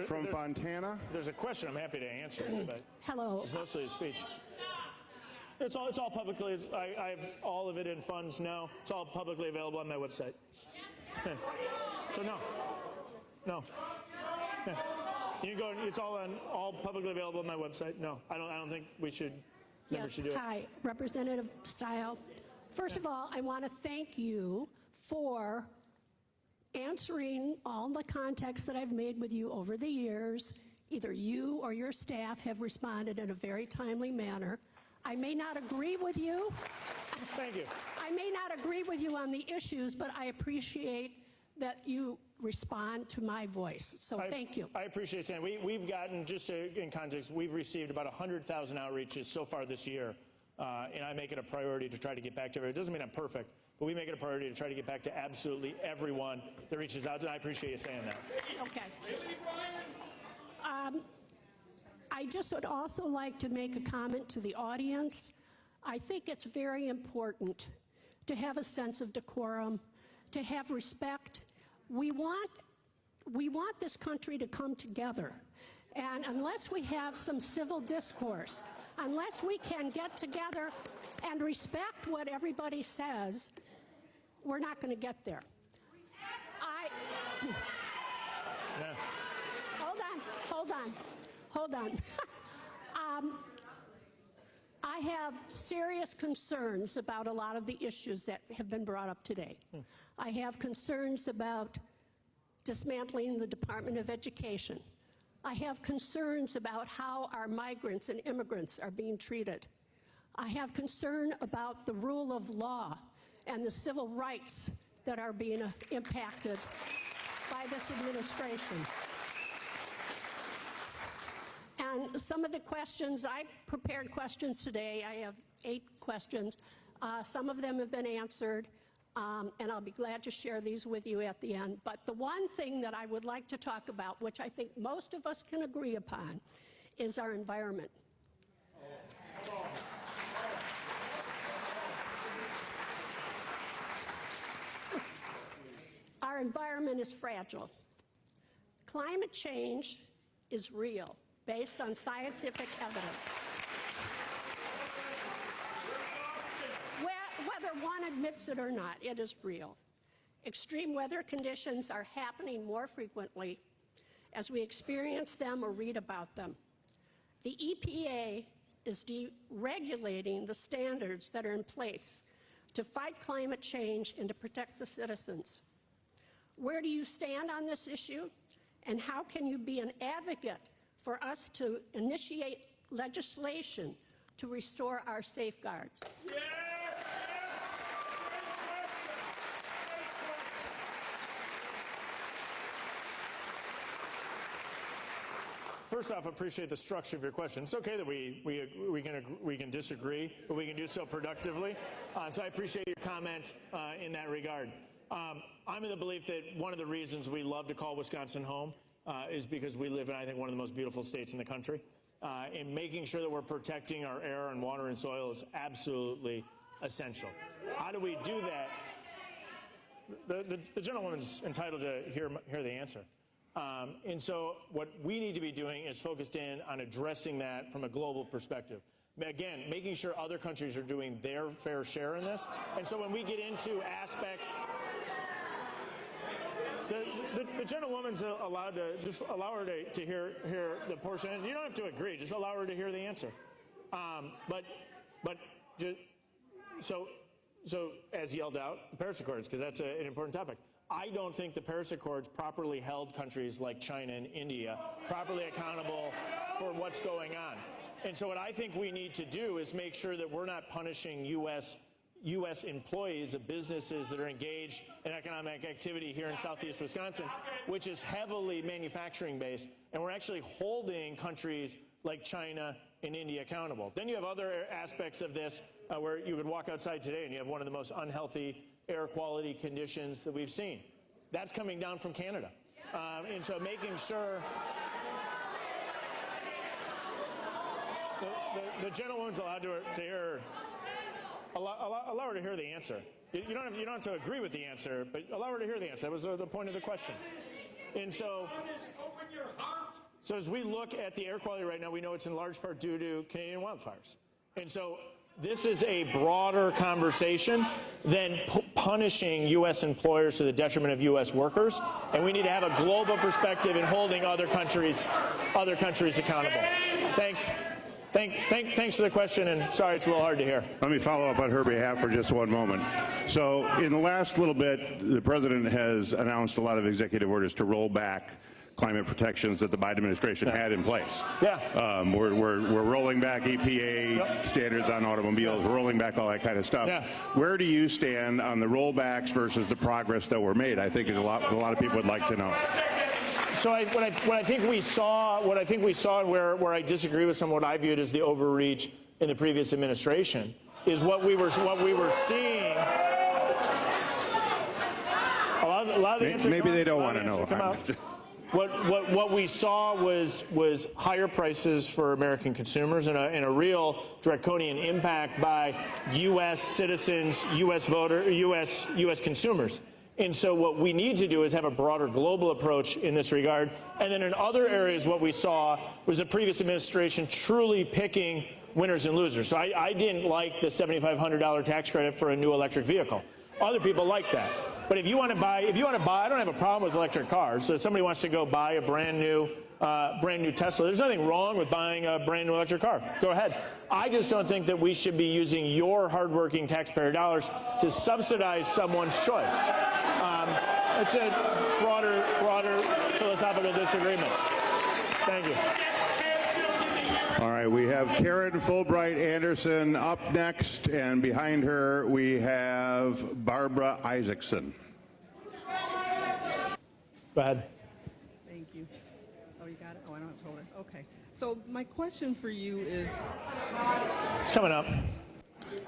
From Fontana. If there's a question, I'm happy to answer it, but Hello. it's mostly a speech. It's all publicly. I have all of it in funds now. It's all publicly available on my website. Yeah. So no. Yeah. You can go. It's all publicly available on my website. No, I don't think we should. Never should do it. Hi, Representative Stile. First of all, I want to thank you for answering all the contacts that I've made with you over the years. Either you or your staff have responded in a very timely manner. I may not agree with you. Thank you. I may not agree with you on the issues, but I appreciate that you respond to my voice. So thank you. I appreciate saying we've gotten, just in context, we've received about 100,000 outreaches so far this year, and I make it a priority to try to get back to everyone. It doesn't mean I'm perfect, but we make it a priority to try to get back to absolutely everyone that reaches out, and I appreciate you saying that. Okay. I just would also like to make a comment to the audience. I think it's very important to have a sense of decorum, to have respect. We want this country to come together. And unless we have some civil discourse, unless we can get together and respect what everybody says, we're not going to get there. Yeah. Hold on. I have serious concerns about a lot of the issues that have been brought up today. I have concerns about dismantling the Department of Education. I have concerns about how our migrants and immigrants are being treated. I have concern about the rule of law and the civil rights that are being impacted by this administration. And some of the questions, I prepared questions today. I have 8 questions. Some of them have been answered, and I'll be glad to share these with you at the end. But the one thing that I would like to talk about, which I think most of us can agree upon, is our environment. Our environment is fragile. Climate change is real, based on scientific evidence. Whether one admits it or not, it is real. Extreme weather conditions are happening more frequently as we experience them or read about them. The EPA is deregulating the standards that are in place to fight climate change and to protect the citizens. Where do you stand on this issue? And how can you be an advocate for us to initiate legislation to restore our safeguards? First off, I appreciate the structure of your question. It's okay that we can disagree, but we can do so productively. So I appreciate your comment in that regard. I'm in the belief that one of the reasons we love to call Wisconsin home is because we live in, I think, one of the most beautiful states in the country. And making sure that we're protecting our air and water and soil is absolutely essential. How do we do that? The gentleman's entitled to hear the answer. And so what we need to be doing is focused in on addressing that from a global perspective. Again, making sure other countries are doing their fair share in this. And so when we get into aspects, the gentlewoman's allowed to, just allow her to hear the portion. You don't have to agree, just allow her to hear the answer. So as yelled out, the Paris Accords, because that's an important topic. I don't think the Paris Accords properly held countries like China and India properly accountable for what's going on. And so what I think we need to do is make sure that we're not punishing U.S. employees of businesses that are engaged in economic activity here in southeast Wisconsin, which is heavily manufacturing based, and we're actually holding countries like China and India accountable. Then you have other aspects of this where you could walk outside today and you have one of the most unhealthy air quality conditions that we've seen. That's coming down from Canada. And so making sure the gentlewoman's allowed to hear, allow her to hear the answer. You don't have to agree with the answer, but allow her to hear the answer. That was the point of the question. And so as we look at the air quality right now, we know it's in large part due to Canadian wildfires. And so this is a broader conversation than punishing U.S. employers to the detriment of U.S. workers, and we need to have a global perspective in holding other countries accountable. Thanks. Thanks for the question, and sorry it's a little hard to hear. Let me follow up on her behalf for just one moment. So in the last little bit, the President has announced a lot of executive orders to roll back climate protections that the Biden administration had in place. Yeah. We're rolling back EPA standards on automobiles, we're rolling back all that kind of stuff. Yeah. Where do you stand on the rollbacks versus the progress that were made? I think is a lot of people would like to know. So what I think we saw, where I disagree with some of what I viewed as the overreach in the previous administration, is what we were seeing. A lot of the answers maybe they don't want to know. What we saw was higher prices for American consumers and a real draconian impact by U.S. citizens, U.S. U.S. consumers. And so what we need to do is have a broader global approach in this regard. And then in other areas, what we saw was the previous administration truly picking winners and losers. So I didn't like the $7,500 tax credit for a new electric vehicle. Other people like that. But if you want to buy, I don't have a problem with electric cars. So if somebody wants to go buy a brand new Tesla, there's nothing wrong with buying a brand new electric car. Go ahead. I just don't think that we should be using your hardworking taxpayer dollars to subsidize someone's choice. It's a broader philosophical disagreement. Thank you. All right, we have Karen Fulbright Anderson up next, and behind her we have Barbara Isaacson. Go ahead. Thank you. Oh, you got it? Oh, I don't have to hold it. Okay. So my question for you is... It's coming up.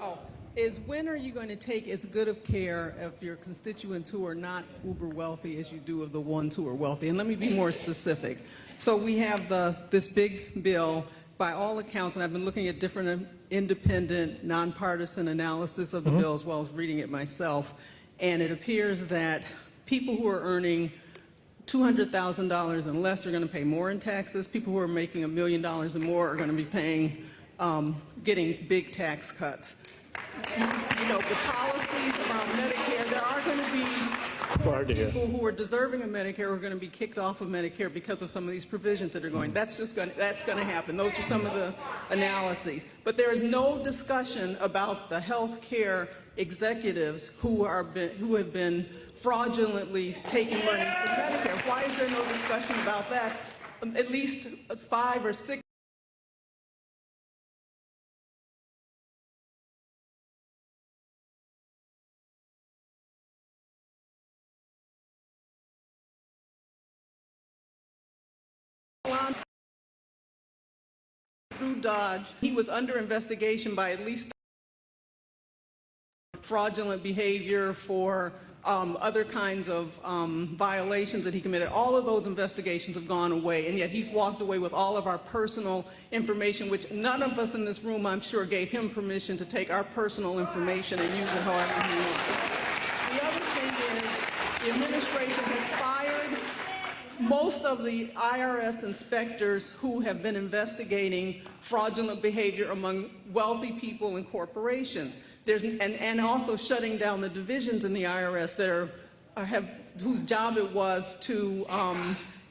Oh, is when are you going to take as good of care of your constituents who are not uber wealthy as you do of the ones who are wealthy? And let me be more specific. So we have this big bill, by all accounts, and I've been looking at different independent, nonpartisan analysis of the bill as well as reading it myself, and it appears that people who are earning $200,000 and less are going to pay more in taxes. People who are making $1 million and more are going to be paying, getting big tax cuts. You know, the policies around Medicare, there are going to be people who are deserving of Medicare are going to be kicked off of Medicare because of some of these provisions that are going. That's going to happen. Those are some of the analyses. But there is no discussion about the health care executives who have been fraudulently taking money from Medicare. Why is there no discussion about that? At least 5 or 6 through Dodge. He was under investigation by at least fraudulent behavior for other kinds of violations that he committed. All of those investigations have gone away, and yet he's walked away with all of our personal information, which none of us in this room, I'm sure, gave him permission to take our personal information and use it however he wants. The other thing is the administration has fired most of the IRS inspectors who have been investigating fraudulent behavior among wealthy people and corporations. And also shutting down the divisions in the IRS that whose job it was to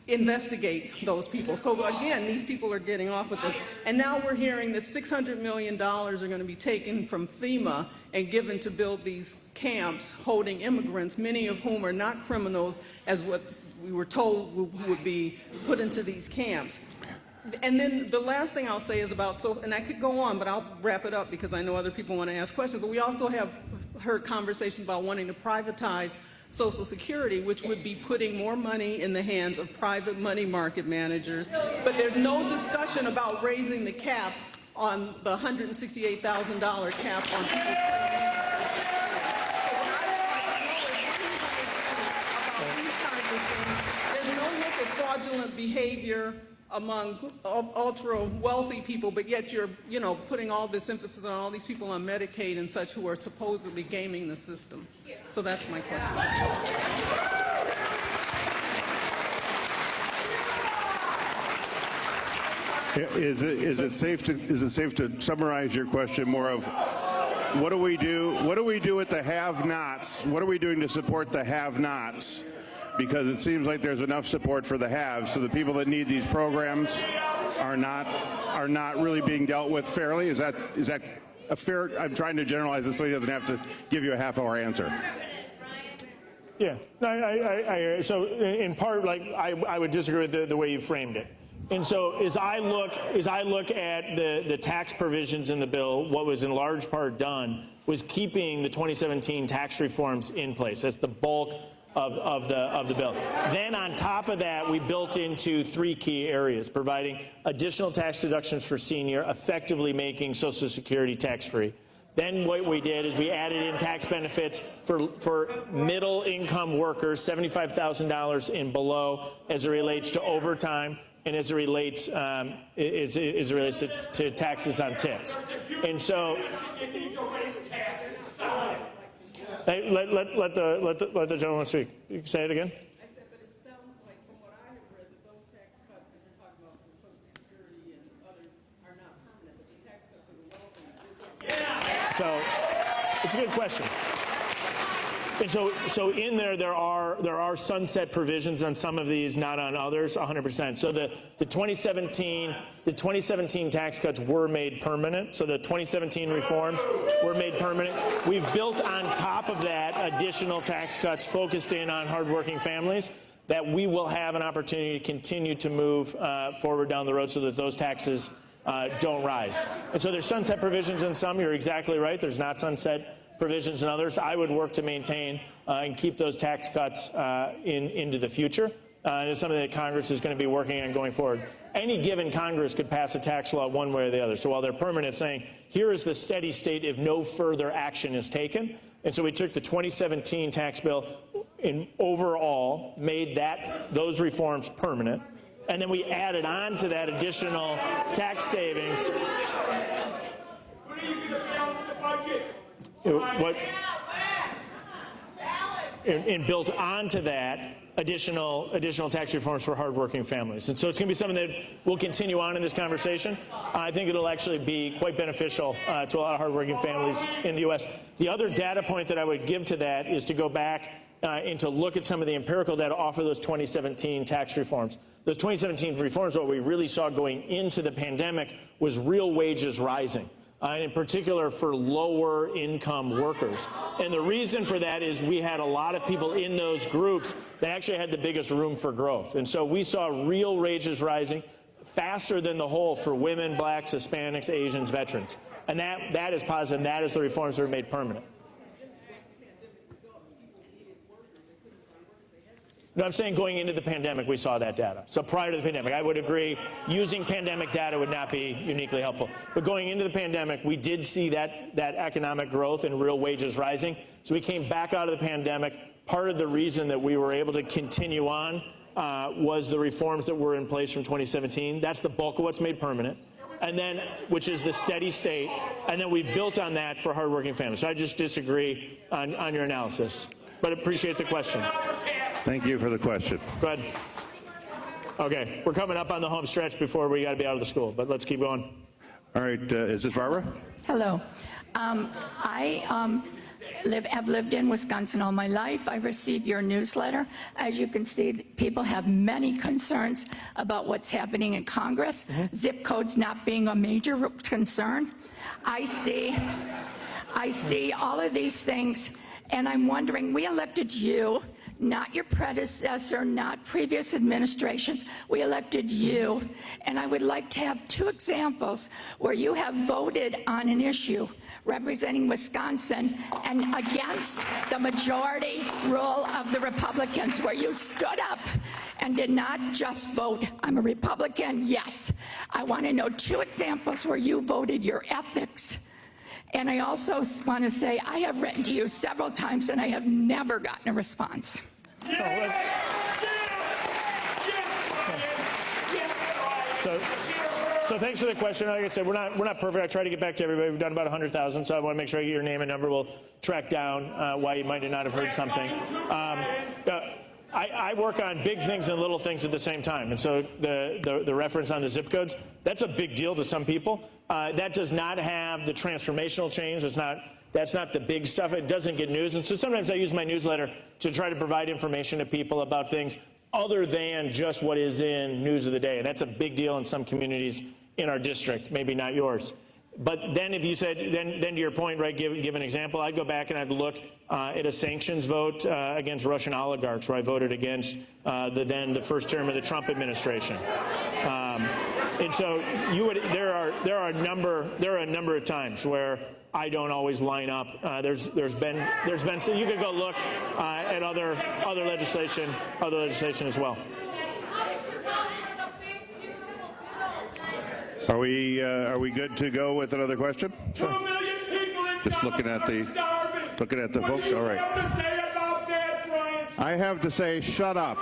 investigate those people. So again, these people are getting off with this. And now we're hearing that $600 million are going to be taken from FEMA and given to build these camps holding immigrants, many of whom are not criminals, as what we were told would be put into these camps. And then the last thing I'll say is about and I could go on, but I'll wrap it up because I know other people want to ask questions, but we also have heard conversations about wanting to privatize Social Security, which would be putting more money in the hands of private money market managers. But there's no discussion about raising the cap on the $168,000 cap on people's There's no look at fraudulent behavior among ultra wealthy people, but yet you're, putting all this emphasis on all these people on Medicaid and such who are supposedly gaming the system. So that's my question. Is it safe to summarize your question more of what do we do with the have-nots? What are we doing to support the have-nots? Because it seems like there's enough support for the haves, so the people that need these programs are not really being dealt with fairly. Is that a fair? I'm trying to generalize this so he doesn't have to give you a half-hour answer. Yeah, so in part, like I would disagree with the way you framed it. And so as I look at the tax provisions in the bill, what was in large part done was keeping the 2017 tax reforms in place. That's the bulk of the bill. Then on top of that, we built into 3 key areas: providing additional tax deductions for senior, effectively making Social Security tax-free. Then what we did is we added in tax benefits for middle-income workers, $75,000 and below, as it relates to overtime and as it relates to taxes on tips. And so, hey, let the gentleman speak. You can say it again. I said, but it sounds like, from what I have read, that those tax cuts that you're talking about from Social Security and others are not permanent, but the tax cuts for the wealthy is. So it's a good question. And so in there are sunset provisions on some of these, not on others, 100%. So the 2017 tax cuts were made permanent. So the 2017 reforms were made permanent. We've built on top of that additional tax cuts focused in on hardworking families that we will have an opportunity to continue to move forward down the road so that those taxes don't rise. And so there's sunset provisions in some. You're exactly right. There's not sunset provisions in others. I would work to maintain and keep those tax cuts into the future. And it's something that Congress is going to be working on going forward. Any given Congress could pass a tax law one way or the other. So while they're permanent, saying here is the steady state if no further action is taken. And so we took the 2017 tax bill and overall made those reforms permanent. And then we added on to that additional tax savings. And built onto that additional tax reforms for hardworking families. And so it's going to be something that will continue on in this conversation. I think it'll actually be quite beneficial to a lot of hardworking families in the U.S. The other data point that I would give to that is to go back and to look at some of the empirical data off of those 2017 tax reforms. Those 2017 reforms, what we really saw going into the pandemic was real wages rising. In particular for lower income workers. And the reason for that is we had a lot of people in those groups that actually had the biggest room for growth. And so we saw real wages rising faster than the whole for women, blacks, Hispanics, Asians, veterans. And that is positive, and that is the reforms that are made permanent. No, I'm saying going into the pandemic, we saw that data. So prior to the pandemic, I would agree using pandemic data would not be uniquely helpful. But going into the pandemic, we did see that economic growth and real wages rising. So we came back out of the pandemic. Part of the reason that we were able to continue on was the reforms that were in place from 2017. That's the bulk of what's made permanent. And then, which is the steady state. And then we built on that for hardworking families. So I just disagree on your analysis. But appreciate the question. Thank you for the question. Go ahead. Okay, we're coming up on the home stretch before we got to be out of the school, but let's keep going. All right, is this Barbara? Hello. I have lived in Wisconsin all my life. I receive your newsletter. As you can see, people have many concerns about what's happening in Congress. Zip codes not being a major concern. I see all of these things, and I'm wondering, we elected you, not your predecessor, not previous administrations. We elected you, and I would like to have 2 examples where you have voted on an issue representing Wisconsin and against the majority rule of the Republicans, where you stood up and did not just vote, I'm a Republican, yes. I want to know 2 examples where you voted your ethics. And I also want to say, I have written to you several times and I have never gotten a response. So thanks for the question. Like I said, we're not perfect. I try to get back to everybody. We've done about 100,000, so I want to make sure I get your name and number. We'll track down why you might not have heard something. I work on big things and little things at the same time. And so the reference on the zip codes, that's a big deal to some people. That does not have the transformational change. That's not the big stuff. It doesn't get news. And so sometimes I use my newsletter to try to provide information to people about things other than just what is in news of the day. And that's a big deal in some communities in our district, maybe not yours. But then if you said, then to your point, right, give an example, I'd go back and I'd look at a sanctions vote against Russian oligarchs, where I voted against the first term of the Trump administration. And so there are a number of times where I don't always line up. There's been so you could go look at other legislation as well. Are we good to go with another question? Sure. 2 million people in Just looking at the folks. All right. I have to say, shut up.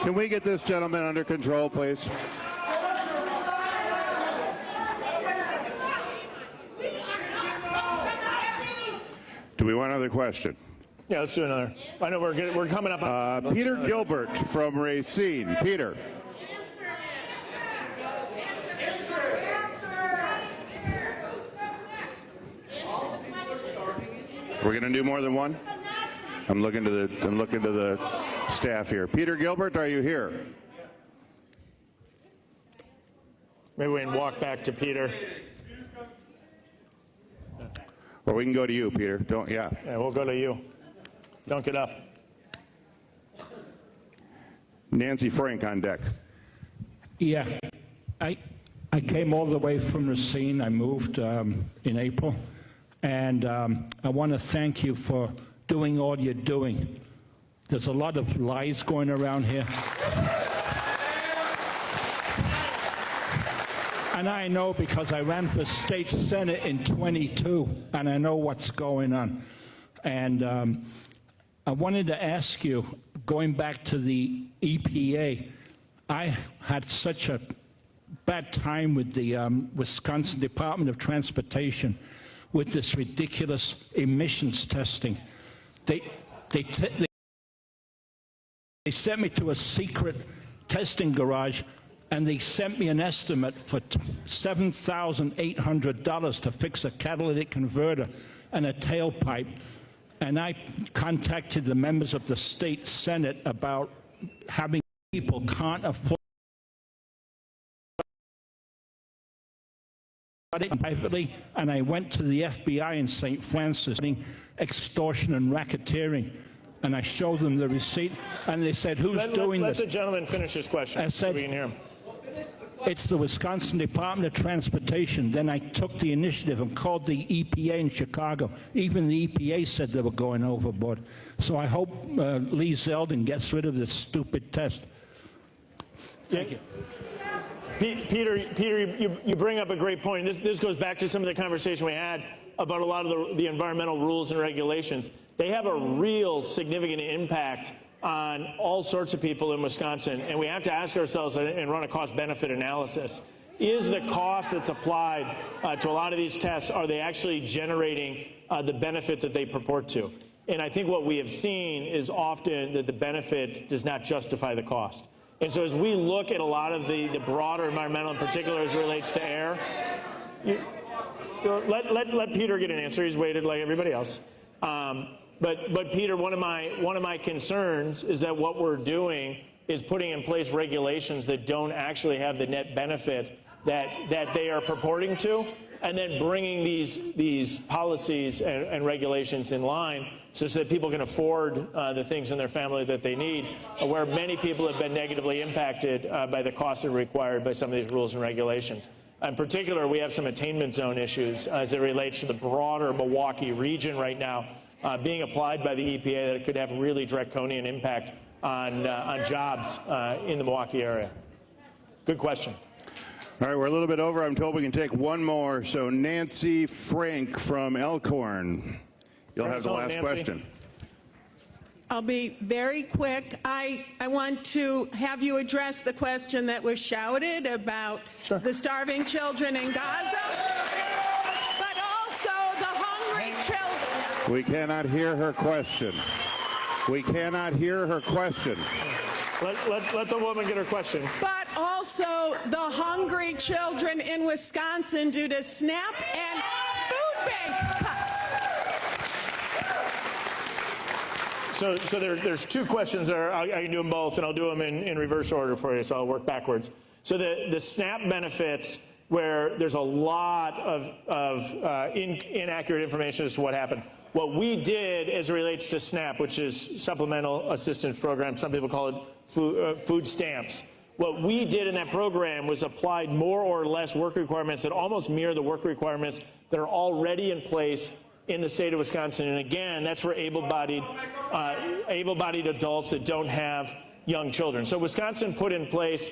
Can we get this gentleman under control, please? Do we want another question? Yeah, let's do another. I know we're coming up on Peter Gilbert from Racine. Peter. We're going to do more than one? I'm looking to the staff here. Peter Gilbert, are you here? Maybe we can walk back to Peter. Or we can go to you, Peter. Yeah, we'll go to you. Don't get up. Nancy Frank on deck. Yeah, I came all the way from Racine. I moved in April, and I want to thank you for doing all you're doing. There's a lot of lies going around here. And I know because I ran for state senate in 22, and I know what's going on. And I wanted to ask you, going back to the EPA, I had such a bad time with the Wisconsin Department of Transportation with this ridiculous emissions testing. They sent me to a secret testing garage, and they sent me an estimate for $7,800 to fix a catalytic converter and a tailpipe. And I contacted the members of the state senate about having people can't afford it privately, and I went to the FBI in St. Francis, extortion and racketeering. And I showed them the receipt, and they said, who's doing this? Let the gentleman finish his question. I said, so we can hear him. It's the Wisconsin Department of Transportation. Then I took the initiative and called the EPA in Chicago. Even the EPA said they were going overboard. So I hope Lee Zeldin gets rid of this stupid test. Thank you. Peter, you bring up a great point. This goes back to some of the conversation we had about a lot of the environmental rules and regulations. They have a real significant impact on all sorts of people in Wisconsin, and we have to ask ourselves and run a cost-benefit analysis. Is the cost that's applied to a lot of these tests, are they actually generating the benefit that they purport to? And I think what we have seen is often that the benefit does not justify the cost. And so as we look at a lot of the broader environmental, in particular as it relates to air, let Peter get an answer. He's waited like everybody else. But Peter, one of my concerns is that what we're doing is putting in place regulations that don't actually have the net benefit that they are purporting to, and then bringing these policies and regulations in line so that people can afford the things in their family that they need, where many people have been negatively impacted by the costs that are required by some of these rules and regulations. In particular, we have some attainment zone issues as it relates to the broader Milwaukee region right now, being applied by the EPA that could have really draconian impact on jobs in the Milwaukee area. Good question. All right, we're a little bit over. I'm told we can take one more. So Nancy Frank from Elkhorn, you'll have the last question. I'll be very quick. I want to have you address the question that was shouted about the starving children in Gaza, but also the hungry children. We cannot hear her question. We cannot hear her question. Let the woman get her question. But also the hungry children in Wisconsin due to SNAP and food bank cuts. So there's two questions there. I can do them both, and I'll do them in reverse order for you, so I'll work backwards. So the SNAP benefits, where there's a lot of inaccurate information as to what happened. What we did as it relates to SNAP, which is Supplemental Assistance Program, some people call it food stamps. What we did in that program was applied more or less work requirements that almost mirror the work requirements that are already in place in the state of Wisconsin. And again, that's for able-bodied adults that don't have young children. So Wisconsin put in place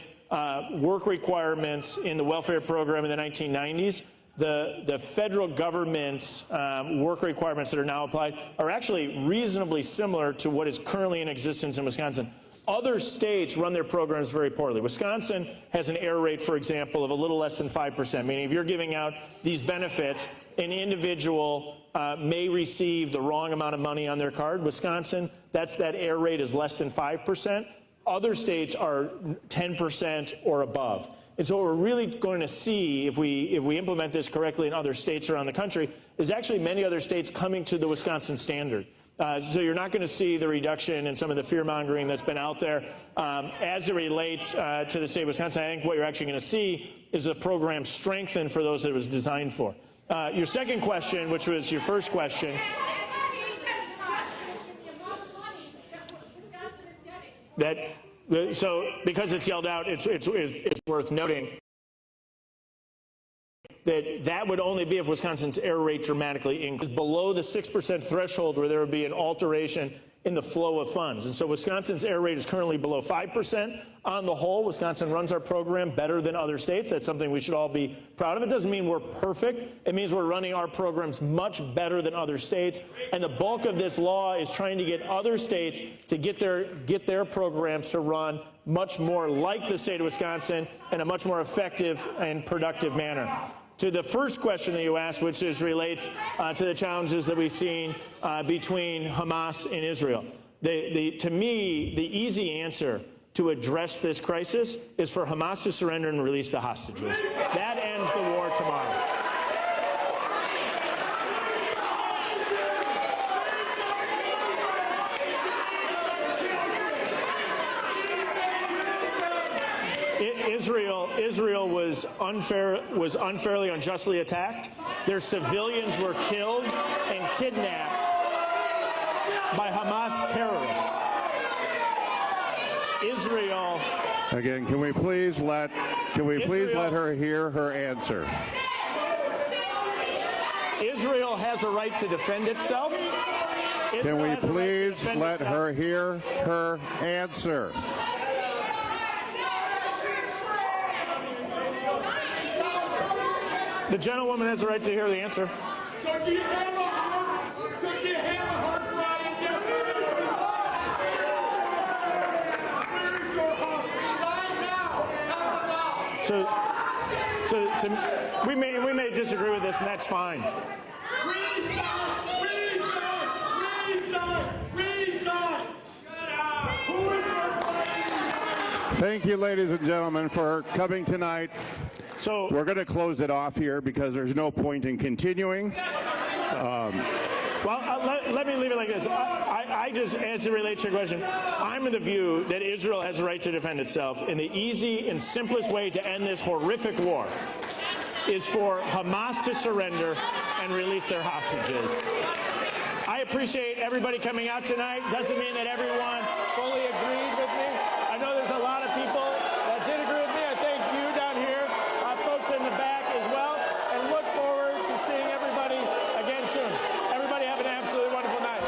work requirements in the welfare program in the 1990s. The federal government's work requirements that are now applied are actually reasonably similar to what is currently in existence in Wisconsin. Other states run their programs very poorly. Wisconsin has an error rate, for example, of a little less than 5%, meaning if you're giving out these benefits, an individual may receive the wrong amount of money on their card. Wisconsin, that error rate is less than 5%. Other states are 10% or above. And so what we're really going to see if we implement this correctly in other states around the country is actually many other states coming to the Wisconsin standard. So you're not going to see the reduction in some of the fear-mongering that's been out there. As it relates to the state of Wisconsin, I think what you're actually going to see is the program strengthened for those that it was designed for. Your second question, which was your first question, so because it's yelled out, it's worth noting that would only be if Wisconsin's error rate dramatically increased below the 6% threshold, where there would be an alteration in the flow of funds. And so Wisconsin's error rate is currently below 5%. On the whole, Wisconsin runs our program better than other states. That's something we should all be proud of. It doesn't mean we're perfect. It means we're running our programs much better than other states. And the bulk of this law is trying to get other states to get their programs to run much more like the state of Wisconsin in a much more effective and productive manner. To the first question that you asked, which relates to the challenges that we've seen between Hamas and Israel. To me, the easy answer to address this crisis is for Hamas to surrender and release the hostages. That ends the war tomorrow. Israel was unfairly, unjustly attacked. Their civilians were killed and kidnapped by Hamas terrorists. Israel. Again, can we please let her hear her answer? Israel has a right to defend itself. Can we please let her hear her answer? The gentlewoman has a right to hear the answer. So do you have a heart? So do you have a heart right? Yes. Where's your heart? Right now. We may disagree with this, and that's fine. Resign. Thank you, ladies and gentlemen, for coming tonight. So we're going to close it off here because there's no point in continuing. Let me leave it like this. I just, as it relates to your question, I'm of the view that Israel has a right to defend itself, and the easy and simplest way to end this horrific war is for Hamas to surrender and release their hostages. I appreciate everybody coming out tonight. Doesn't mean that everyone fully agreed with me. I know there's a lot of people that did agree with me. I thank you down here, folks in the back as well, and look forward to seeing everybody again soon. Everybody have an absolutely wonderful night.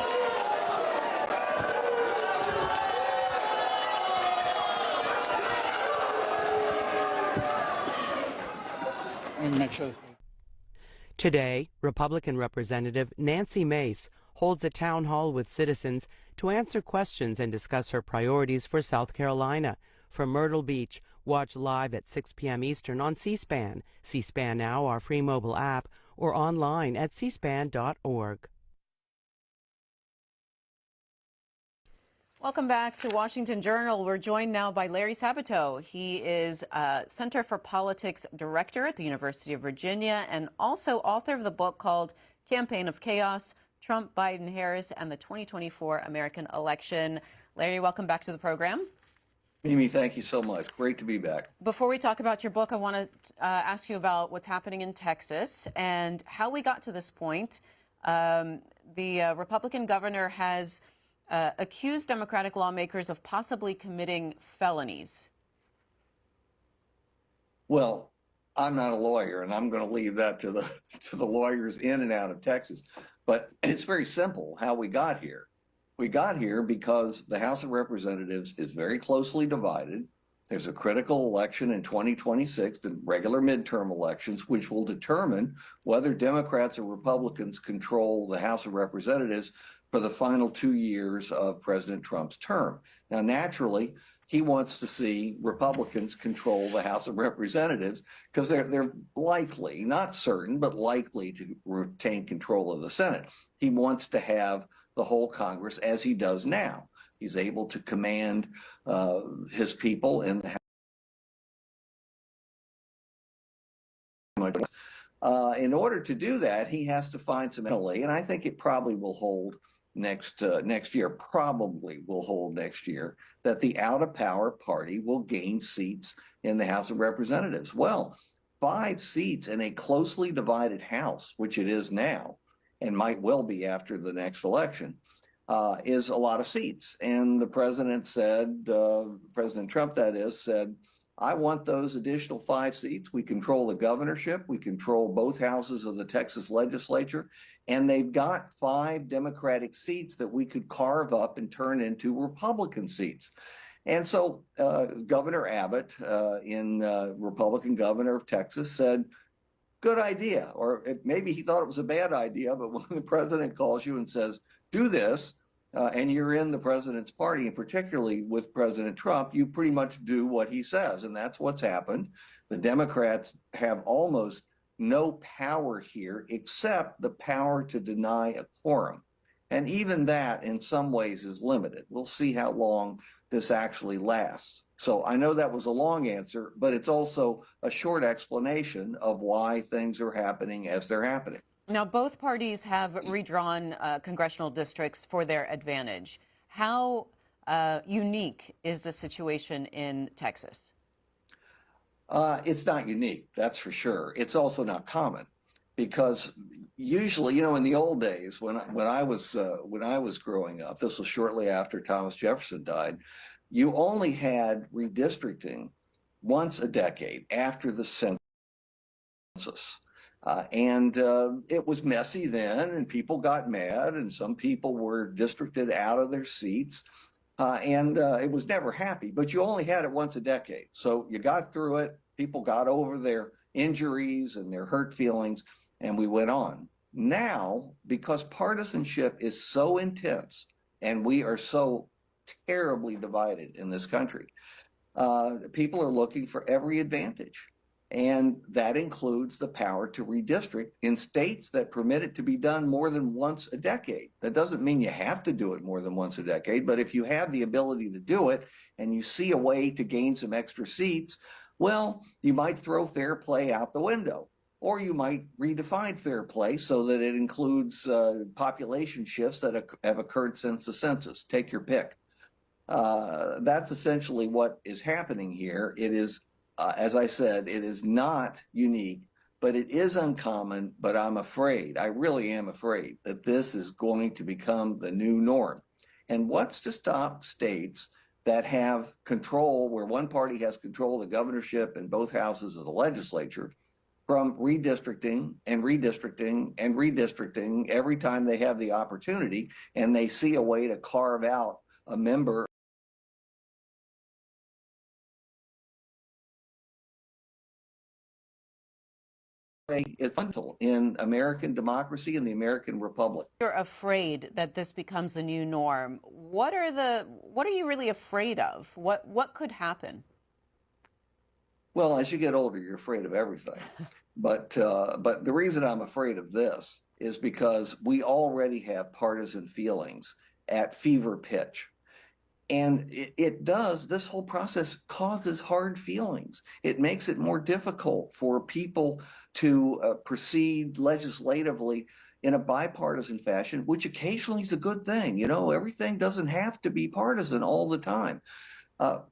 Make sure. Today, Republican Representative Nancy Mace holds a town hall with citizens to answer questions and discuss her priorities for South Carolina. From Myrtle Beach, watch live at 6 p.m. Eastern on C-SPAN, C-SPAN Now, our free mobile app, or online at cspan.org. Welcome back to Washington Journal. We're joined now by Larry Sabato. He is Center for Politics Director at the University of Virginia and also author of the book called Campaign of Chaos, Trump, Biden, Harris, and the 2024 American Election. Larry, welcome back to the program. Mimi, thank you so much. Great to be back. Before we talk about your book, I want to ask you about what's happening in Texas and how we got to this point. The Republican governor has accused Democratic lawmakers of possibly committing felonies. Well, I'm not a lawyer, and I'm going to leave that to the lawyers in and out of Texas. But it's very simple how we got here. We got here because the House of Representatives is very closely divided. There's a critical election in 2026, the regular midterm elections, which will determine whether Democrats or Republicans control the House of Representatives for the final 2 years of President Trump's term. Now, naturally, he wants to see Republicans control the House of Representatives because they're likely, not certain, but likely to retain control of the Senate. He wants to have the whole Congress as he does now. He's able to command his people in the House. In order to do that, he has to find some MLA, and I think it probably will hold next year, that the out-of-power party will gain seats in the House of Representatives. Well, 5 seats in a closely divided House, which it is now, and might well be after the next election, is a lot of seats. And the president said, President Trump, that is, said, I want those additional 5 seats. We control the governorship. We control both houses of the Texas legislature. And they've got 5 Democratic seats that we could carve up and turn into Republican seats. And so Governor Abbott, Republican governor of Texas, said, good idea. Or maybe he thought it was a bad idea, but when the president calls you and says, do this, and you're in the president's party, and particularly with President Trump, you pretty much do what he says. And that's what's happened. The Democrats have almost no power here except the power to deny a quorum. And even that in some ways is limited. We'll see how long this actually lasts. So I know that was a long answer, but it's also a short explanation of why things are happening as they're happening. Now, both parties have redrawn congressional districts for their advantage. How unique is the situation in Texas? It's not unique, that's for sure. It's also not common, because usually, in the old days when I was growing up, this was shortly after Thomas Jefferson died, you only had redistricting once a decade after the census. And it was messy then, and people got mad, and some people were districted out of their seats. It was never happy, but you only had it once a decade. So you got through it, people got over their injuries and their hurt feelings, and we went on. Now, because partisanship is so intense and we are so terribly divided in this country, people are looking for every advantage. And that includes the power to redistrict in states that permit it to be done more than once a decade. That doesn't mean you have to do it more than once a decade, but if you have the ability to do it and you see a way to gain some extra seats, well, you might throw fair play out the window, or you might redefine fair play so that it includes population shifts that have occurred since the census. Take your pick. That's essentially what is happening here. It is as I said, it is not unique, but it is uncommon. But I'm afraid, I really am afraid, that this is going to become the new norm. And what's to stop states that have control, where one party has control of the governorship and both houses of the legislature, from redistricting and redistricting and redistricting every time they have the opportunity and they see a way to carve out a member it's fundamental in American democracy and the American republic. You're afraid that this becomes a new norm. What are you really afraid of? What could happen? Well, as you get older, you're afraid of everything. But the reason I'm afraid of this is because we already have partisan feelings at fever pitch. And this whole process causes hard feelings. It makes it more difficult for people to proceed legislatively in a bipartisan fashion, which occasionally is a good thing. You know, everything doesn't have to be partisan all the time.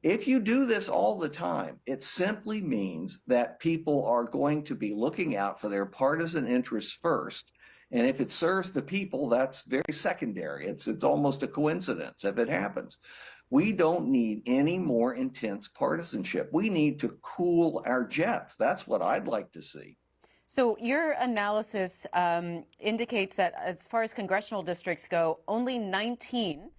If you do this all the time, it simply means that people are going to be looking out for their partisan interests first. And if it serves the people, that's very secondary. It's almost a coincidence if it happens. We don't need any more intense partisanship. We need to cool our jets. That's what I'd like to see. So your analysis indicates that as far as congressional districts go, only 19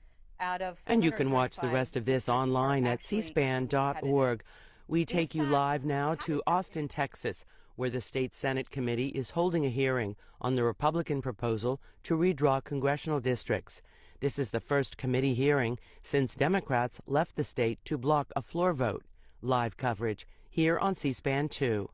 out of 435 And you can watch the rest of this districts are online at actually cspan.org. competitive. We take you live now to Austin, Texas, where the state Senate committee is holding a hearing on the Republican proposal to redraw congressional districts. This is the first committee hearing since Democrats left the state to block a floor vote. Live coverage here on C-SPAN 2.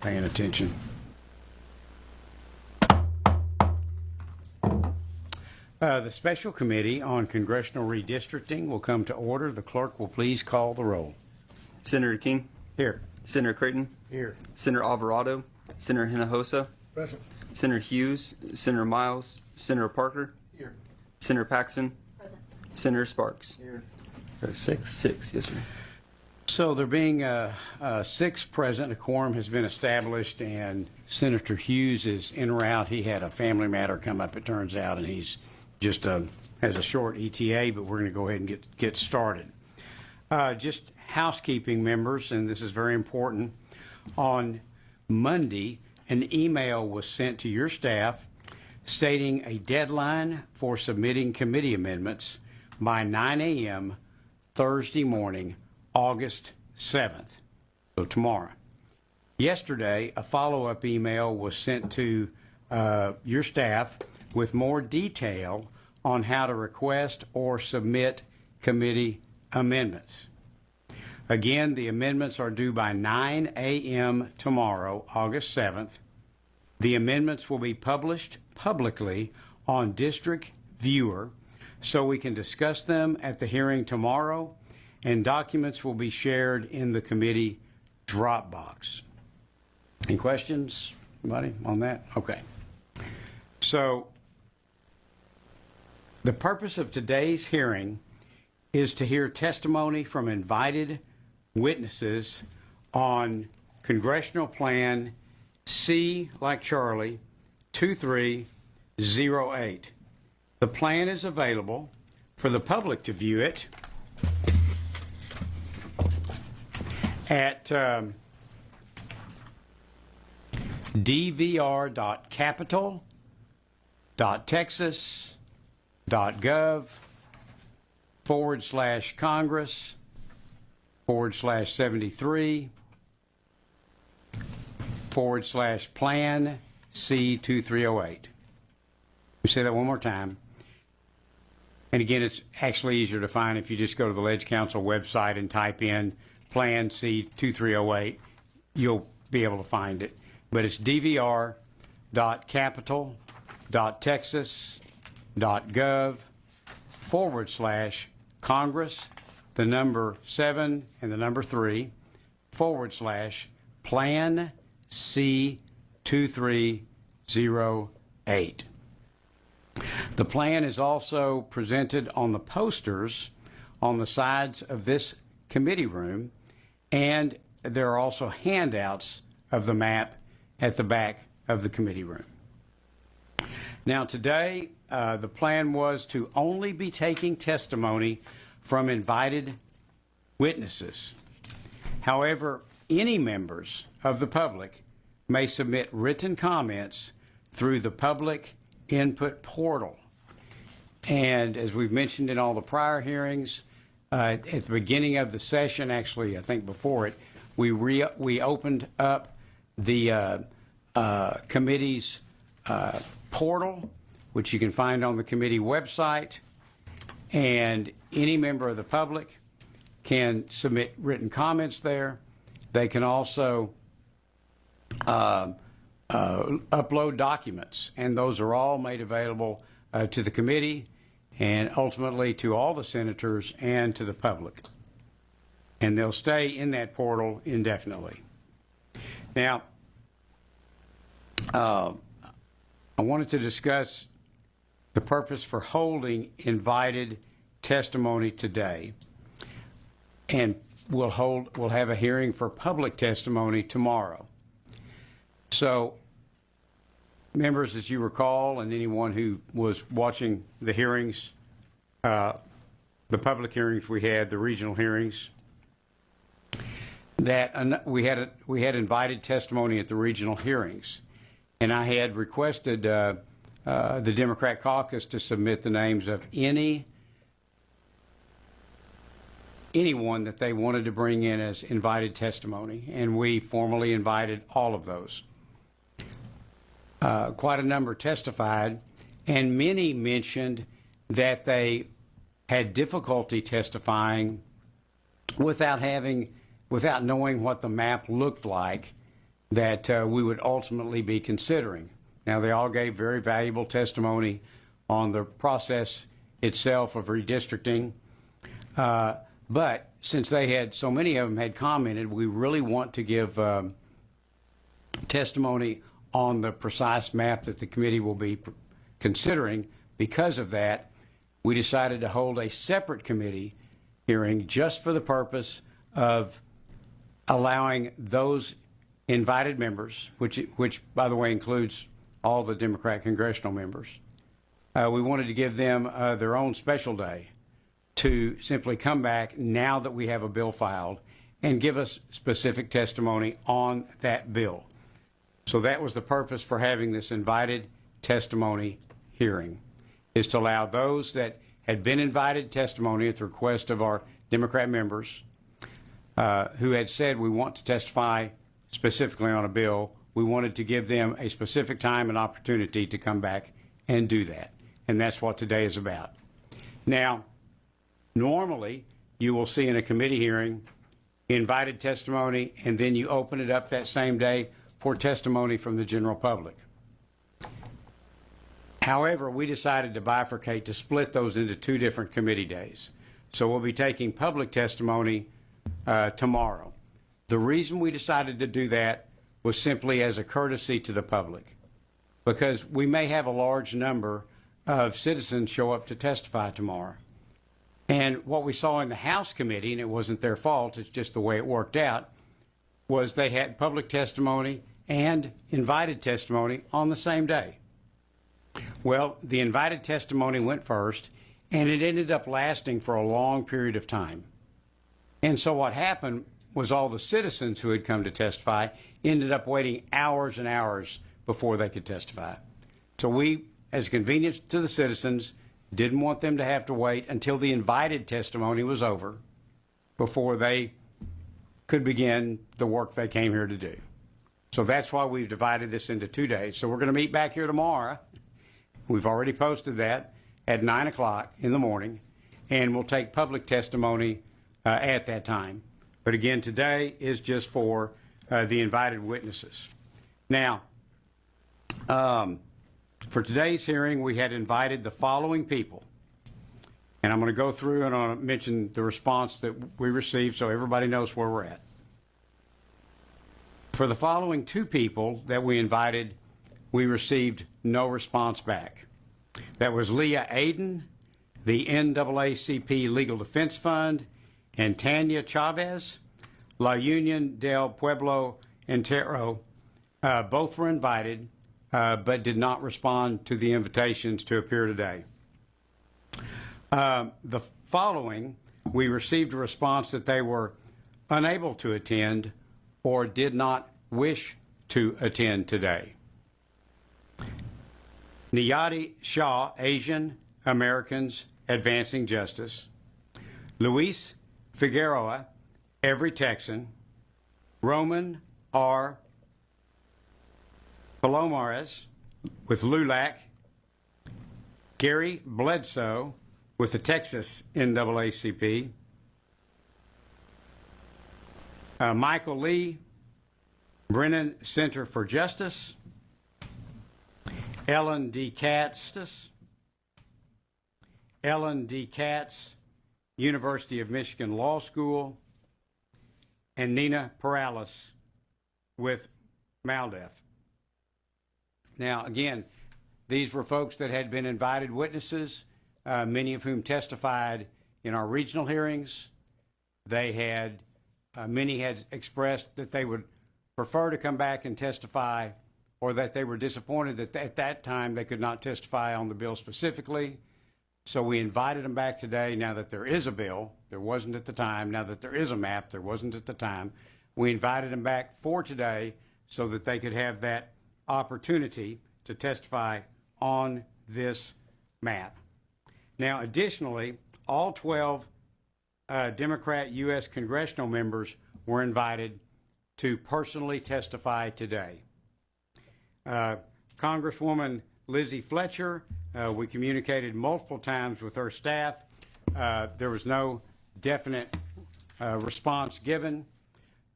paying attention. The Special Committee on Congressional Redistricting will come to order. The clerk will please call the roll. Senator King. Here. Senator Creighton. Here. Senator Alvarado. Senator Hinojosa. Present. Senator Hughes. Senator Miles. Senator Parker. Here. Senator Paxton. Present. Senator Sparks. Here. Six. 6, yes, sir. So there being 6 present, a quorum has been established, and Senator Hughes is en route. He had a family matter come up, it turns out, and he's just has a short ETA, but we're going to go ahead and get started. Just housekeeping, members, and this is very important. On Monday, an email was sent to your staff stating a deadline for submitting committee amendments by 9 a.m. Thursday morning, August 7th, so tomorrow. Yesterday, a follow-up email was sent to your staff with more detail on how to request or submit committee amendments. Again, the amendments are due by 9 a.m. tomorrow, August 7th. The amendments will be published publicly on District Viewer so we can discuss them at the hearing tomorrow, and documents will be shared in the committee Dropbox. Any questions, anybody, on that? Okay. So the purpose of today's hearing is to hear testimony from invited witnesses on Congressional Plan C, like Charlie, 2308. The plan is available for the public to view it at dvr.capitol.texas.gov/Congress/73/Plan C2308. Let me say that one more time. And again, it's actually easier to find if you just go to the Ledge Council website and type in Plan C2308. You'll be able to find it. But it's dvr.capitol.texas.gov/Congress, the number 7 and the number 3/Plan C2308. The plan is also presented on the posters on the sides of this committee room, and there are also handouts of the map at the back of the committee room. Now today, the plan was to only be taking testimony from invited witnesses. However, any members of the public may submit written comments through the public input portal. And as we've mentioned in all the prior hearings, at the beginning of the session, actually I think before it, we opened up the committee's portal, which you can find on the committee website, and any member of the public can submit written comments there. They can also upload documents, and those are all made available to the committee and ultimately to all the senators and to the public. And they'll stay in that portal indefinitely. Now, I wanted to discuss the purpose for holding invited testimony today, and we'll have a hearing for public testimony tomorrow. So, members, as you recall, and anyone who was watching the hearings, the public hearings we had, the regional hearings, that we had invited testimony at the regional hearings, and I had requested the Democrat caucus to submit the names of anyone that they wanted to bring in as invited testimony, and we formally invited all of those. Quite a number testified, and many mentioned that they had difficulty testifying without knowing what the map looked like that we would ultimately be considering. Now, they all gave very valuable testimony on the process itself of redistricting. But since so many of them had commented, we really want to give testimony on the precise map that the committee will be considering. Because of that, we decided to hold a separate committee hearing just for the purpose of allowing those invited members, which by the way includes all the Democrat congressional members. We wanted to give them their own special day to simply come back now that we have a bill filed and give us specific testimony on that bill. So that was the purpose for having this invited testimony hearing, is to allow those that had been invited testimony at the request of our Democrat members who had said we want to testify specifically on a bill. We wanted to give them a specific time and opportunity to come back and do that. And that's what today is about. Now, normally you will see in a committee hearing invited testimony, and then you open it up that same day for testimony from the general public. However, we decided to bifurcate, to split those into two different committee days. So we'll be taking public testimony tomorrow. The reason we decided to do that was simply as a courtesy to the public, because we may have a large number of citizens show up to testify tomorrow. And what we saw in the House committee, and it wasn't their fault, it's just the way it worked out, was they had public testimony and invited testimony on the same day. Well, the invited testimony went first, and it ended up lasting for a long period of time. And so what happened was all the citizens who had come to testify ended up waiting hours and hours before they could testify. So we, as a convenience to the citizens, didn't want them to have to wait until the invited testimony was over before they could begin the work they came here to do. So that's why we've divided this into 2 days. So we're going to meet back here tomorrow. We've already posted that at 9 o'clock in the morning, and we'll take public testimony at that time. But again, today is just for the invited witnesses. Now, for today's hearing, we had invited the following people. And I'm going to go through and I'll mention the response that we received so everybody knows where we're at. For the following two people that we invited, we received no response back. That was Leah Aden, the NAACP Legal Defense Fund, and Tanya Chavez, La Union del Pueblo Entero. Both were invited, but did not respond to the invitations to appear today. The following, we received a response that they were unable to attend or did not wish to attend today. Niyati Shah, Asian Americans Advancing Justice. Luis Figueroa, Every Texan. Roman R. Palomares with LULAC. Gary Bledsoe with the Texas NAACP. Michael Lee, Brennan Center for Justice. Ellen D. Katz, University of Michigan Law School, and Nina Perales with MALDEF. Now, again, these were folks that had been invited witnesses, many of whom testified in our regional hearings. They had, many had expressed that they would prefer to come back and testify, or that they were disappointed that at that time they could not testify on the bill specifically. So we invited them back today now that there is a bill. There wasn't at the time. Now that there is a map, there wasn't at the time. We invited them back for today so that they could have that opportunity to testify on this map. Now, additionally, all 12 Democrat U.S. congressional members were invited to personally testify today. Congresswoman Lizzie Fletcher, we communicated multiple times with her staff. There was no definite response given.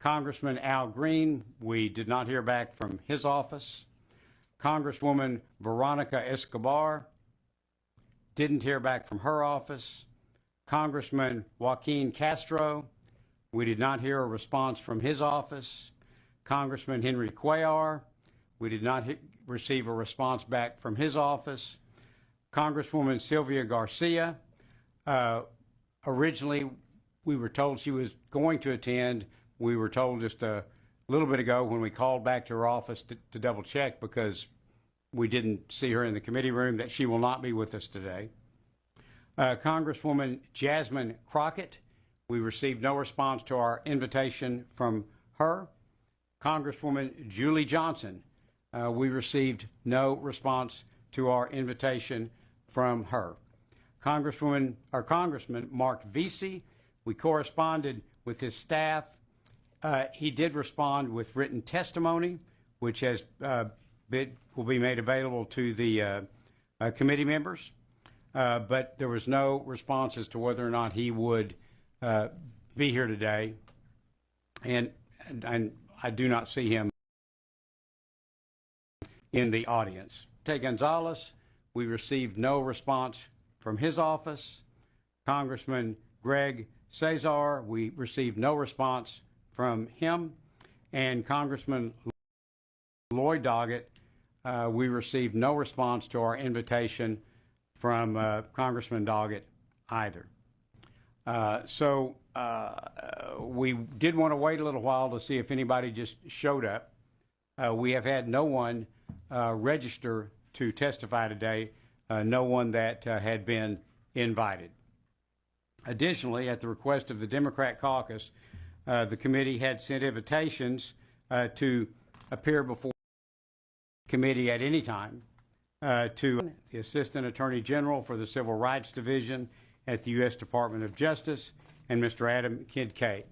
Congressman Al Green, we did not hear back from his office. Congresswoman Veronica Escobar, didn't hear back from her office. Congressman Joaquin Castro, we did not hear a response from his office. Congressman Henry Cuellar, we did not receive a response back from his office. Congresswoman Sylvia Garcia, originally we were told she was going to attend. We were told just a little bit ago when we called back to her office to double check, because we didn't see her in the committee room, that she will not be with us today. Congresswoman Jasmine Crockett, we received no response to our invitation from her. Congresswoman Julie Johnson, we received no response to our invitation from her. Congressman Mark Vesey, we corresponded with his staff. He did respond with written testimony, which will be made available to the committee members. But there was no response as to whether or not he would be here today. And I do not see him in the audience. Tay Gonzalez, we received no response from his office. Congressman Greg Cesar, we received no response from him. And Congressman Lloyd Doggett, we received no response to our invitation from Congressman Doggett either. So we did want to wait a little while to see if anybody just showed up. We have had no one register to testify today, no one that had been invited. Additionally, at the request of the Democrat caucus, the committee had sent invitations to appear before the committee at any time to the Assistant Attorney General for the Civil Rights Division at the U.S. Department of Justice and Mr. Adam Kincaid.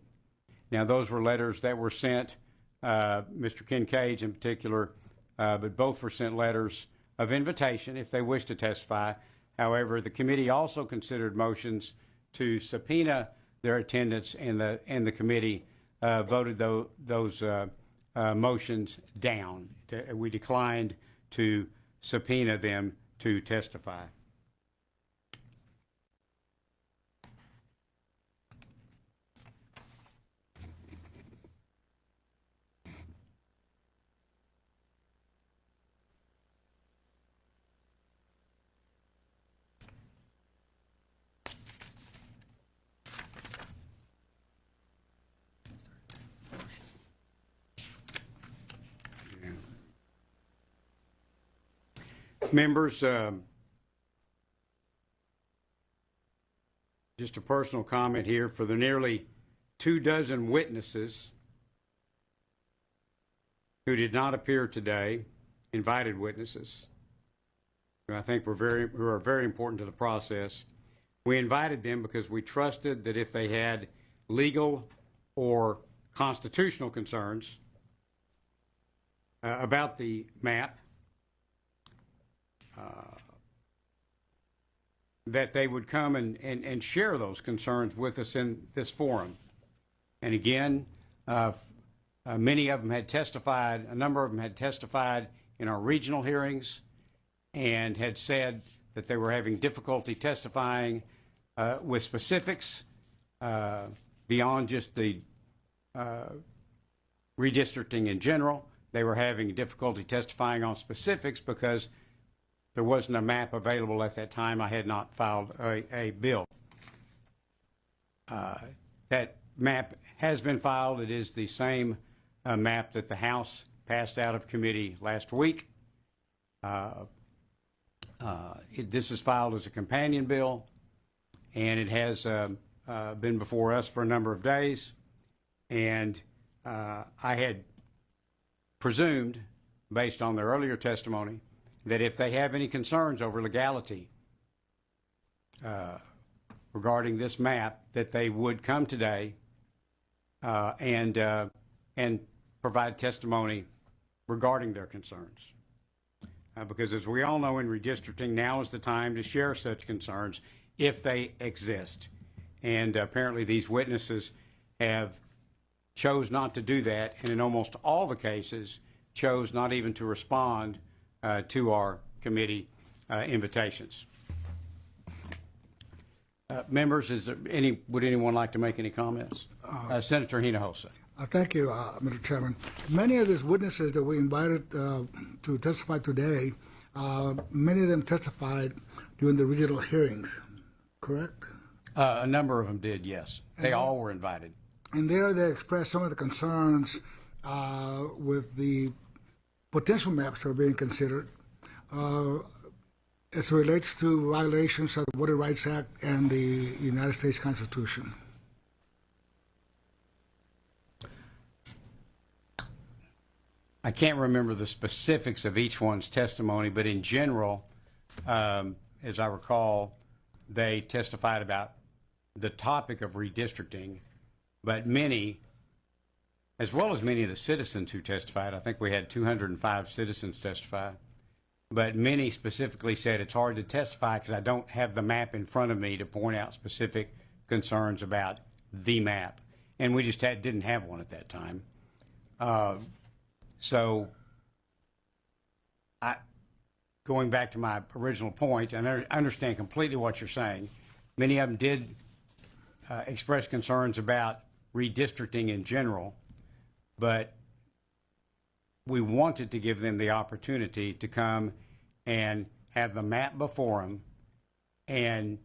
Now, those were letters that were sent, Mr. Kincaid in particular, but both were sent letters of invitation if they wish to testify. However, the committee also considered motions to subpoena their attendance, and the committee voted those motions down. We declined to subpoena them to testify. Members, just a personal comment here. For the nearly 24 witnesses who did not appear today, invited witnesses, who I think who are very important to the process, we invited them because we trusted that if they had legal or constitutional concerns about the map, that they would come and share those concerns with us in this forum. And again, many of them had testified, a number of them had testified in our regional hearings and had said that they were having difficulty testifying with specifics beyond just the redistricting in general. They were having difficulty testifying on specifics because there wasn't a map available at that time. I had not filed a bill. That map has been filed. It is the same map that the House passed out of committee last week. This is filed as a companion bill, and it has been before us for a number of days. And I had presumed, based on their earlier testimony, that if they have any concerns over legality regarding this map, that they would come today and provide testimony regarding their concerns. Because as we all know, in redistricting, now is the time to share such concerns if they exist. And apparently these witnesses have chose not to do that, and in almost all the cases, chose not even to respond to our committee invitations. Members, would anyone like to make any comments? Senator Hinojosa. Thank you, Mr. Chairman. Many of these witnesses that we invited to testify today, many of them testified during the regional hearings, correct? A number of them did, yes. They all were invited. And there they expressed some of the concerns with the potential maps that are being considered as it relates to violations of the Voting Rights Act and the United States Constitution. I can't remember the specifics of each one's testimony, but in general, as I recall, they testified about the topic of redistricting, but many, as well as many of the citizens who testified, I think we had 205 citizens testify, but many specifically said it's hard to testify because I don't have the map in front of me to point out specific concerns about the map. And we just didn't have one at that time. So going back to my original point, and I understand completely what you're saying. Many of them did express concerns about redistricting in general, but we wanted to give them the opportunity to come and have the map before them and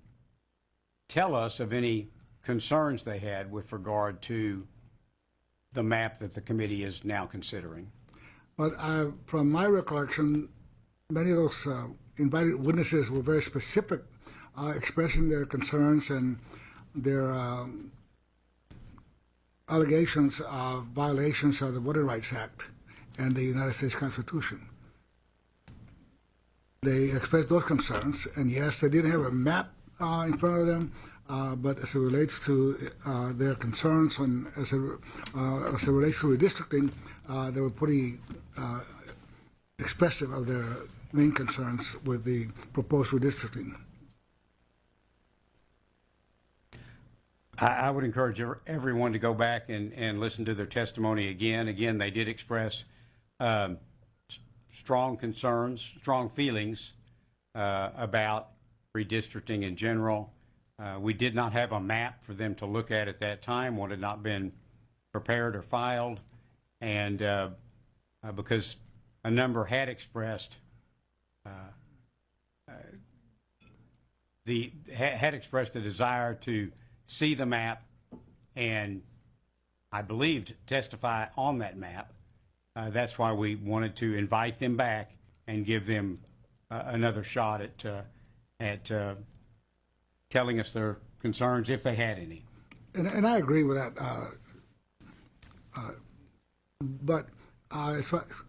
tell us of any concerns they had with regard to the map that the committee is now considering. But from my recollection, many of those invited witnesses were very specific, expressing their concerns and their allegations of violations of the Voting Rights Act and the United States Constitution. They expressed those concerns, and yes, they didn't have a map in front of them, but as it relates to their concerns and as it relates to redistricting, they were pretty expressive of their main concerns with the proposed redistricting. I would encourage everyone to go back and listen to their testimony again. Again, they did express strong concerns, strong feelings about redistricting in general. We did not have a map for them to look at that time. One had not been prepared or filed, and because a number had expressed a desire to see the map and, I believed, testify on that map. That's why we wanted to invite them back and give them another shot at telling us their concerns if they had any. And I agree with that. But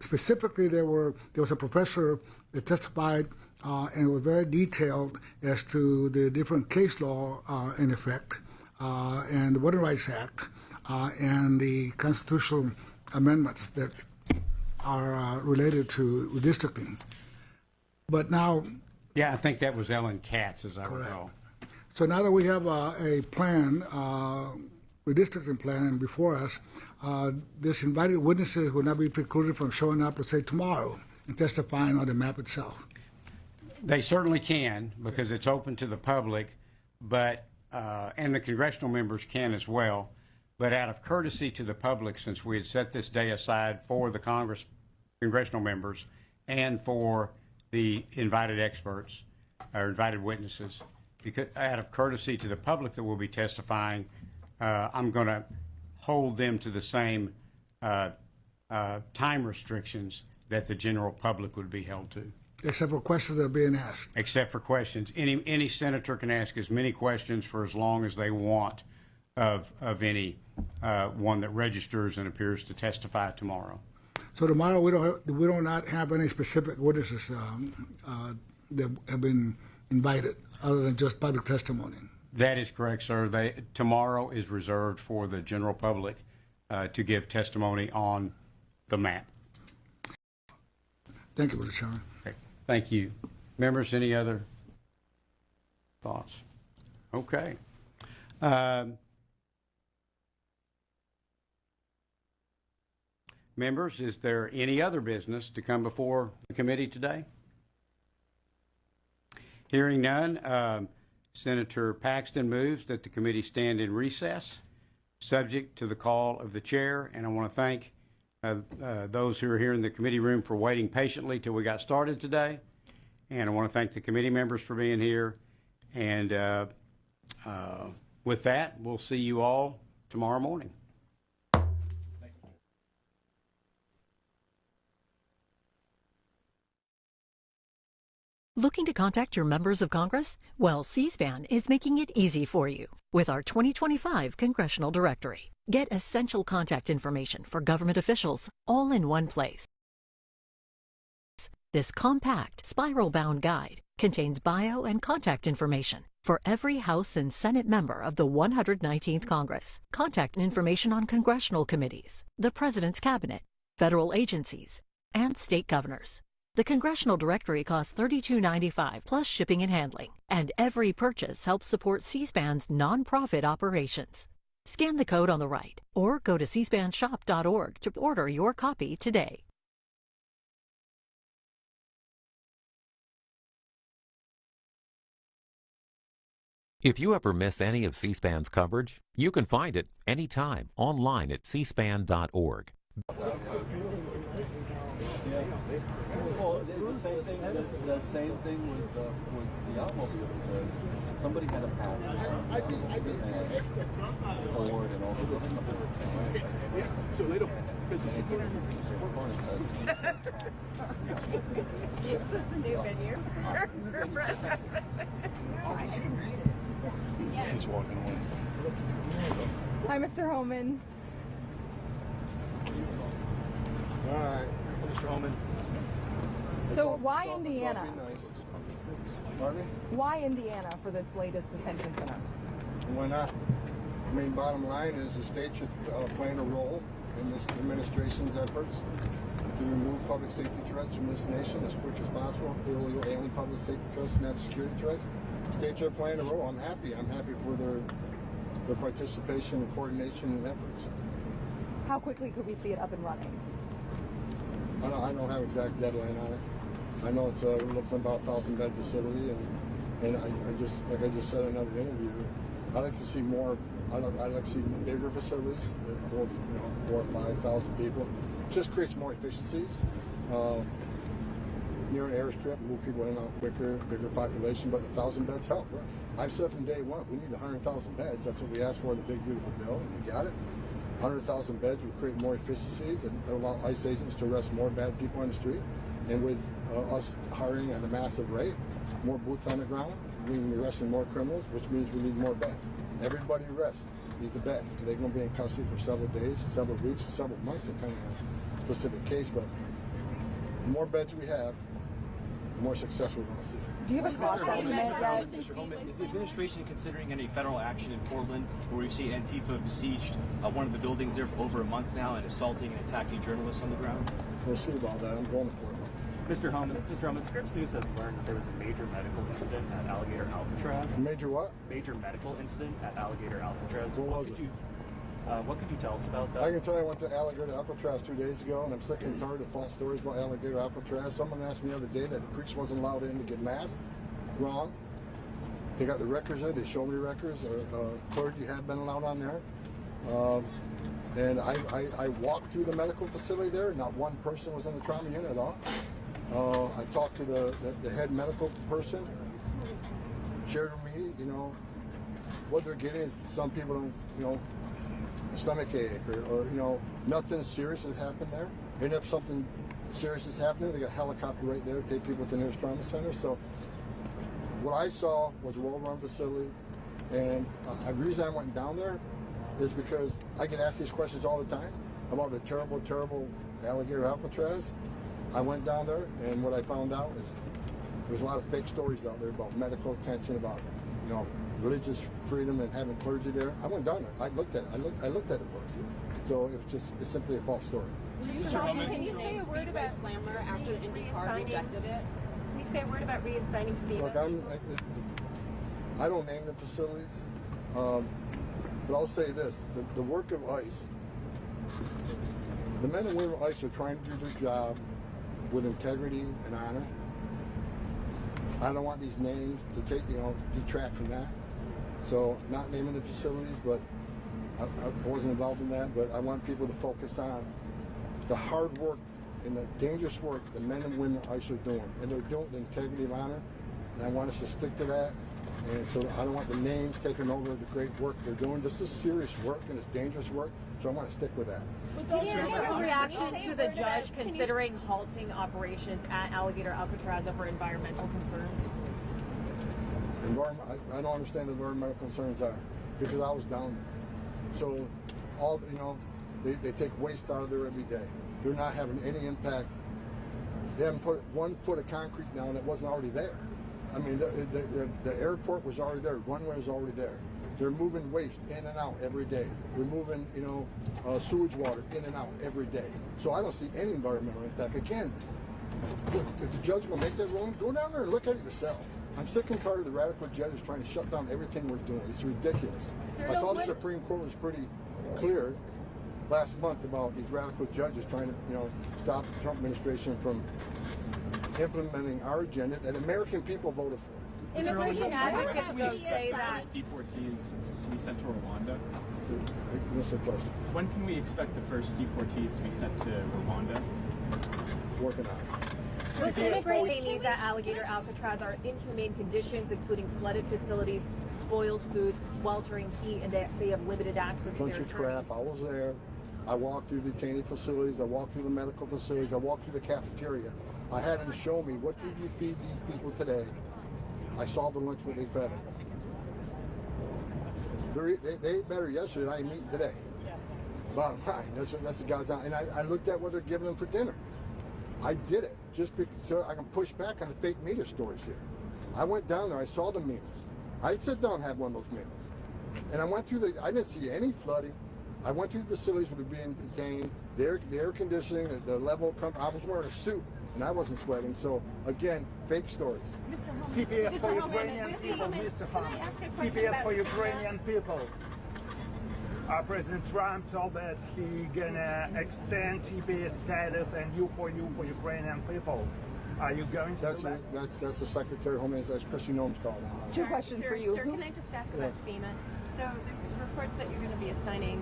specifically, there was a professor that testified and was very detailed as to the different case law in effect, and the Voting Rights Act, and the constitutional amendments that are related to redistricting. But now... Yeah, I think that was Ellen Katz, as I recall. So now that we have a plan, redistricting plan before us, this invited witnesses will not be precluded from showing up, let's say, tomorrow and testifying on the map itself. They certainly can, because it's open to the public, but and the congressional members can as well. But out of courtesy to the public, since we had set this day aside for the congressional members and for the invited experts or invited witnesses, because out of courtesy to the public that will be testifying, I'm going to hold them to the same time restrictions that the general public would be held to. Except for questions that are being asked. Except for questions. Any senator can ask as many questions for as long as they want of any one that registers and appears to testify tomorrow. So tomorrow we do not have any specific witnesses that have been invited, other than just public testimony. That is correct, sir. Tomorrow is reserved for the general public to give testimony on the map. Thank you, Mr. Chairman. Okay. Thank you. Members, any other thoughts? Okay. Members, is there any other business to come before the committee today? Hearing none, Senator Paxton moves that the committee stand in recess, subject to the call of the chair. And I want to thank those who are here in the committee room for waiting patiently till we got started today. And I want to thank the committee members for being here. And with that, we'll see you all tomorrow morning. Looking to contact your members of Congress? Well, C-SPAN is making it easy for you with our 2025 Congressional Directory. Get essential contact information for government officials all in one place. This compact, spiral-bound guide contains bio and contact information for every House and Senate member of the 119th Congress, contact information on congressional committees, the President's Cabinet, federal agencies, and state governors. The Congressional Directory costs $32.95 plus shipping and handling, and every purchase helps support C-SPAN's nonprofit operations. Scan the code on the right or go to cspanshop.org to order your copy today. If you ever miss any of C-SPAN's coverage, you can find it anytime online at cspan.org. Well, the same thing with the automobile, because somebody had a patent. I think exit Ford and all those other companies. Yeah, so they don't. This is the new venue. He's walking away. Hi, Mr. Homan. All right. Mr. Holman. So why Indiana? Pardon me? Why Indiana for this latest detention center? Why not? I mean, bottom line is the state should play a role in this administration's efforts to remove public safety threats from this nation as quick as possible, illegal alien public safety threats and national security threats. States are playing a role. I'm happy. I'm happy for their participation and coordination and efforts. How quickly could we see it up and running? I don't have exact deadline on it. I know it's we're looking about 1,000-bed facility, and I just, like I just said in another interview, I'd like to see more. I'd like to see bigger facilities that hold 4,000 or 5,000 people. Just creates more efficiencies. Near an airstrip, move people in and out quicker, bigger population, but 1,000 beds help. Right? I've said from day one, we need 100,000 beds. That's what we asked for in the big beautiful bill, and we got it. 100,000 beds would create more efficiencies and allow ICE agents to arrest more bad people on the street. And with us hiring at a massive rate, more boots on the ground, we mean arresting more criminals, which means we need more beds. Everybody arrests needs a bed. They're going to be in custody for several days, several weeks, several months, depending on the specific case. But the more beds we have, the more success we're going to see. Do you have a cost estimate yet? Mr. Holman, is the administration considering any federal action in Portland, where we see Antifa besieged one of the buildings there for over a month now and assaulting and attacking journalists on the ground? We'll see about that. I'm going to Portland. Mr. Holman, Scripps News has learned that there was a major medical incident at Alligator Alcatraz. Major what? Major medical incident at Alligator Alcatraz. What was it? What could you tell us about that? I can tell you I went to Alligator Alcatraz 2 days ago, and I'm sick and tired of false stories about Alligator Alcatraz. Someone asked me the other day that the priest wasn't allowed in to get mass. Wrong. They got the records in. They showed me the records. Clergy had been allowed on there. And I walked through the medical facility there. Not one person was in the trauma unit at all. I talked to the head medical person. Shared with me, what they're getting. Some people don't, a stomach ache or nothing serious has happened there. And if something serious is happening, they got a helicopter right there to take people to the nearest trauma center. So what I saw was a well-run facility, and the reason I went down there is because I get asked these questions all the time about the terrible, terrible Alligator Alcatraz. I went down there, and what I found out is there's a lot of fake stories out there about medical attention, about religious freedom and having clergy there. I went down there. I looked at it. I looked at the books. So it's simply a false story. Can you say a word about Slammer after the IndyCar rejected it? Can you say a word about reassigning FEMA? Look, I don't name the facilities, but I'll say this: the work of ICE The men and women of ICE are trying to do their job with integrity and honor. I don't want these names to take, detract from that. So, not naming the facilities, but I wasn't involved in that, but I want people to focus on the hard work and the dangerous work the men and women of ICE are doing. And they're doing the integrity of honor, and I want us to stick to that. And so I don't want the names taking over the great work they're doing. This is serious work and it's dangerous work, so I want to stick with that. Can you answer your reaction to the judge considering halting operations at Alligator Alcatraz over environmental concerns? I don't understand what environmental concerns are because I was down there. So they take waste out of there every day. They're not having any impact. They haven't put 1 foot of concrete down that wasn't already there. I mean, the airport was already there. Runway was already there. They're moving waste in and out every day. They're moving, sewage water in and out every day. So I don't see any environmental impact. Again, if the judge will make that ruling, go down there and look at it yourself. I'm sick and tired of the radical judges trying to shut down everything we're doing. It's ridiculous. I thought the Supreme Court was pretty clear last month about these radical judges trying to, stop the Trump administration from implementing our agenda that American people voted for. Immigration advocates though say that Deportees to be sent to Rwanda. I missed the question. When can we expect the first deportees to be sent to Rwanda? Working on it. with immigration detainees at Alligator Alcatraz are inhumane conditions, including flooded facilities, spoiled food, sweltering heat, and they have limited access to Bunch their of crap. I was there. I walked through detainee facilities. I walked through the medical facilities. I walked through the cafeteria. I had them show me, what did you feed these people today? I saw the lunch what they fed them. They ate better yesterday than I am eating today. Bottom line, that's the God's honest. And I looked at what they're giving them for dinner. I did it just so I can push back on the fake media stories here. I went down there. I saw the meals. I'd sit down and have one of those meals. And I went through I didn't see any flooding. I went through the facilities where they're being detained. The air conditioning, the level of comfort. I was wearing a suit and I wasn't sweating. So again, fake stories. TPS for Ukrainian people, Mr. Farmer. TPS for Ukrainian people. President Trump told that he gonna extend TPS status and you for Ukrainian people. Are you going to do that? That's the Secretary of Homeland Security, Christy Noem's calling that. Two questions for you. Sir, can I just ask about FEMA? So there's reports that you're going to be reassigning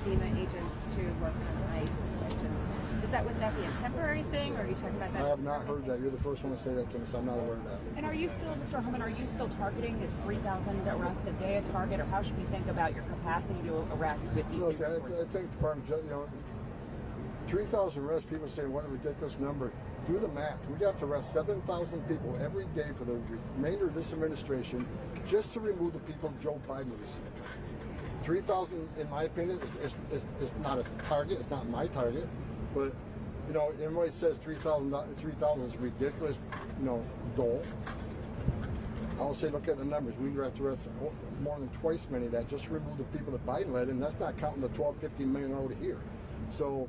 FEMA agents to work on ICE agents. Would that be a temporary thing, or are you talking about that? I have not heard that. You're the first one to say that to me, so I'm not aware of that. And are you still, Mr. Holman, are you still targeting this 3,000 arrest a day a target, or how should we think about your capacity to arrest with these? Look, I think the Department of 3,000 arrests, people say, what a ridiculous number. Do the math. We have to arrest 7,000 people every day for the remainder of this administration just to remove the people Joe Biden released. 3,000, in my opinion, is not a target. It's not my target. But, everybody says 3,000 is a ridiculous, goal. I'll say, look at the numbers. We have to arrest more than twice many of that just to remove the people that Biden led, and that's not counting the 12, 15 million already here. So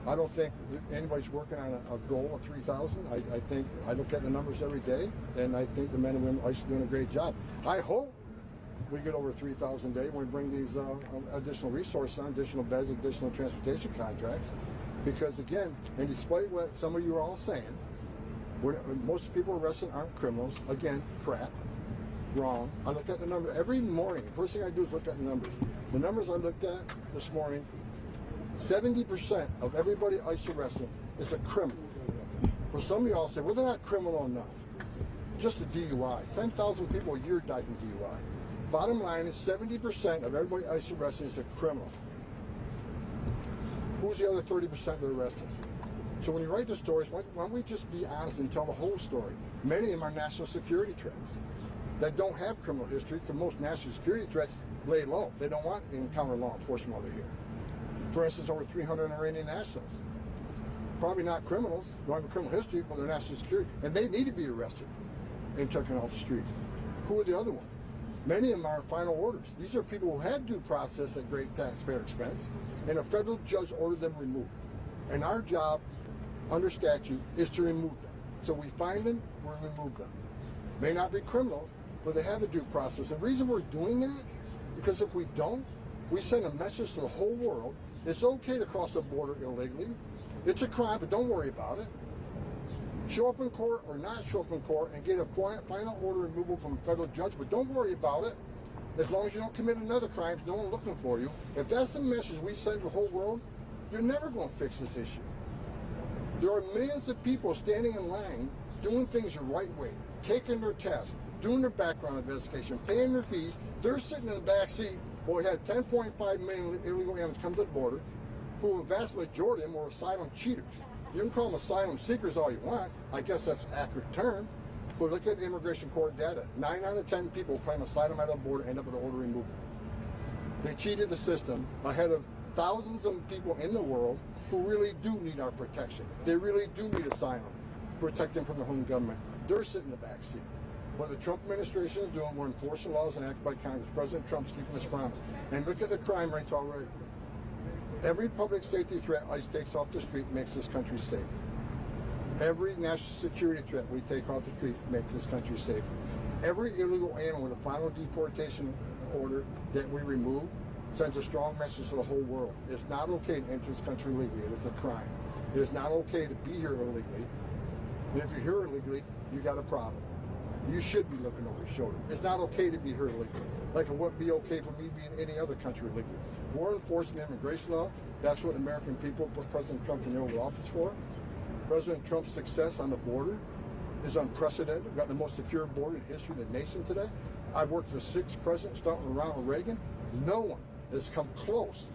I don't think anybody's working on a goal of 3,000. I think I look at the numbers every day, and I think the men and women are doing a great job. I hope we get over 3,000 a day when we bring these additional resources on, additional beds, additional transportation contracts. Because again, and despite what some of you are all saying, most people arrested aren't criminals. Again, crap, wrong. I look at the number every morning. The first thing I do is look at the numbers. The numbers I looked at this morning, 70% of everybody ICE arrested is a criminal. For some of y'all say, well, they're not criminal enough. Just a DUI. 10,000 people a year die from DUI. Bottom line is 70% of everybody ICE arrested is a criminal. Who's the other 30% that are arrested? So when you write the stories, why don't we just be honest and tell the whole story? Many of them are national security threats that don't have criminal history, because most national security threats lay low. They don't want to encounter law enforcement while they're here. For instance, over 300 Iranian nationals. Probably not criminals, don't have a criminal history, but they're national security. And they need to be arrested and taken off the streets. Who are the other ones? Many of them are final orders. These are people who had due process at great taxpayer expense, and a federal judge ordered them removed. And our job, under statute, is to remove them. So we find them, we remove them. May not be criminals, but they have a due process. And the reason we're doing that, because if we don't, we send a message to the whole world It's okay to cross the border illegally. It's a crime, but don't worry about it. Show up in court or not show up in court and get a final order removal from a federal judge, but don't worry about it. As long as you don't commit another crime, no one's looking for you. If that's the message we send to the whole world, you're never going to fix this issue. There are millions of people standing in line doing things the right way, taking their tests, doing their background investigation, paying their fees. They're sitting in the back seat. Well, we had 10.5 million illegal aliens come to the border, who a vast majority of them were asylum cheaters. You can call them asylum seekers all you want. I guess that's an accurate term. But look at the immigration court data. 9 out of 10 people who claim asylum at the border end up with an order removal. They cheated the system ahead of thousands of people in the world who really do need our protection. They really do need asylum, protect them from their home government. They're sitting in the back seat. What the Trump administration is doing, we're enforcing laws enacted by Congress. President Trump's keeping his promise. And look at the crime rates already. Every public safety threat ICE takes off the street makes this country safe. Every national security threat we take off the street makes this country safer. Every illegal alien with a final deportation order that we remove sends a strong message to the whole world. It's not okay to enter this country illegally. It is a crime. It is not okay to be here illegally. And if you're here illegally, you got a problem. You should be looking over your shoulder. It's not okay to be here illegally. Like it wouldn't be okay for me to be in any other country illegally. We're enforcing the immigration law. That's what the American people put President Trump in the Oval Office for. President Trump's success on the border is unprecedented. We've got the most secure border in the history of the nation today. I've worked with 6 presidents, starting with Ronald Reagan. No one has come close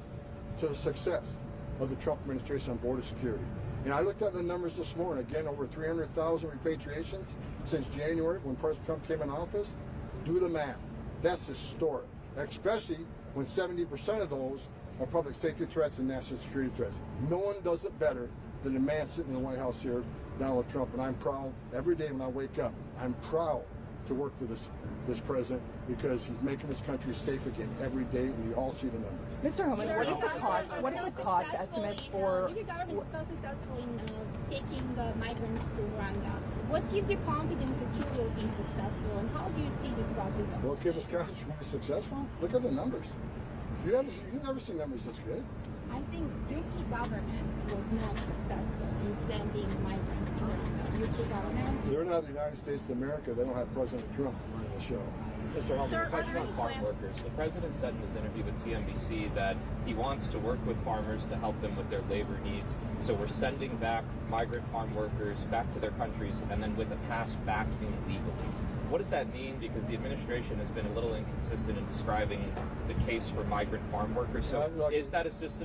to the success of the Trump administration on border security. And I looked at the numbers this morning. Again, over 300,000 repatriations since January when President Trump came in office. Do the math. That's historic, especially when 70% of those are public safety threats and national security threats. No one does it better than the man sitting in the White House here, Donald Trump. And I'm proud every day when I wake up. I'm proud to work for this president because he's making this country safe again every day, and we all see the numbers. Mr. Homan, what are the cost estimates for? If your government is so successful in taking the migrants to Rwanda, what gives you confidence that you will be successful, and how do you see this process? What gives us confidence we'll be successful? Look at the numbers. You've never seen numbers this good. I think UK government was not successful in sending migrants to Rwanda. UK government? They're not the United States of America. They don't have President Trump running the show. Mr. Homan, a question on farm workers. The president said in his interview with CNBC that he wants to work with farmers to help them with their labor needs. So we're sending back migrant farm workers back to their countries and then with a pass back in legally. What does that mean? Because the administration has been a little inconsistent in describing the case for migrant farm workers. So is that a system?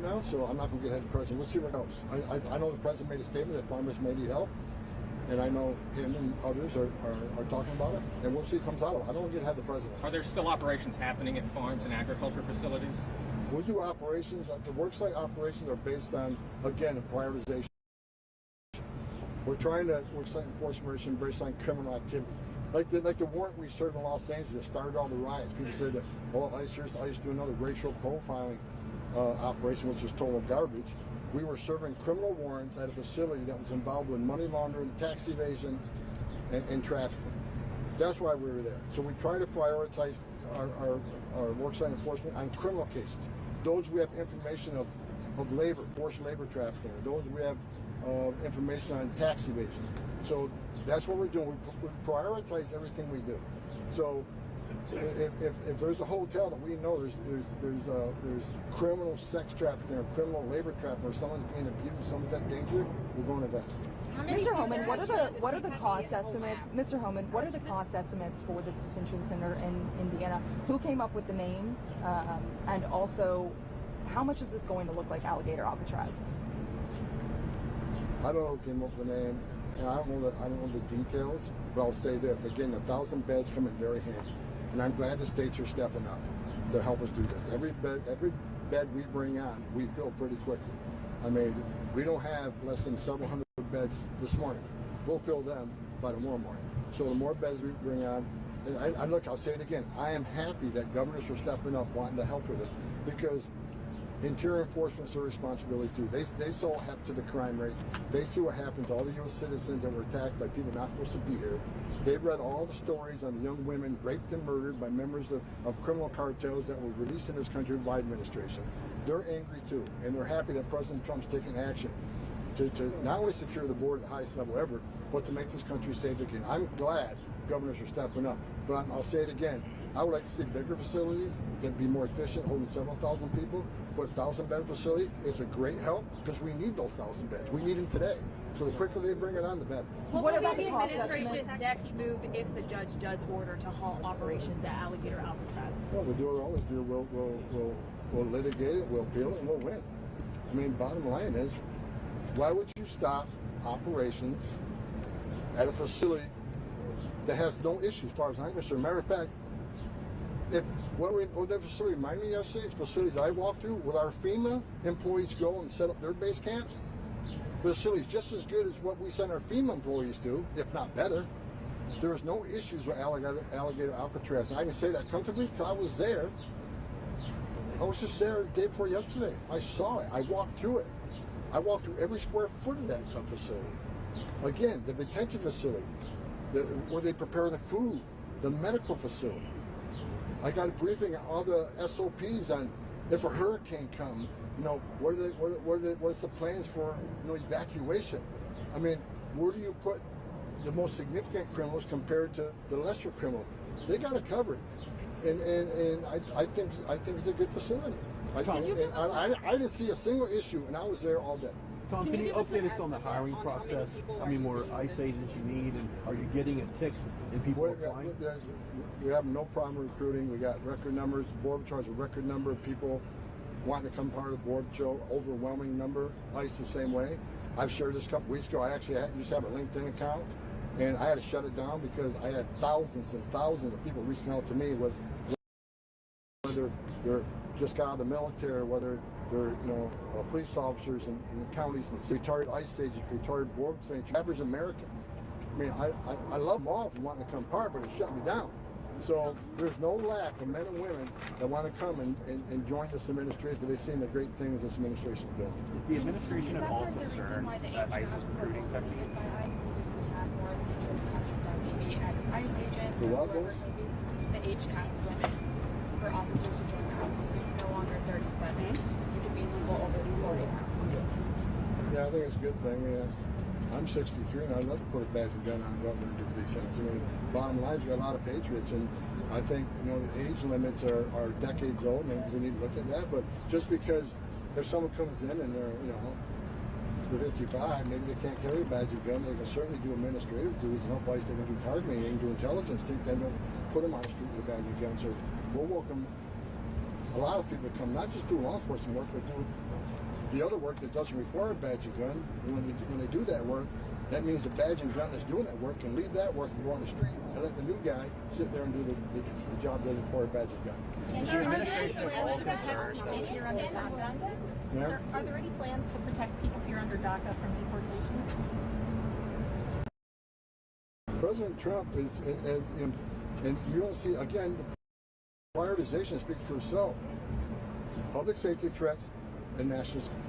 Now, so I'm not going to get ahead of the president. We'll see what goes. I know the president made a statement that farmers may need help, and I know him and others are talking about it, and we'll see what comes out of it. I don't want to get ahead of the president. Are there still operations happening at farms and agriculture facilities? We'll do operations. The worksite operations are based on, again, a prioritization. We're trying to worksite enforcement based on criminal activity. Like the warrant we served in Los Angeles that started all the riots. People said that, well, ICE do another racial profiling operation, which is total garbage. We were serving criminal warrants at a facility that was involved with money laundering, tax evasion, and trafficking. That's why we were there. So we try to prioritize our worksite enforcement on criminal cases. Those we have information of labor, forced labor trafficking. Those we have information on tax evasion. So that's what we're doing. We prioritize everything we do. So if there's a hotel that we know there's criminal sex trafficking or criminal labor trafficking, or someone's being abused, someone's at danger, we're going to investigate. Mr. Homan, what are the cost estimates? Mr. Homan, what are the cost estimates for this detention center in Indiana? Who came up with the name, and also how much is this going to look like Alligator Alcatraz? I don't know who came up with the name, and I don't know the details. But I'll say this again: 1,000 beds come in very handy. And I'm glad the states are stepping up to help us do this. Every bed we bring on, we fill pretty quickly. I mean, we don't have less than several hundred beds this morning. We'll fill them by tomorrow morning. So the more beds we bring on, and look, I'll say it again. I am happy that governors are stepping up, wanting to help with this, because interior enforcement's their responsibility too. They saw what happened to the crime rates. They see what happened to all the U.S. citizens that were attacked by people not supposed to be here. They've read all the stories on the young women raped and murdered by members of criminal cartels that were released in this country by administration. They're angry too, and they're happy that President Trump's taking action to not only secure the border at the highest level ever, but to make this country safe again. I'm glad governors are stepping up, but I'll say it again. I would like to see bigger facilities that be more efficient, holding several thousand people. But 1,000-bed facility is a great help because we need those 1,000 beds. We need them today. So the quicker they bring it on, the better. What will be the administration's next move if the judge does order to halt operations at Alligator Alcatraz? Well, we'll do what we always do. We'll litigate it, we'll appeal it, and we'll win. I mean, bottom line is, why would you stop operations at a facility that has no issues as far as I'm concerned? Matter of fact, what that facility reminded me yesterday, it's facilities I walked through, with our FEMA employees go and set up their base camps. Facilities just as good as what we send our FEMA employees to, if not better. There was no issues with Alligator Alcatraz, and I can say that comfortably because I was there. I was just there the day before yesterday. I saw it. I walked through it. I walked through every square foot of that facility. Again, the detention facility, where they prepare the food, the medical facility. I got a briefing on all the SOPs on if a hurricane comes, what's the plans for evacuation? I mean, where do you put the most significant criminals compared to the lesser criminals? They got it covered, and I think it's a good facility. I didn't see a single issue, and I was there all day. Tom, can you update us on the hiring process? How many more ICE agents you need, and are you getting a tick in people applying? We have no problem recruiting. We got record numbers. The Border Patrol has a record number of people wanting to become part of the Border Patrol. Overwhelming number. ICE the same way. I've shared this a couple weeks ago. I actually used to have a LinkedIn account, and I had to shut it down because I had thousands and thousands of people reaching out to me with whether they're just got out of the military, whether they're police officers in counties and retired ICE agents, retired border agents, average Americans. I mean, I love them all for wanting to come part, but it shut me down. So there's no lack of men and women that want to come and join this administration, but they've seen the great things this administration is doing. Is the administration at all concerned that ICE is recruiting techniques? Maybe ex-ICE agents, The what was? the age cap limit for officers to join ICE. It's no longer 37. You could be legal over 40 now. Yeah, I think it's a good thing. I'm 63 and I'd love to put a badge and gun on and go out there and do these things. I mean, bottom line, we've got a lot of patriots, and I think the age limits are decades old, and we need to look at that. But just because if someone comes in and they're 55, maybe they can't carry a badge and gun, they can certainly do administrative duties, and hopefully they can do targeting, they can do intelligence things, then don't put them on the street with a badge and gun. So we'll welcome a lot of people to come, not just do law enforcement work, but do the other work that doesn't require a badge and gun. And when they do that work, that means the badge and gun that's doing that work can leave that work and go on the street and let the new guy sit there and do the job that doesn't require a badge and gun. Are there any plans to protect people here under DACA from deportation? President Trump is and you don't see, again, prioritization speaks for itself. Public safety threats and national security.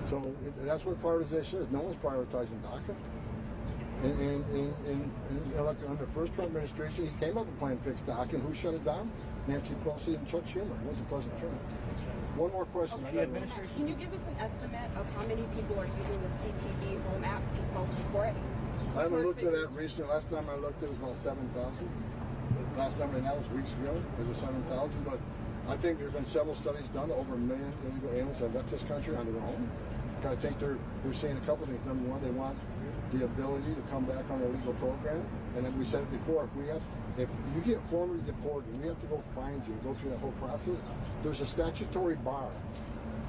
So that's what prioritization is. No one's prioritizing DACA. And like under the first Trump administration, he came up with a plan to fix DACA, and who shut it down? Nancy Pelosi and Chuck Schumer. It wasn't President Trump. One more question. Okay. Can you give us an estimate of how many people are using the CPB home app to self-deport? I haven't looked at that recently. Last time I looked, it was about 7,000. Last time, and that was weeks ago. It was 7,000, but I think there have been several studies done. Over 1 million illegal aliens have left this country on their own. I think they're saying a couple of things. Number one, they want the ability to come back on a legal program. And then we said it before, if you get formally deported and we have to go find you and go through that whole process, there's a statutory bar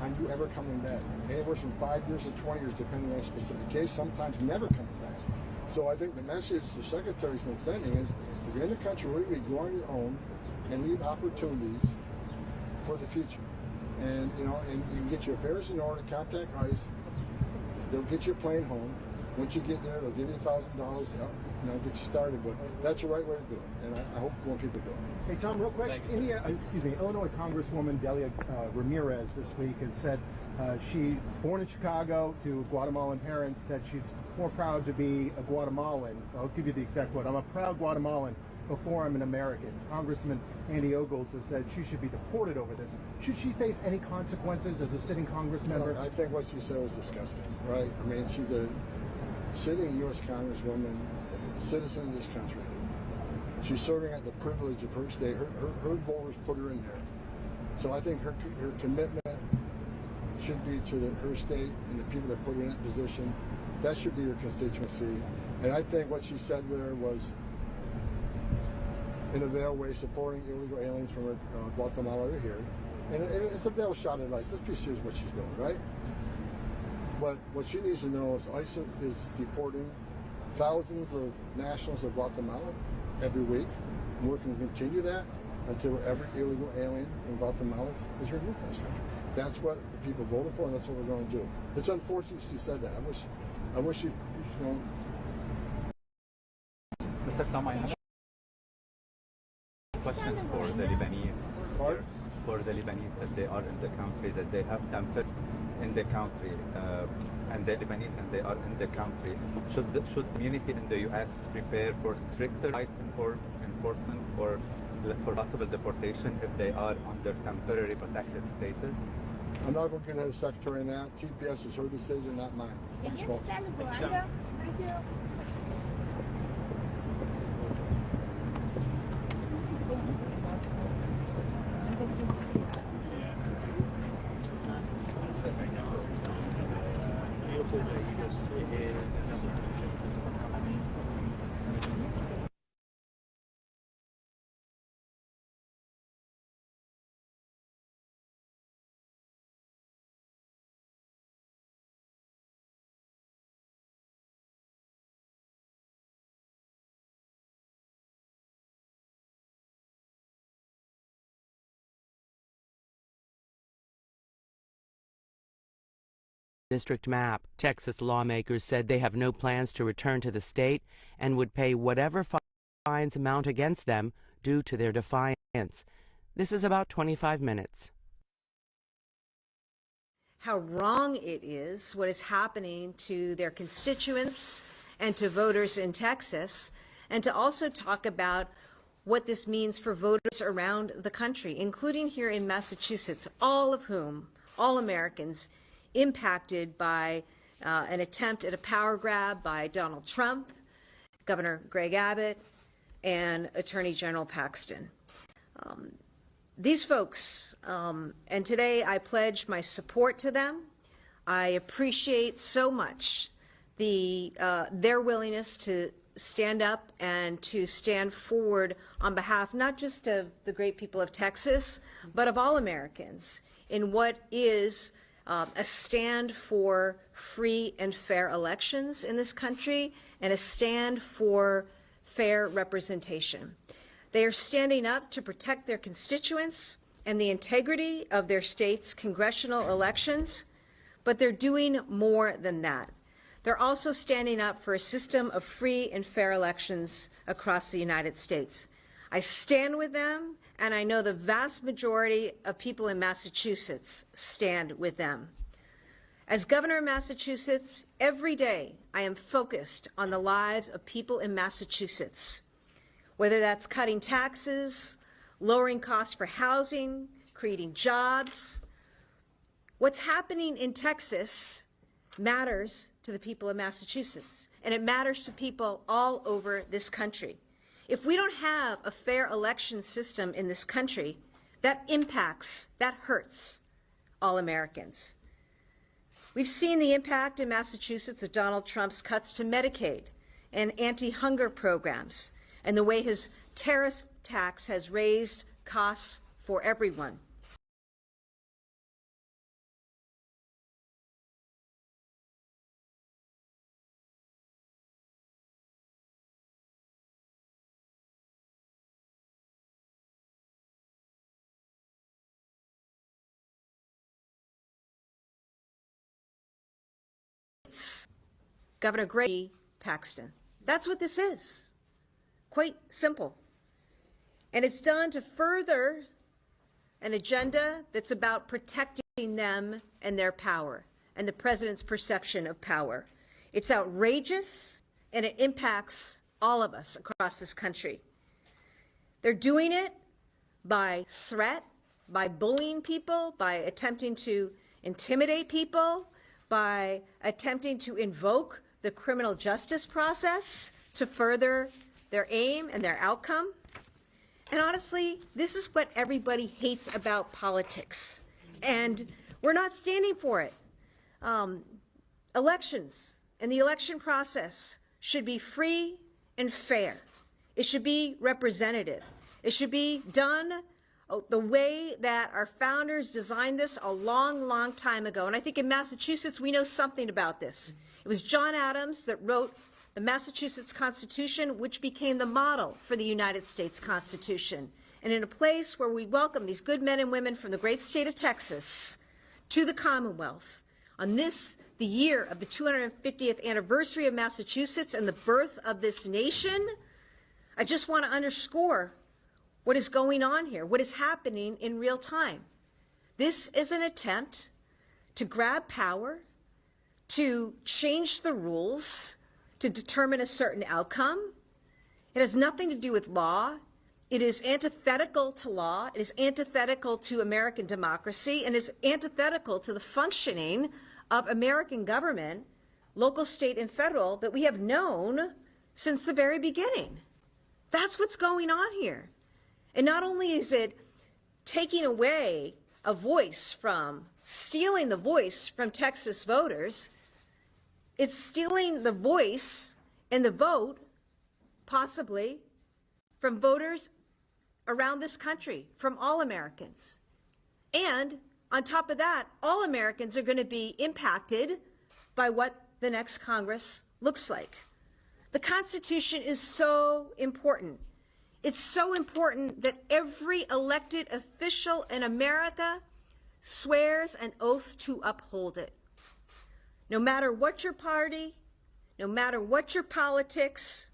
on you ever coming back. Anywhere from 5 years to 20 years, depending on a specific case, sometimes never coming back. So I think the message the Secretary's been sending is, if you're in the country, legally go on your own and leave opportunities for the future. And and you get your affairs in order, contact ICE, they'll get your plane home. Once you get there, they'll give you $1,000 get you started. But that's the right way to do it, and I hope more people do it. Hey, Tom, real quick, Illinois Congresswoman Delia Ramirez this week has said she, born in Chicago to Guatemalan parents, said she's more proud to be a Guatemalan. I'll give you the exact quote. I'm a proud Guatemalan before I'm an American. Congressman Andy Ogles has said she should be deported over this. Should she face any consequences as a sitting Congress member? I think what she said was disgusting, right? I mean, she's a sitting U.S. Congresswoman, citizen of this country. She's serving at the privilege of her state. Her voters put her in there. So I think her commitment should be to her state and the people that put her in that position. That should be her constituency. And I think what she said there was, in a veiled way, supporting illegal aliens from Guatemala that are here. And it's a veiled shot at ICE. Let's be serious what she's doing, right? But what she needs to know is ICE is deporting thousands of nationals of Guatemala every week. And we're going to continue that until every illegal alien in Guatemala is removed from this country. That's what the people voted for, and that's what we're going to do. It's unfortunate she said that. I wish she, Mr. Tom, I have a question for the Lebanese. For the Lebanese that they are in the country, that they have tempted in the country, and the Lebanese and they are in the country. Should the community in the U.S. prepare for stricter ICE enforcement or for possible deportation if they are under temporary protected status? I'm not going to get ahead of the Secretary on that. TPS is her decision, not mine. Can you stand in veranda? Thank you. District map. Texas lawmakers said they have no plans to return to the state and would pay whatever fines mount against them due to their defiance. This is about 25 minutes. How wrong it is what is happening to their constituents and to voters in Texas, and to also talk about what this means for voters around the country, including here in Massachusetts, all of whom, all Americans, impacted by an attempt at a power grab by Donald Trump, Governor Greg Abbott, and Attorney General Paxton. These folks, and today I pledge my support to them. I appreciate so much their willingness to stand up and to stand forward on behalf not just of the great people of Texas, but of all Americans in what is a stand for free and fair elections in this country and a stand for fair representation. They are standing up to protect their constituents and the integrity of their state's congressional elections, but they're doing more than that. They're also standing up for a system of free and fair elections across the United States. I stand with them, and I know the vast majority of people in Massachusetts stand with them. As governor of Massachusetts, every day I am focused on the lives of people in Massachusetts, whether that's cutting taxes, lowering costs for housing, creating jobs. What's happening in Texas matters to the people of Massachusetts, and it matters to people all over this country. If we don't have a fair election system in this country, that impacts, that hurts all Americans. We've seen the impact in Massachusetts of Donald Trump's cuts to Medicaid and anti-hunger programs, and the way his tariff tax has raised costs for everyone. Governor Greg Paxton. That's what this is. Quite simple. And it's done to further an agenda that's about protecting them and their power and the president's perception of power. It's outrageous, and it impacts all of us across this country. They're doing it by threat, by bullying people, by attempting to intimidate people, by attempting to invoke the criminal justice process to further their aim and their outcome. And honestly, this is what everybody hates about politics. And we're not standing for it. Elections and the election process should be free and fair. It should be representative. It should be done the way that our founders designed this a long, long time ago. And I think in Massachusetts, we know something about this. It was John Adams that wrote the Massachusetts Constitution, which became the model for the United States Constitution. And in a place where we welcome these good men and women from the great state of Texas to the Commonwealth, on this, the year of the 250th anniversary of Massachusetts and the birth of this nation, I just want to underscore what is going on here, what is happening in real time. This is an attempt to grab power, to change the rules, to determine a certain outcome. It has nothing to do with law. It is antithetical to law. It is antithetical to American democracy, and is antithetical to the functioning of American government, local, state, and federal, that we have known since the very beginning. That's what's going on here. And not only is it taking away a voice from, stealing the voice from Texas voters, it's stealing the voice and the vote, possibly, from voters around this country, from all Americans. And on top of that, all Americans are going to be impacted by what the next Congress looks like. The Constitution is so important. It's so important that every elected official in America swears an oath to uphold it. No matter what your party, no matter what your politics,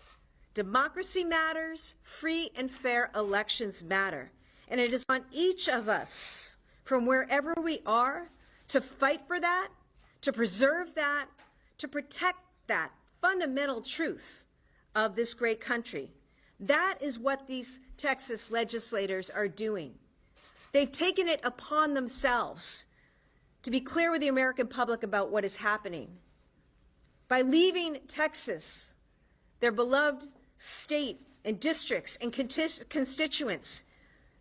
democracy matters, free and fair elections matter. And it is on each of us, from wherever we are, to fight for that, to preserve that, to protect that fundamental truth of this great country. That is what these Texas legislators are doing. They've taken it upon themselves to be clear with the American public about what is happening. By leaving Texas, their beloved state and districts and constituents,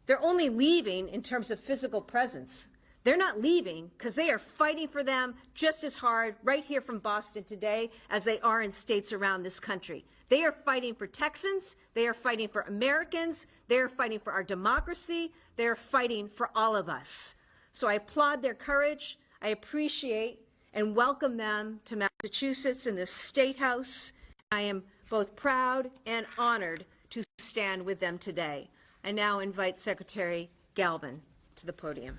they're only leaving in terms of physical presence. They're not leaving because they are fighting for them just as hard right here from Boston today as they are in states around this country. They are fighting for Texans. They are fighting for Americans. They are fighting for our democracy. They are fighting for all of us. So I applaud their courage. I appreciate and welcome them to Massachusetts in this State House. I am both proud and honored to stand with them today. I now invite Secretary Galvin to the podium.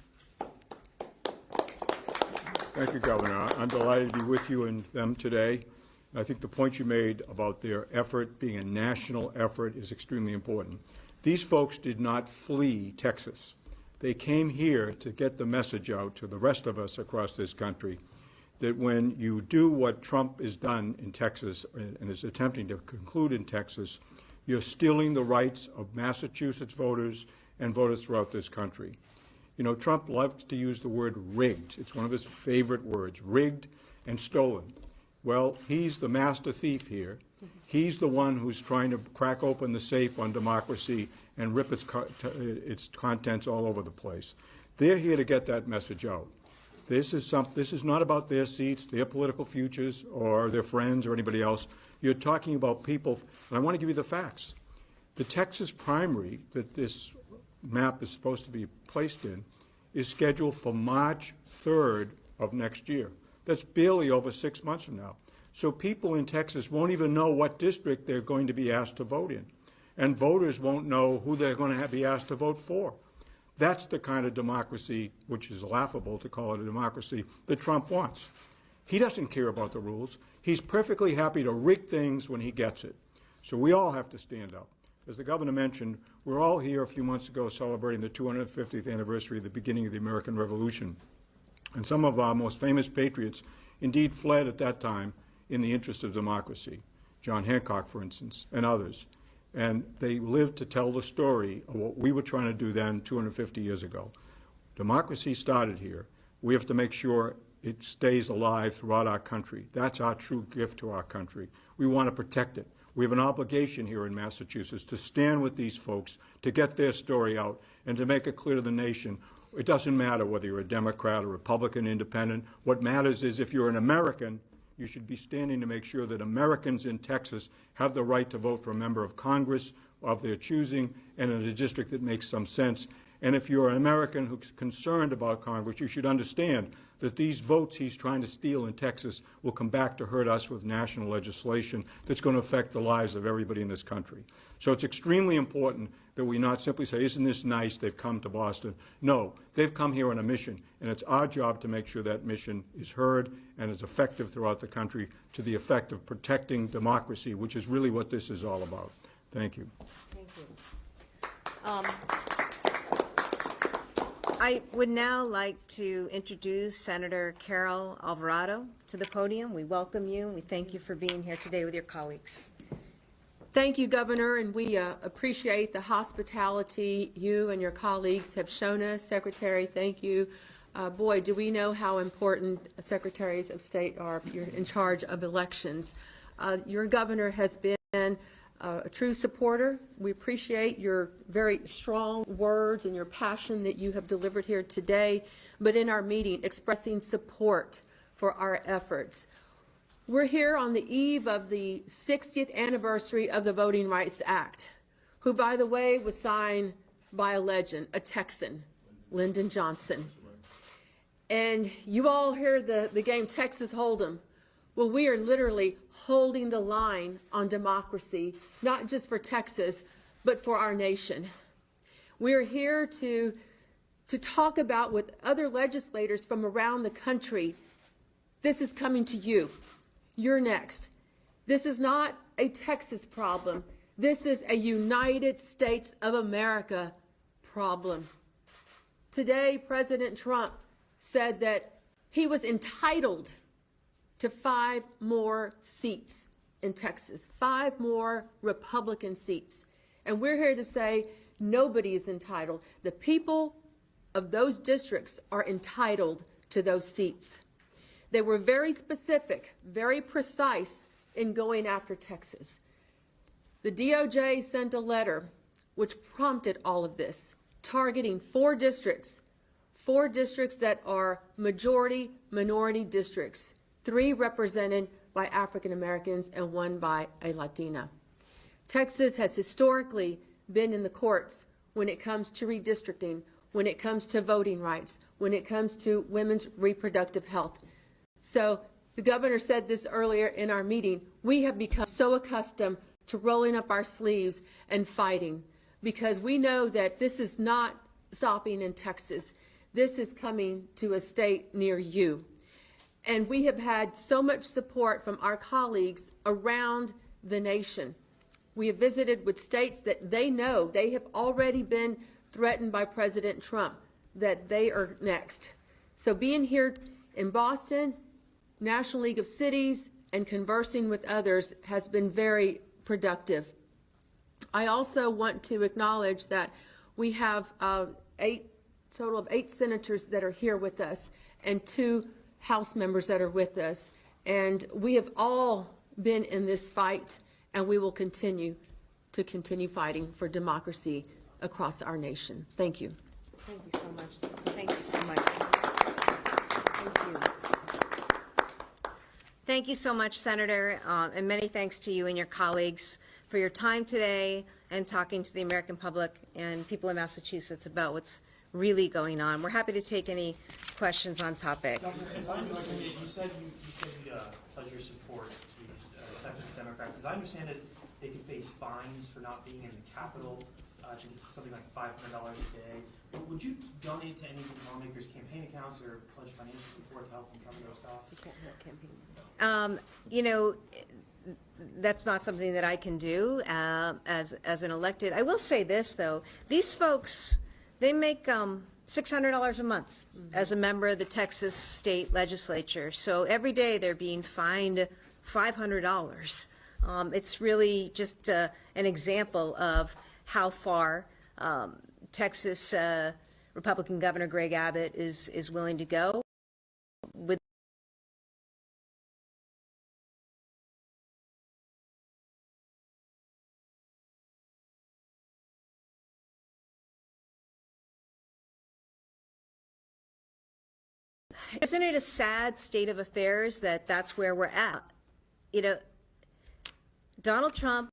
Thank you, Governor. I'm delighted to be with you and them today. I think the point you made about their effort being a national effort is extremely important. These folks did not flee Texas. They came here to get the message out to the rest of us across this country that when you do what Trump has done in Texas and is attempting to conclude in Texas, you're stealing the rights of Massachusetts voters and voters throughout this country. You know, Trump loves to use the word rigged. It's one of his favorite words, rigged and stolen. Well, he's the master thief here. He's the one who's trying to crack open the safe on democracy and rip its contents all over the place. They're here to get that message out. This is not about their seats, their political futures, or their friends or anybody else. You're talking about people, and I want to give you the facts. The Texas primary that this map is supposed to be placed in is scheduled for March 3rd of next year. That's barely over 6 months from now. So people in Texas won't even know what district they're going to be asked to vote in. And voters won't know who they're going to be asked to vote for. That's the kind of democracy, which is laughable to call it a democracy, that Trump wants. He doesn't care about the rules. He's perfectly happy to rig things when he gets it. So we all have to stand up. As the governor mentioned, we're all here a few months ago celebrating the 250th anniversary of the beginning of the American Revolution. And some of our most famous patriots indeed fled at that time in the interest of democracy. John Hancock, for instance, and others. And they lived to tell the story of what we were trying to do then 250 years ago. Democracy started here. We have to make sure it stays alive throughout our country. That's our true gift to our country. We want to protect it. We have an obligation here in Massachusetts to stand with these folks, to get their story out, and to make it clear to the nation, it doesn't matter whether you're a Democrat or Republican, Independent. What matters is if you're an American, you should be standing to make sure that Americans in Texas have the right to vote for a member of Congress of their choosing and in a district that makes some sense. And if you're an American who's concerned about Congress, you should understand that these votes he's trying to steal in Texas will come back to hurt us with national legislation that's going to affect the lives of everybody in this country. So it's extremely important that we not simply say, isn't this nice, they've come to Boston. No, they've come here on a mission, and it's our job to make sure that mission is heard and is effective throughout the country to the effect of protecting democracy, which is really what this is all about. Thank you. Thank you. I would now like to introduce Senator Carol Alvarado to the podium. We welcome you, and we thank you for being here today with your colleagues. Thank you, Governor, and we appreciate the hospitality you and your colleagues have shown us. Secretary, thank you. Boy, do we know how important secretaries of state are. You're in charge of elections. Your governor has been a true supporter. We appreciate your very strong words and your passion that you have delivered here today, but in our meeting expressing support for our efforts. We're here on the eve of the 60th anniversary of the Voting Rights Act, who, by the way, was signed by a legend, a Texan, Lyndon Johnson. And you all hear the game Texas Hold'em. Well, we are literally holding the line on democracy, not just for Texas, but for our nation. We're here to talk about with other legislators from around the country. This is coming to you. You're next. This is not a Texas problem. This is a United States of America problem. Today, President Trump said that he was entitled to 5 more seats in Texas, 5 more Republican seats. And we're here to say nobody is entitled. The people of those districts are entitled to those seats. They were very specific, very precise in going after Texas. The DOJ sent a letter which prompted all of this, targeting 4 districts that are majority minority districts, 3 represented by African Americans and 1 by a Latina. Texas has historically been in the courts when it comes to redistricting, when it comes to voting rights, when it comes to women's reproductive health. So the governor said this earlier in our meeting, we have become so accustomed to rolling up our sleeves and fighting because we know that this is not stopping in Texas. This is coming to a state near you. And we have had so much support from our colleagues around the nation. We have visited with states that they know they have already been threatened by President Trump, that they are next. So being here in Boston, National League of Cities, and conversing with others has been very productive. I also want to acknowledge that we have total of 8 senators that are here with us and 2 House members that are with us. And we have all been in this fight, and we will continue fighting for democracy across our nation. Thank you. Thank you so much. Thank you so much. Thank you. Thank you so much, Senator, and many thanks to you and your colleagues for your time today and talking to the American public and people in Massachusetts about what's really going on. We're happy to take any questions on topic. As I understand it, you said you pledge your support to these Texas Democrats. As I understand it, they could face fines for not being in the Capitol. I think it's something like $500 a day. Would you donate to any lawmakers' campaign accounts? council pledge financial support to help them cover those costs? You know, that's not something that I can do as an elected. I will say this, though. These folks, they make $600 a month as a member of the Texas state legislature. So every day they're being fined $500. It's really just an example of how far Texas Republican Governor Greg Abbott is willing to go with. Isn't it a sad state of affairs that that's where we're at? You know, Donald Trump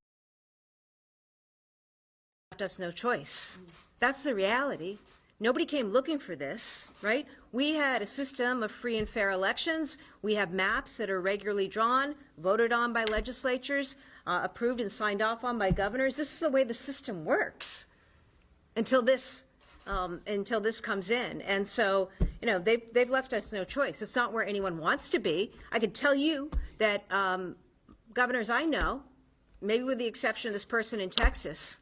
left us no choice. That's the reality. Nobody came looking for this, right? We had a system of free and fair elections. We have maps that are regularly drawn, voted on by legislatures, approved and signed off on by governors. This is the way the system works until this comes in. And so, you know, they've left us no choice. It's not where anyone wants to be. I can tell you that governors I know, maybe with the exception of this person in Texas,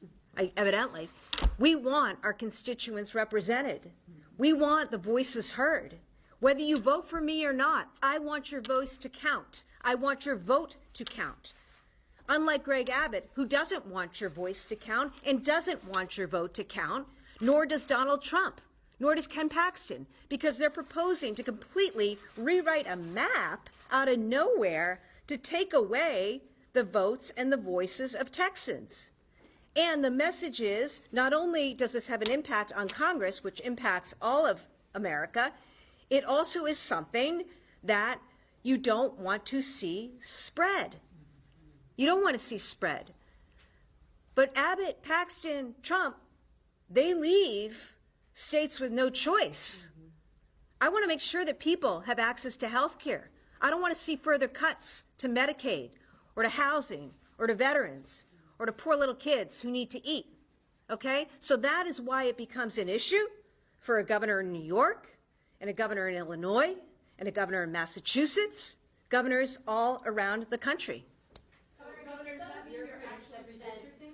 evidently, we want our constituents represented. We want the voices heard. Whether you vote for me or not, I want your voice to count. I want your vote to count. Unlike Greg Abbott, who doesn't want your voice to count and doesn't want your vote to count, nor does Donald Trump, nor does Ken Paxton, because they're proposing to completely rewrite a map out of nowhere to take away the votes and the voices of Texans. And the message is, not only does this have an impact on Congress, which impacts all of America, it also is something that you don't want to see spread. You don't want to see spread. But Abbott, Paxton, Trump, they leave states with no choice. I want to make sure that people have access to health care. I don't want to see further cuts to Medicaid or to housing or to veterans or to poor little kids who need to eat, okay? So that is why it becomes an issue for a governor in New York and a governor in Illinois and a governor in Massachusetts, governors all around the country. So Governor, does that mean you're actually redistricting?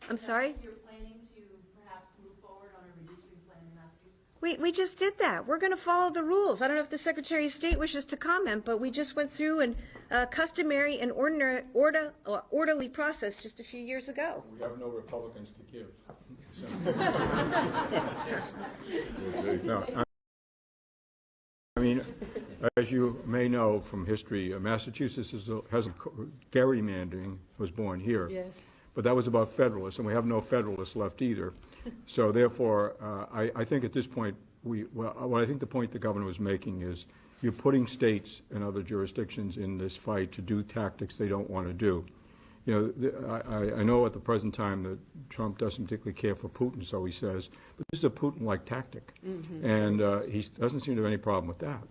I'm sorry? You're planning to perhaps move forward on a redistricting plan in Massachusetts? We just did that. We're going to follow the rules. I don't know if the Secretary of State wishes to comment, but we just went through a customary and orderly process just a few years ago. We have no Republicans to give. No, I mean, as you may know from history, Massachusetts gerrymandering was born here. Yes. But that was about Federalists, and we have no Federalists left either. So therefore, I think at this point, what I think the point the governor was making is you're putting states and other jurisdictions in this fight to do tactics they don't want to do. You know, I know at the present time that Trump doesn't particularly care for Putin, so he says, but this is a Putin-like tactic. And he doesn't seem to have any problem with that.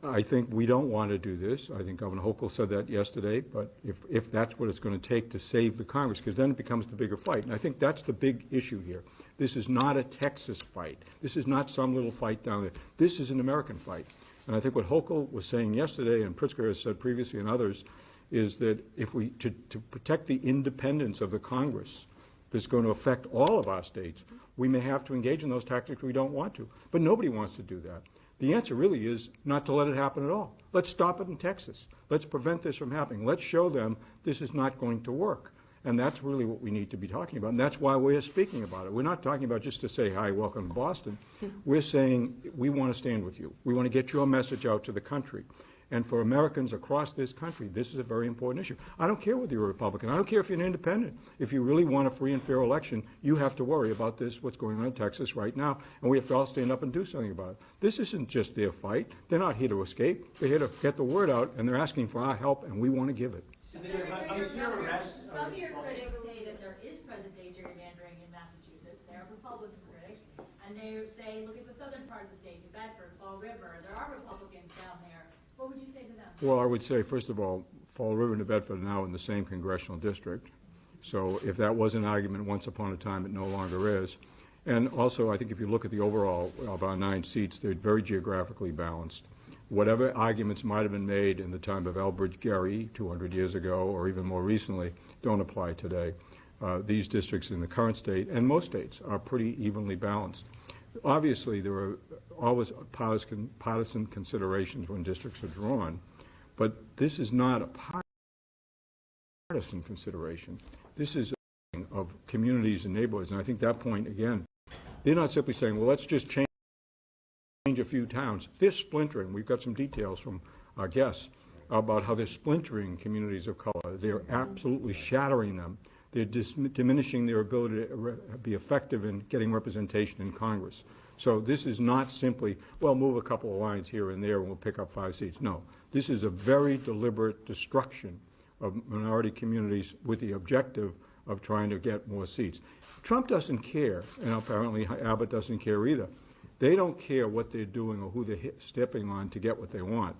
I think we don't want to do this. I think Governor Hochul said that yesterday, but if that's what it's going to take to save the Congress, because then it becomes the bigger fight. And I think that's the big issue here. This is not a Texas fight. This is not some little fight down there. This is an American fight. And I think what Hochul was saying yesterday, and Pritzker has said previously and others, is that if we, to protect the independence of the Congress that's going to affect all of our states, we may have to engage in those tactics we don't want to. But nobody wants to do that. The answer really is not to let it happen at all. Let's stop it in Texas. Let's prevent this from happening. Let's show them this is not going to work. And that's really what we need to be talking about. And that's why we're speaking about it. We're not talking about just to say, hi, welcome to Boston. We're saying we want to stand with you. We want to get your message out to the country. And for Americans across this country, this is a very important issue. I don't care whether you're a Republican. I don't care if you're an independent. If you really want a free and fair election, you have to worry about this, what's going on in Texas right now, and we have to all stand up and do something about it. This isn't just their fight. They're not here to escape. They're here to get the word out, and they're asking for our help, and we want to give it. Some of your critics say that there is present-day gerrymandering in Massachusetts. There are Republican critics, and they say, look at the southern part of the state, New Bedford, Fall River. There are Republicans down there. What would you say to them? Well, I would say, first of all, Fall River and New Bedford are now in the same congressional district. So if that was an argument once upon a time, it no longer is. And also, I think if you look at the overall of our 9 seats, they're very geographically balanced. Whatever arguments might have been made in the time of Elbridge Gerry 200 years ago, or even more recently, don't apply today. These districts in the current state, and most states, are pretty evenly balanced. Obviously, there are always partisan considerations when districts are drawn, but this is not a partisan consideration. This is a thing of communities and neighborhoods, and I think that point, again, they're not simply saying, well, let's just change a few towns. They're splintering. We've got some details from our guests about how they're splintering communities of color. They're absolutely shattering them. They're diminishing their ability to be effective in getting representation in Congress. So this is not simply, well, move a couple of lines here and there and we'll pick up 5 seats. No, this is a very deliberate destruction of minority communities with the objective of trying to get more seats. Trump doesn't care, and apparently Abbott doesn't care either. They don't care what they're doing or who they're stepping on to get what they want.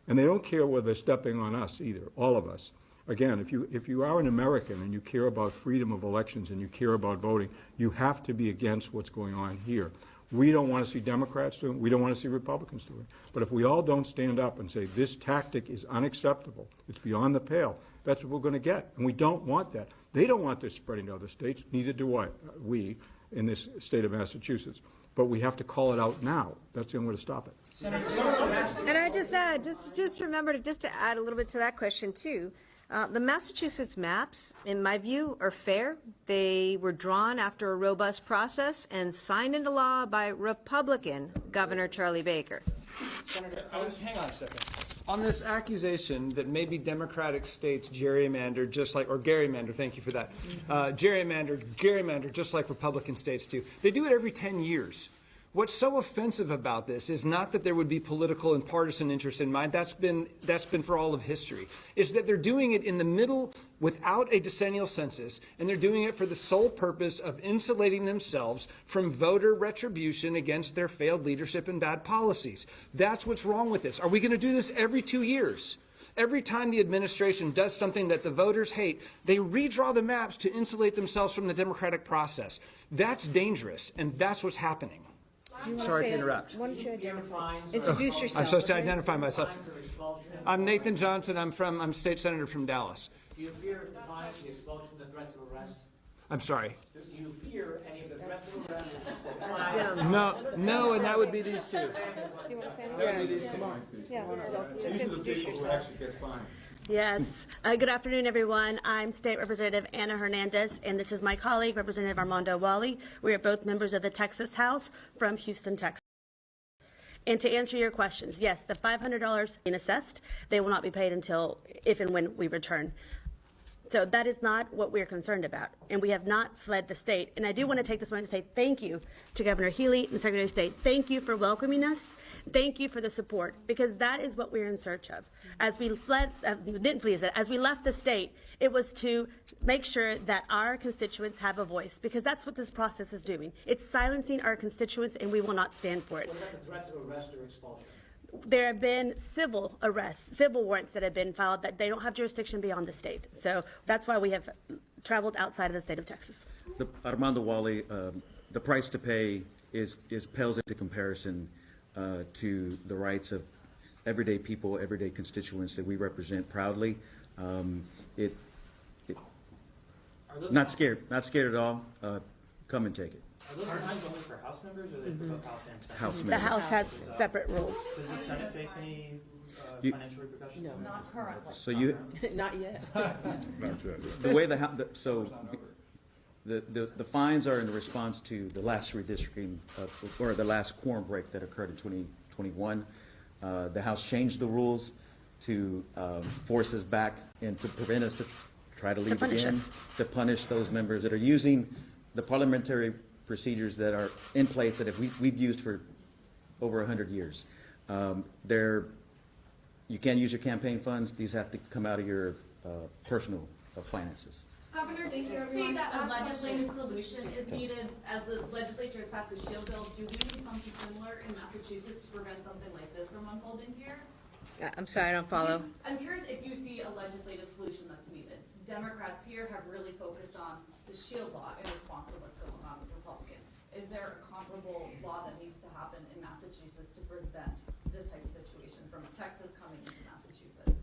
And they don't care whether they're stepping on us either, all of us. Again, if you are an American and you care about freedom of elections and you care about voting, you have to be against what's going on here. We don't want to see Democrats doing it. We don't want to see Republicans doing it. But if we all don't stand up and say this tactic is unacceptable, it's beyond the pale, that's what we're going to get. And we don't want that. They don't want this spreading to other states. Neither do we in this state of Massachusetts. But we have to call it out now. That's the only way to stop it. And I just add, just remember to add a little bit to that question too. The Massachusetts maps, in my view, are fair. They were drawn after a robust process and signed into law by Republican Governor Charlie Baker. Senator, hang on a second. On this accusation that maybe Democratic states gerrymander just like, or gerrymander, thank you for that, gerrymander just like Republican states do. They do it every 10 years. What's so offensive about this is not that there would be political and partisan interest in mind. That's been for all of history. Is that they're doing it in the middle without a decennial census, and they're doing it for the sole purpose of insulating themselves from voter retribution against their failed leadership and bad policies. That's what's wrong with this. Are we going to do this every 2 years? Every time the administration does something that the voters hate, they redraw the maps to insulate themselves from the democratic process. That's dangerous, and that's what's happening. Sorry to interrupt. Why don't you introduce yourself? I'm supposed to identify myself. I'm Nathan Johnson. I'm state senator from Dallas. Do you fear defiance, the expulsion, the threats of arrest? I'm sorry. Do you fear any of the threats of arrest? No, and that would be these two. Do you want to say anything? That would be these two. Yeah, just introduce yourself. Yes. Good afternoon, everyone. I'm State Representative Anna Hernandez, and this is my colleague, Representative Armando Wally. We are both members of the Texas House from Houston, Texas. And to answer your questions, yes, the $500 being assessed, they will not be paid until if and when we return. So that is not what we're concerned about, and we have not fled the state. And I do want to take this moment to say thank you to Governor Healy and Secretary of State. Thank you for welcoming us. Thank you for the support, because that is what we're in search of. As we fled, didn't flee, as we left the state, it was to make sure that our constituents have a voice, because that's what this process is doing. It's silencing our constituents, and we will not stand for it. What about the threats of arrest or expulsion? There have been civil arrests, civil warrants that have been filed that they don't have jurisdiction beyond the state. So that's why we have traveled outside of the state of Texas. Armando Wally, the price to pay is pales into comparison to the rights of everyday people, everyday constituents that we represent proudly. Not scared at all. Come and take it. Are those times only for House members, or are they for both House and Senate? House The House has separate rules. Does the Senate face any financial repercussions? No, not currently. So you, Not yet. the way the fines are in the response to the last redistricting or the last quorum break that occurred in 2021. The House changed the rules to force us back and to prevent us to try to leave again, to punish those members that are using the parliamentary procedures that are in place that we've used for over 100 years. You can't use your campaign funds. These have to come out of your personal finances. Governor, do you see that a legislative solution is needed as the legislature has passed a shield bill? Do we need something similar in Massachusetts to prevent something like this from unfolding here? I'm sorry, I don't follow. I'm curious if you see a legislative solution that's needed. Democrats here have really focused on the shield law in response to what's going on with Republicans. is there a comparable law that needs to happen in Massachusetts to prevent this type of situation from Texas coming into Massachusetts?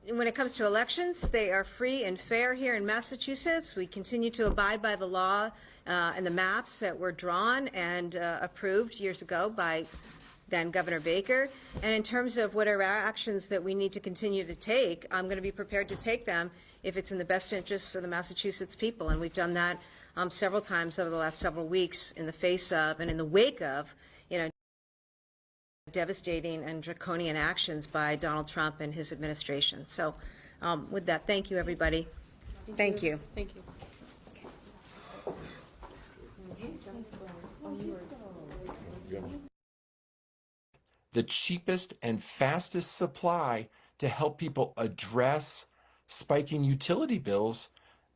When it comes to elections, they are free and fair here in Massachusetts. We continue to abide by the law and the maps that were drawn and approved years ago by then Governor Baker. And in terms of whatever actions that we need to continue to take, I'm going to be prepared to take them if it's in the best interests of the Massachusetts people. And we've done that several times over the last several weeks in the face of and in the wake of, devastating and draconian actions by Donald Trump and his administration. So with that, thank you, everybody. Thank you. Thank you. The cheapest and fastest supply to help people address spiking utility bills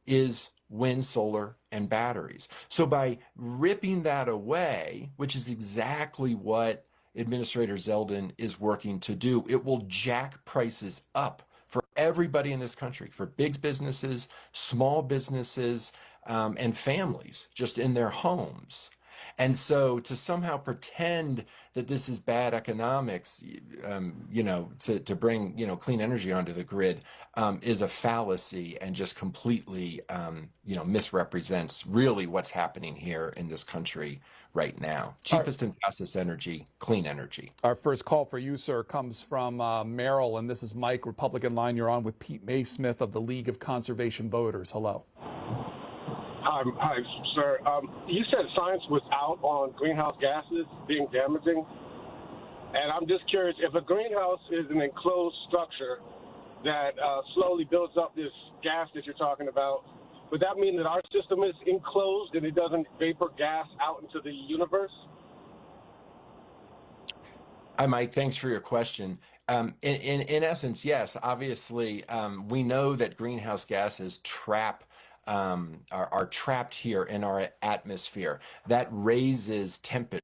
is wind, solar, and batteries. So by ripping that away, which is exactly what Administrator Zeldin is working to do, it will jack prices up for everybody in this country, for big businesses, small businesses, and families just in their homes. And so to somehow pretend that this is bad economics, to bring, clean energy onto the grid is a fallacy and just completely, misrepresents really what's happening here in this country right now. Cheapest and fastest energy, clean energy. Our first call for you, sir, comes from Merrill, and this is Mike, Republican line. You're on with Pete Maysmith of the League of Conservation Voters. Hello. Hi, sir. You said science was out on greenhouse gases being damaging. And I'm just curious, if a greenhouse is an enclosed structure that slowly builds up this gas that you're talking about, would that mean that our system is enclosed and it doesn't vapor gas out into the universe? Hi, Mike. Thanks for your question. In essence, yes. Obviously, we know that greenhouse gases are trapped here in our atmosphere. That raises temperature.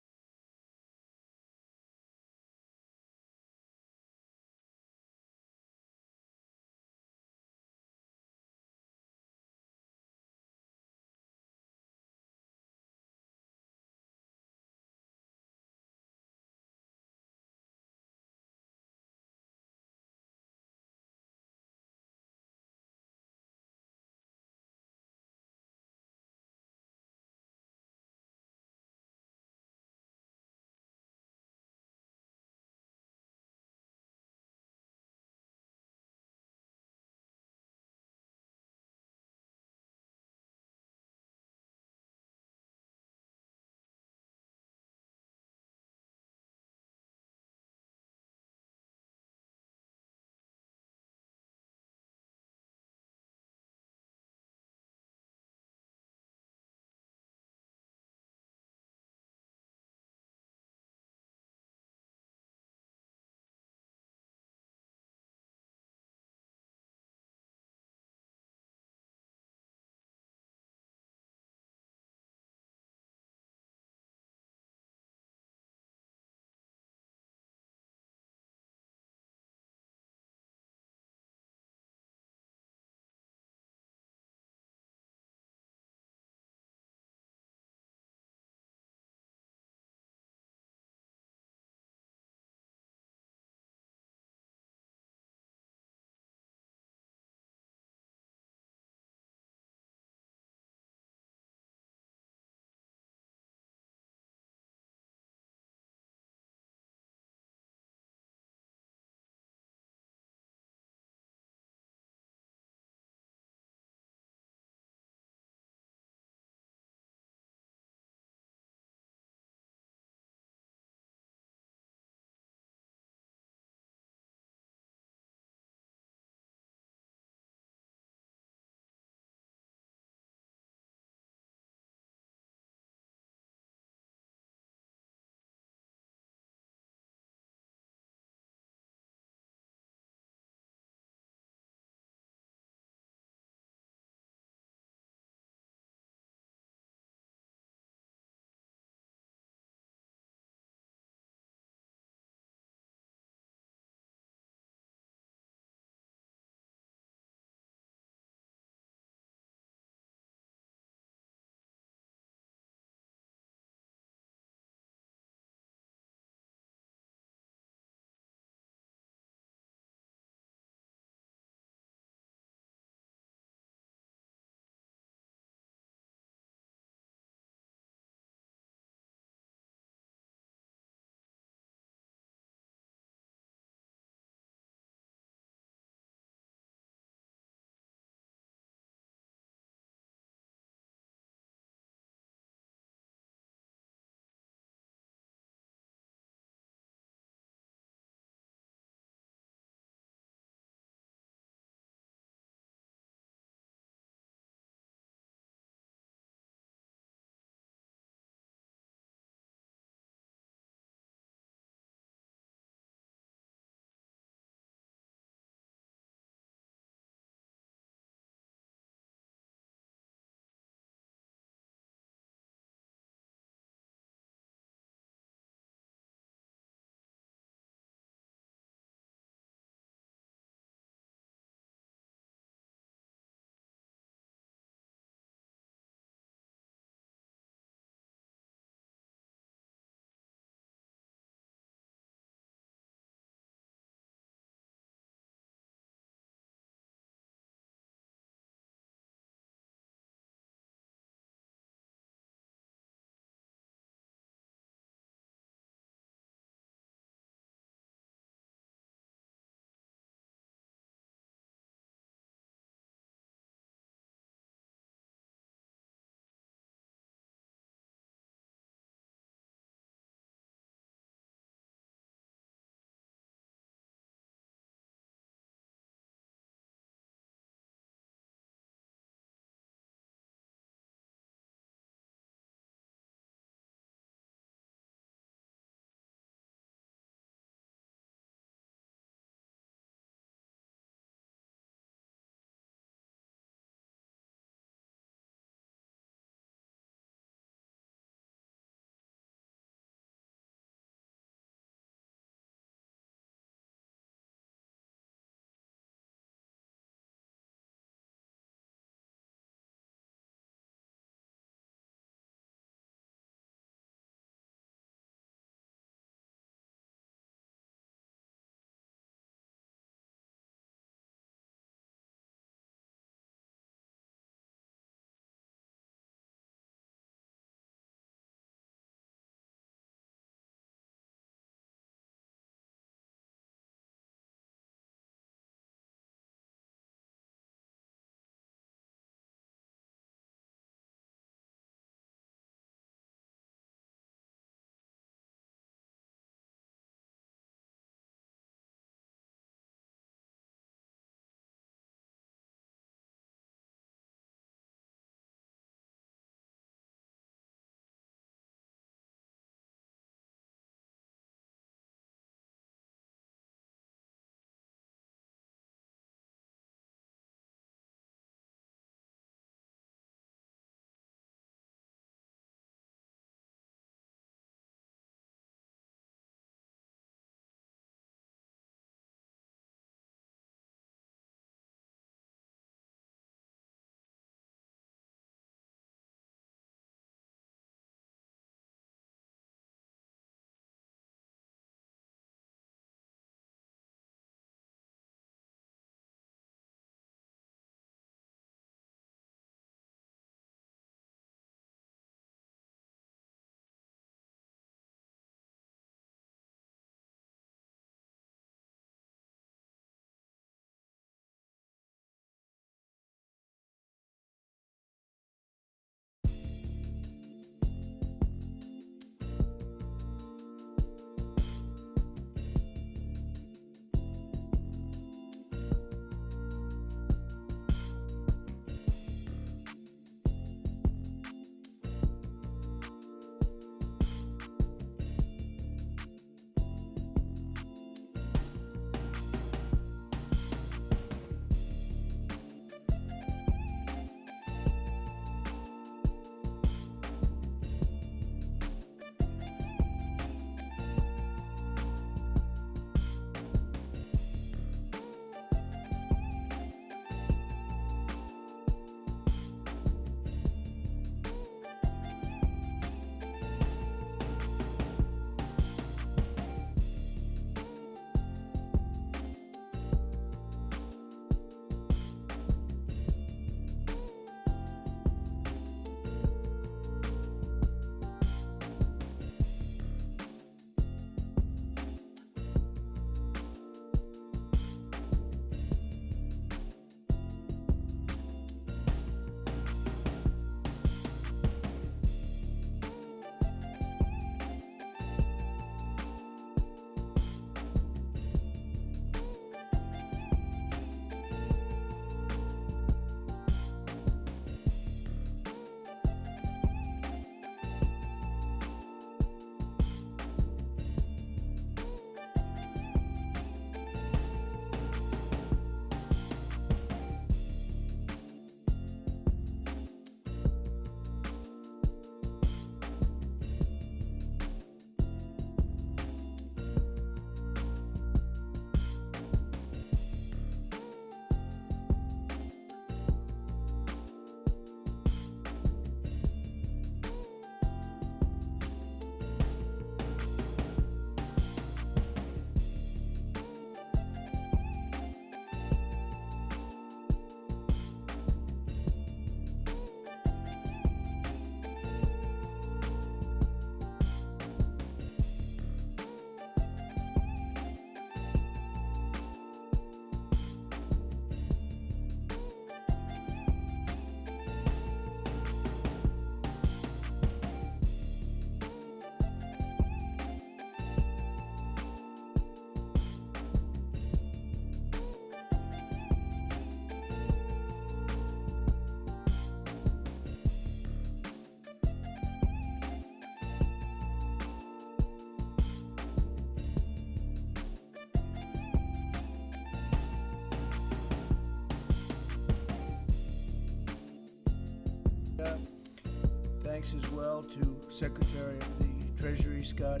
thanks as well to Secretary of the Treasury Scott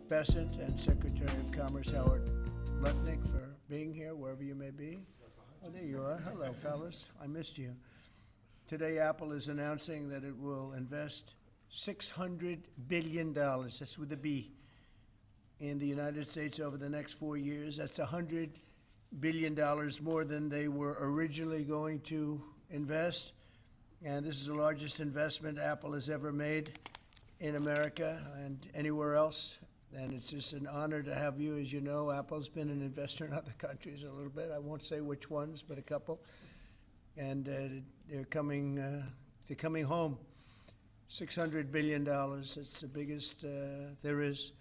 Bessent and Secretary of Commerce Howard Lutnick for being here, wherever you may be. Oh, there you are. Hello, fellas. I missed you. Today, Apple is announcing that it will invest $600 billion, that's with a B, in the United States over the next 4 years. That's $100 billion more than they were originally going to invest. And this is the largest investment Apple has ever made in America and anywhere else. And it's just an honor to have you. As you know, Apple's been an investor in other countries a little bit. I won't say which ones, but a couple. And they're coming home. $600 billion. It's the biggest there is.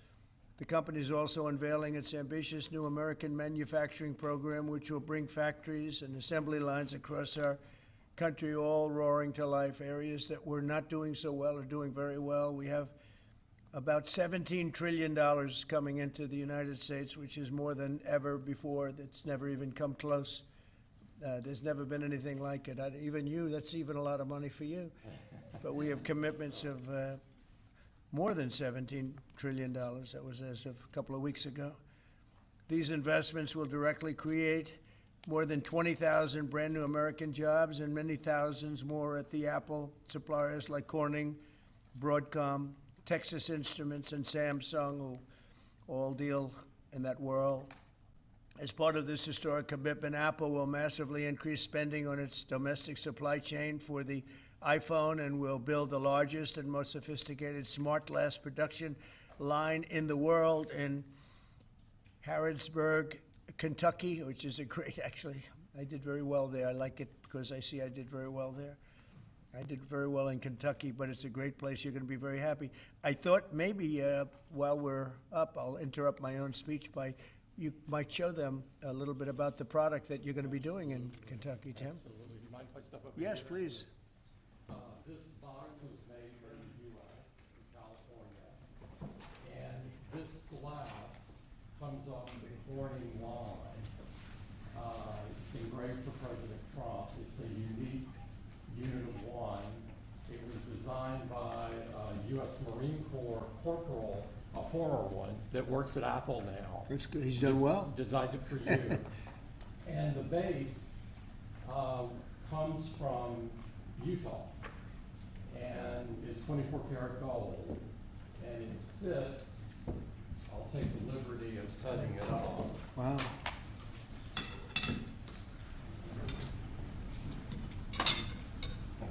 The company is also unveiling its ambitious new American manufacturing program, which will bring factories and assembly lines across our country all roaring to life. Areas that were not doing so well are doing very well. We have about $17 trillion coming into the United States, which is more than ever before. That's never even come close. There's never been anything like it. Even you, that's even a lot of money for you. But we have commitments of more than $17 trillion. That was as of a couple of weeks ago. These investments will directly create more than 20,000 brand new American jobs and many thousands more at the Apple suppliers like Corning, Broadcom, Texas Instruments, and Samsung, who all deal in that world. As part of this historic commitment, Apple will massively increase spending on its domestic supply chain for the iPhone and will build the largest and most sophisticated smart glass production line in the world in Harrodsburg, Kentucky, which is a great, actually, I did very well there. I like it because I see I did very well there. I did very well in Kentucky, but it's a great place. You're going to be very happy. I thought maybe while we're up, I'll interrupt my own speech by you might show them a little bit about the product that you're going to be doing in Kentucky, Tim. Absolutely. Do you mind if I step up? Yes, please. This box was made in the U.S., in California, and this glass comes off the Corning line. It's engraved for President Trump. It's a unique unit of one. It was designed by a U.S. Marine Corps corporal, a former one, that works at Apple now. That's good. He's done well. Designed it for you. And the base comes from Utah and is 24 karat gold. And it sits, I'll take the liberty of setting it up. Wow.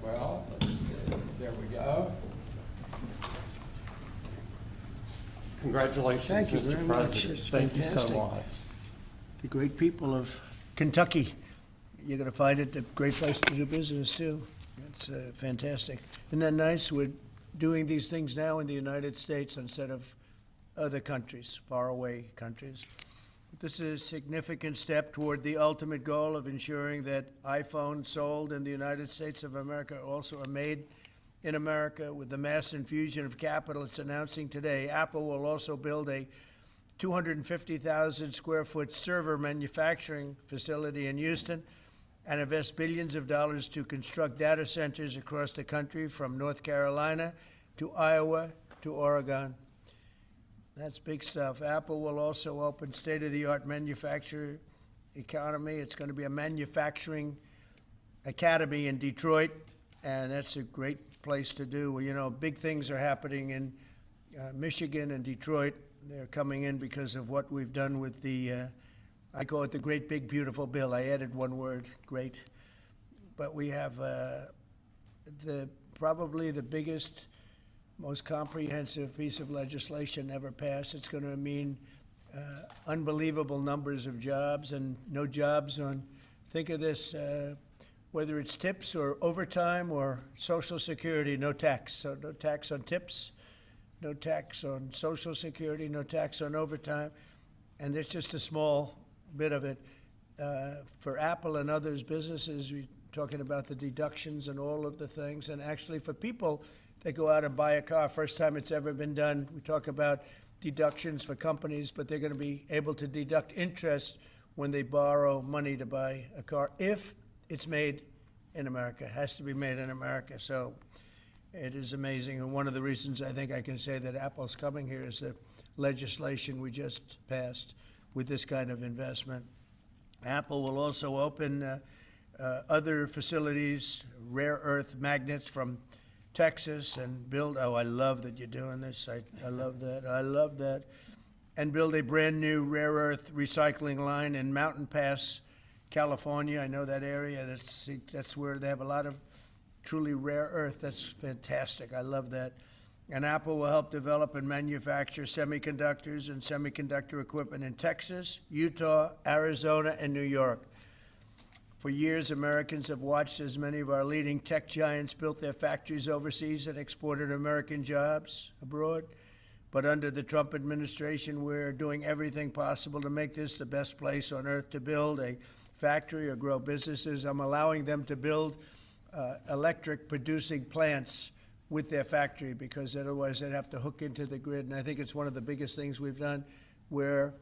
Well, let's see. There we go. Congratulations, Thank you Mr. very much. President. It's Thank you fantastic. so much. The great people of Kentucky. You're going to find it a great place to do business, too. It's fantastic. Isn't that nice? We're doing these things now in the United States instead of other countries, faraway countries. This is a significant step toward the ultimate goal of ensuring that iPhones sold in the United States of America also are made in America. With the mass infusion of capital it's announcing today, Apple will also build a 250,000 square foot server manufacturing facility in Houston and invest billions of dollars to construct data centers across the country from North Carolina to Iowa to Oregon. That's big stuff. Apple will also open state-of-the-art manufacturing economy. It's going to be a manufacturing academy in Detroit, and that's a great place to do. Well, you know, big things are happening in Michigan and Detroit. They're coming in because of what we've done with the, I call it the Great Big Beautiful Bill. I added one word, great. But we have probably the biggest, most comprehensive piece of legislation ever passed. It's going to mean unbelievable numbers of jobs and no jobs on, think of this, whether it's tips or overtime or Social Security, no tax. So no tax on tips, no tax on Social Security, no tax on overtime. And there's just a small bit of it. For Apple and others, businesses, we're talking about the deductions and all of the things. And actually for people, they go out and buy a car, first time it's ever been done. We talk about deductions for companies, but they're going to be able to deduct interest when they borrow money to buy a car, if it's made in America. It has to be made in America. So It is amazing, and one of the reasons I think I can say that Apple's coming here is the legislation we just passed with this kind of investment. Apple will also open other facilities, rare earth magnets from Texas, and build, oh, I love that you're doing this. I love that. I love that. And build a brand new rare earth recycling line in Mountain Pass, California. I know that area. That's where they have a lot of truly rare earth. That's fantastic. I love that. And Apple will help develop and manufacture semiconductors and semiconductor equipment in Texas, Utah, Arizona, and New York. For years, Americans have watched as many of our leading tech giants built their factories overseas and exported American jobs abroad. But under the Trump administration, we're doing everything possible to make this the best place on earth to build a factory or grow businesses. I'm allowing them to build electric producing plants with their factory, because otherwise they'd have to hook into the grid. And I think it's one of the biggest things we've done, where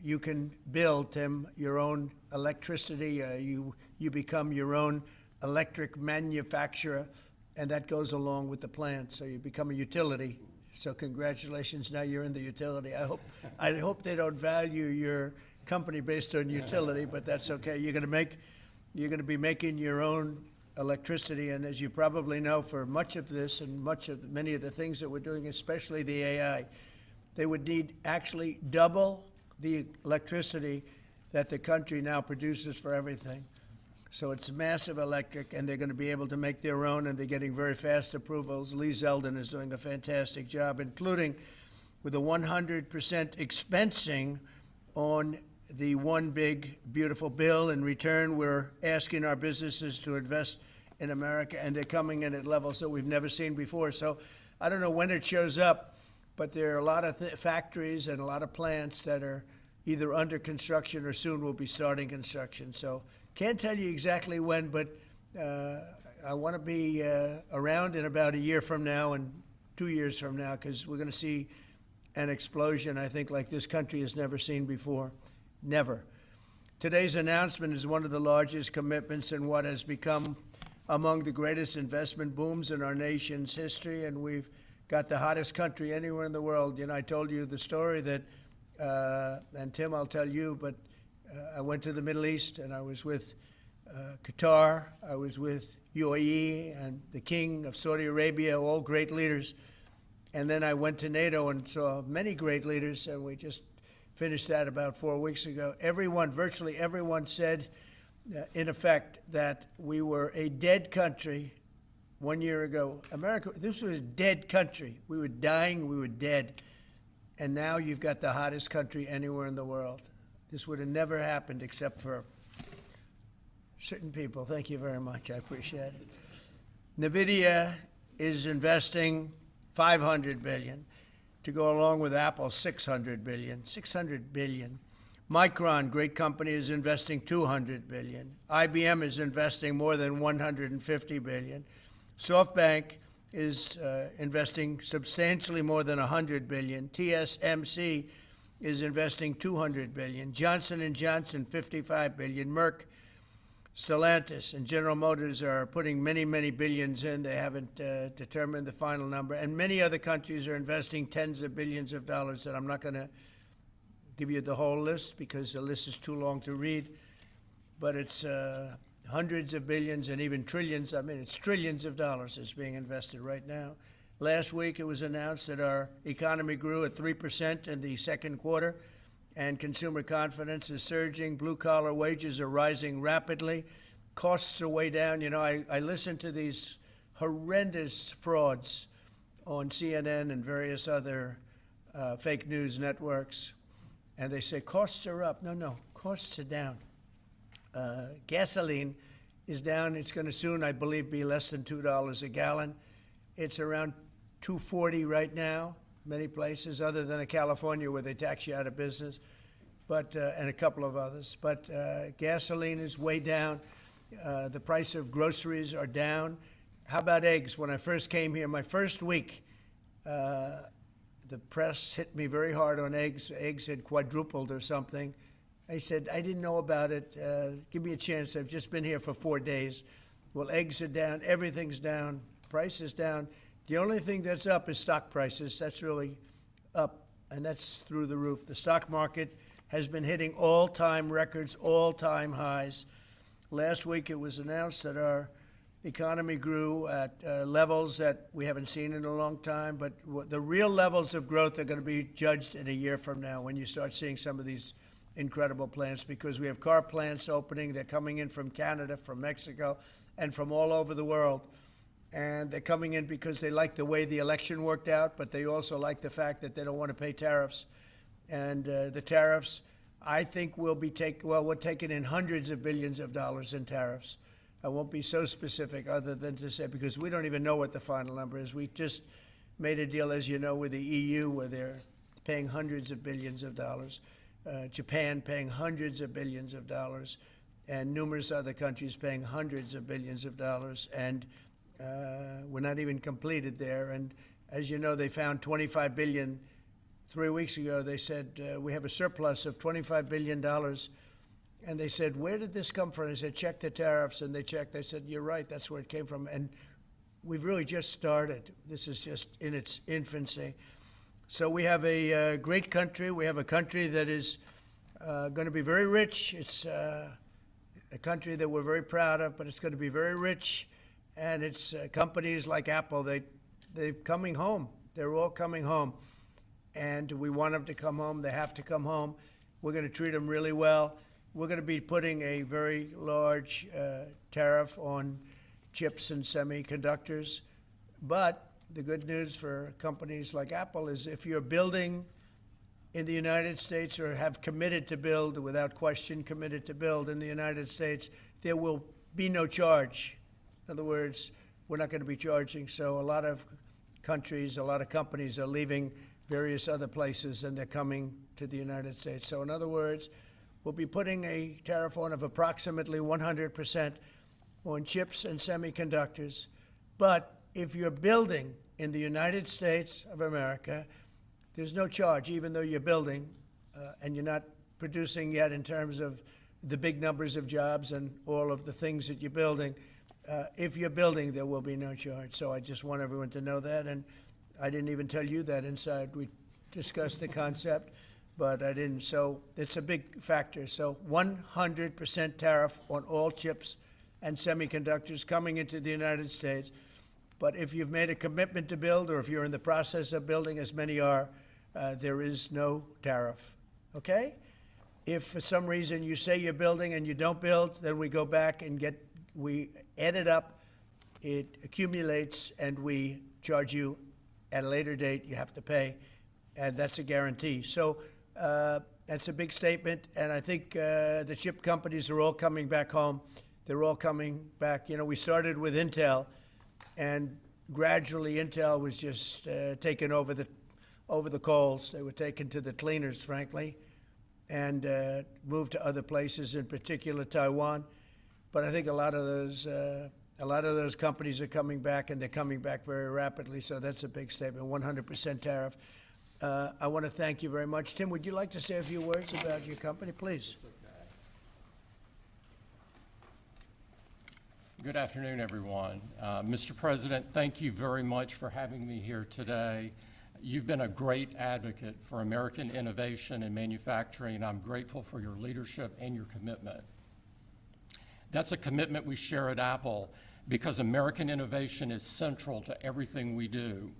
you can build, Tim, your own electricity. You become your own electric manufacturer, and that goes along with the plant. So you become a utility. So congratulations, now you're in the utility. I hope they don't value your company based on utility, but that's okay. You're going to be making your own electricity, and as you probably know, for much of this and many of the things that we're doing, especially the AI, they would need actually double the electricity that the country now produces for everything. So it's massive electric, and they're going to be able to make their own, and they're getting very fast approvals. Lee Zeldin is doing a fantastic job, including with a 100% expensing on the one big, beautiful bill. In return, we're asking our businesses to invest in America, and they're coming in at levels that we've never seen before. So I don't know when it shows up, but there are a lot of factories and a lot of plants that are either under construction or soon will be starting construction. So can't tell you exactly when, but I want to be around in about a year from now and 2 years from now, because we're going to see an explosion, I think, like this country has never seen before. Never. Today's announcement is one of the largest commitments in what has become among the greatest investment booms in our nation's history, and we've got the hottest country anywhere in the world. You know, I told you the story that, and Tim, I'll tell you, but I went to the Middle East, and I was with Qatar, I was with UAE, and the King of Saudi Arabia, all great leaders. And then I went to NATO and saw many great leaders, and we just finished that about 4 weeks ago. Virtually everyone said, in effect, that we were a dead country 1 year ago. America, this was a dead country. We were dying, we were dead. And now you've got the hottest country anywhere in the world. This would have never happened except for certain people. Thank you very much. I appreciate it. NVIDIA is investing $500 billion to go along with Apple's $600 billion. $600 billion. Micron, great company, is investing $200 billion. IBM is investing more than $150 billion. SoftBank is investing substantially more than $100 billion. TSMC is investing $200 billion. Johnson & Johnson, $55 billion. Merck, Stellantis, and General Motors are putting many, many billions in. They haven't determined the final number. And many other countries are investing tens of billions of dollars, and I'm not going to give you the whole list because the list is too long to read. But it's hundreds of billions and even trillions. I mean, it's trillions of dollars that's being invested right now. Last week, it was announced that our economy grew at 3% in the second quarter, and consumer confidence is surging. Blue-collar wages are rising rapidly. Costs are way down. You know, I listen to these horrendous frauds on CNN and various other fake news networks, and they say costs are up. No, costs are down. Gasoline is down. It's going to soon, I believe, be less than $2 a gallon. It's around $2.40 right now, many places, other than in California where they tax you out of business, but and a couple of others. But gasoline is way down. The price of groceries are down. How about eggs? When I first came here, my first week, the press hit me very hard on eggs. Eggs had quadrupled or something. I said, I didn't know about it. Give me a chance. I've just been here for 4 days. Well, eggs are down. Everything's down. prices down. The only thing that's up is stock prices. That's really up, and that's through the roof. The stock market has been hitting all-time records, all-time highs. Last week it was announced that our economy grew at levels that we haven't seen in a long time, but the real levels of growth are going to be judged in a year from now when you start seeing some of these incredible plants, because we have car plants opening. They're coming in from Canada, from Mexico, and from all over the world. And they're coming in because they like the way the election worked out, but they also like the fact that they don't want to pay tariffs. And the tariffs, I think, we're taking in hundreds of billions of dollars in tariffs. I won't be so specific other than to say, because we don't even know what the final number is. We just made a deal, as you know, with the EU where they're paying hundreds of billions of dollars. Japan paying hundreds of billions of dollars, and numerous other countries paying hundreds of billions of dollars. And we're not even completed there. And as you know, they found $25 billion 3 weeks ago. They said, we have a surplus of $25 billion. And they said, where did this come from? I said, check the tariffs. And they checked. They said, you're right, that's where it came from. And we've really just started. This is just in its infancy. So we have a great country. We have a country that is going to be very rich. It's a country that we're very proud of, but it's going to be very rich. And it's companies like Apple, they're coming home. They're all coming home. And we want them to come home. They have to come home. We're going to treat them really well. We're going to be putting a very large tariff on chips and semiconductors. But the good news for companies like Apple is if you're building in the United States or have committed to build, without question committed to build in the United States, there will be no charge. In other words, we're not going to be charging. So a lot of countries, a lot of companies are leaving various other places and they're coming to the United States. So in other words, we'll be putting a tariff on of approximately 100% on chips and semiconductors. But if you're building in the United States of America, there's no charge, even though you're building and you're not producing yet in terms of the big numbers of jobs and all of the things that you're building. If you're building, there will be no charge. So I just want everyone to know that. And I didn't even tell you that inside. We discussed the concept, but I didn't. So it's a big factor. So 100% tariff on all chips and semiconductors coming into the United States. But if you've made a commitment to build, or if you're in the process of building, as many are, there is no tariff. Okay? If for some reason you say you're building and you don't build, then we go back and we add it up, it accumulates, and we charge you at a later date. You have to pay, and that's a guarantee. So that's a big statement, and I think the chip companies are all coming back home. They're all coming back. You know, we started with Intel, and gradually Intel was just taken over the coals. They were taken to the cleaners, frankly, and moved to other places, in particular Taiwan. But I think a lot of those companies are coming back, and they're coming back very rapidly. So that's a big statement. 100% tariff. I want to thank you very much. Tim, would you like to say a few words about your company, please? Good afternoon, everyone. Mr. President, thank you very much for having me here today. You've been a great advocate for American innovation and manufacturing, and I'm grateful for your leadership and your commitment. That's a commitment we share at Apple because American innovation is central to everything we do.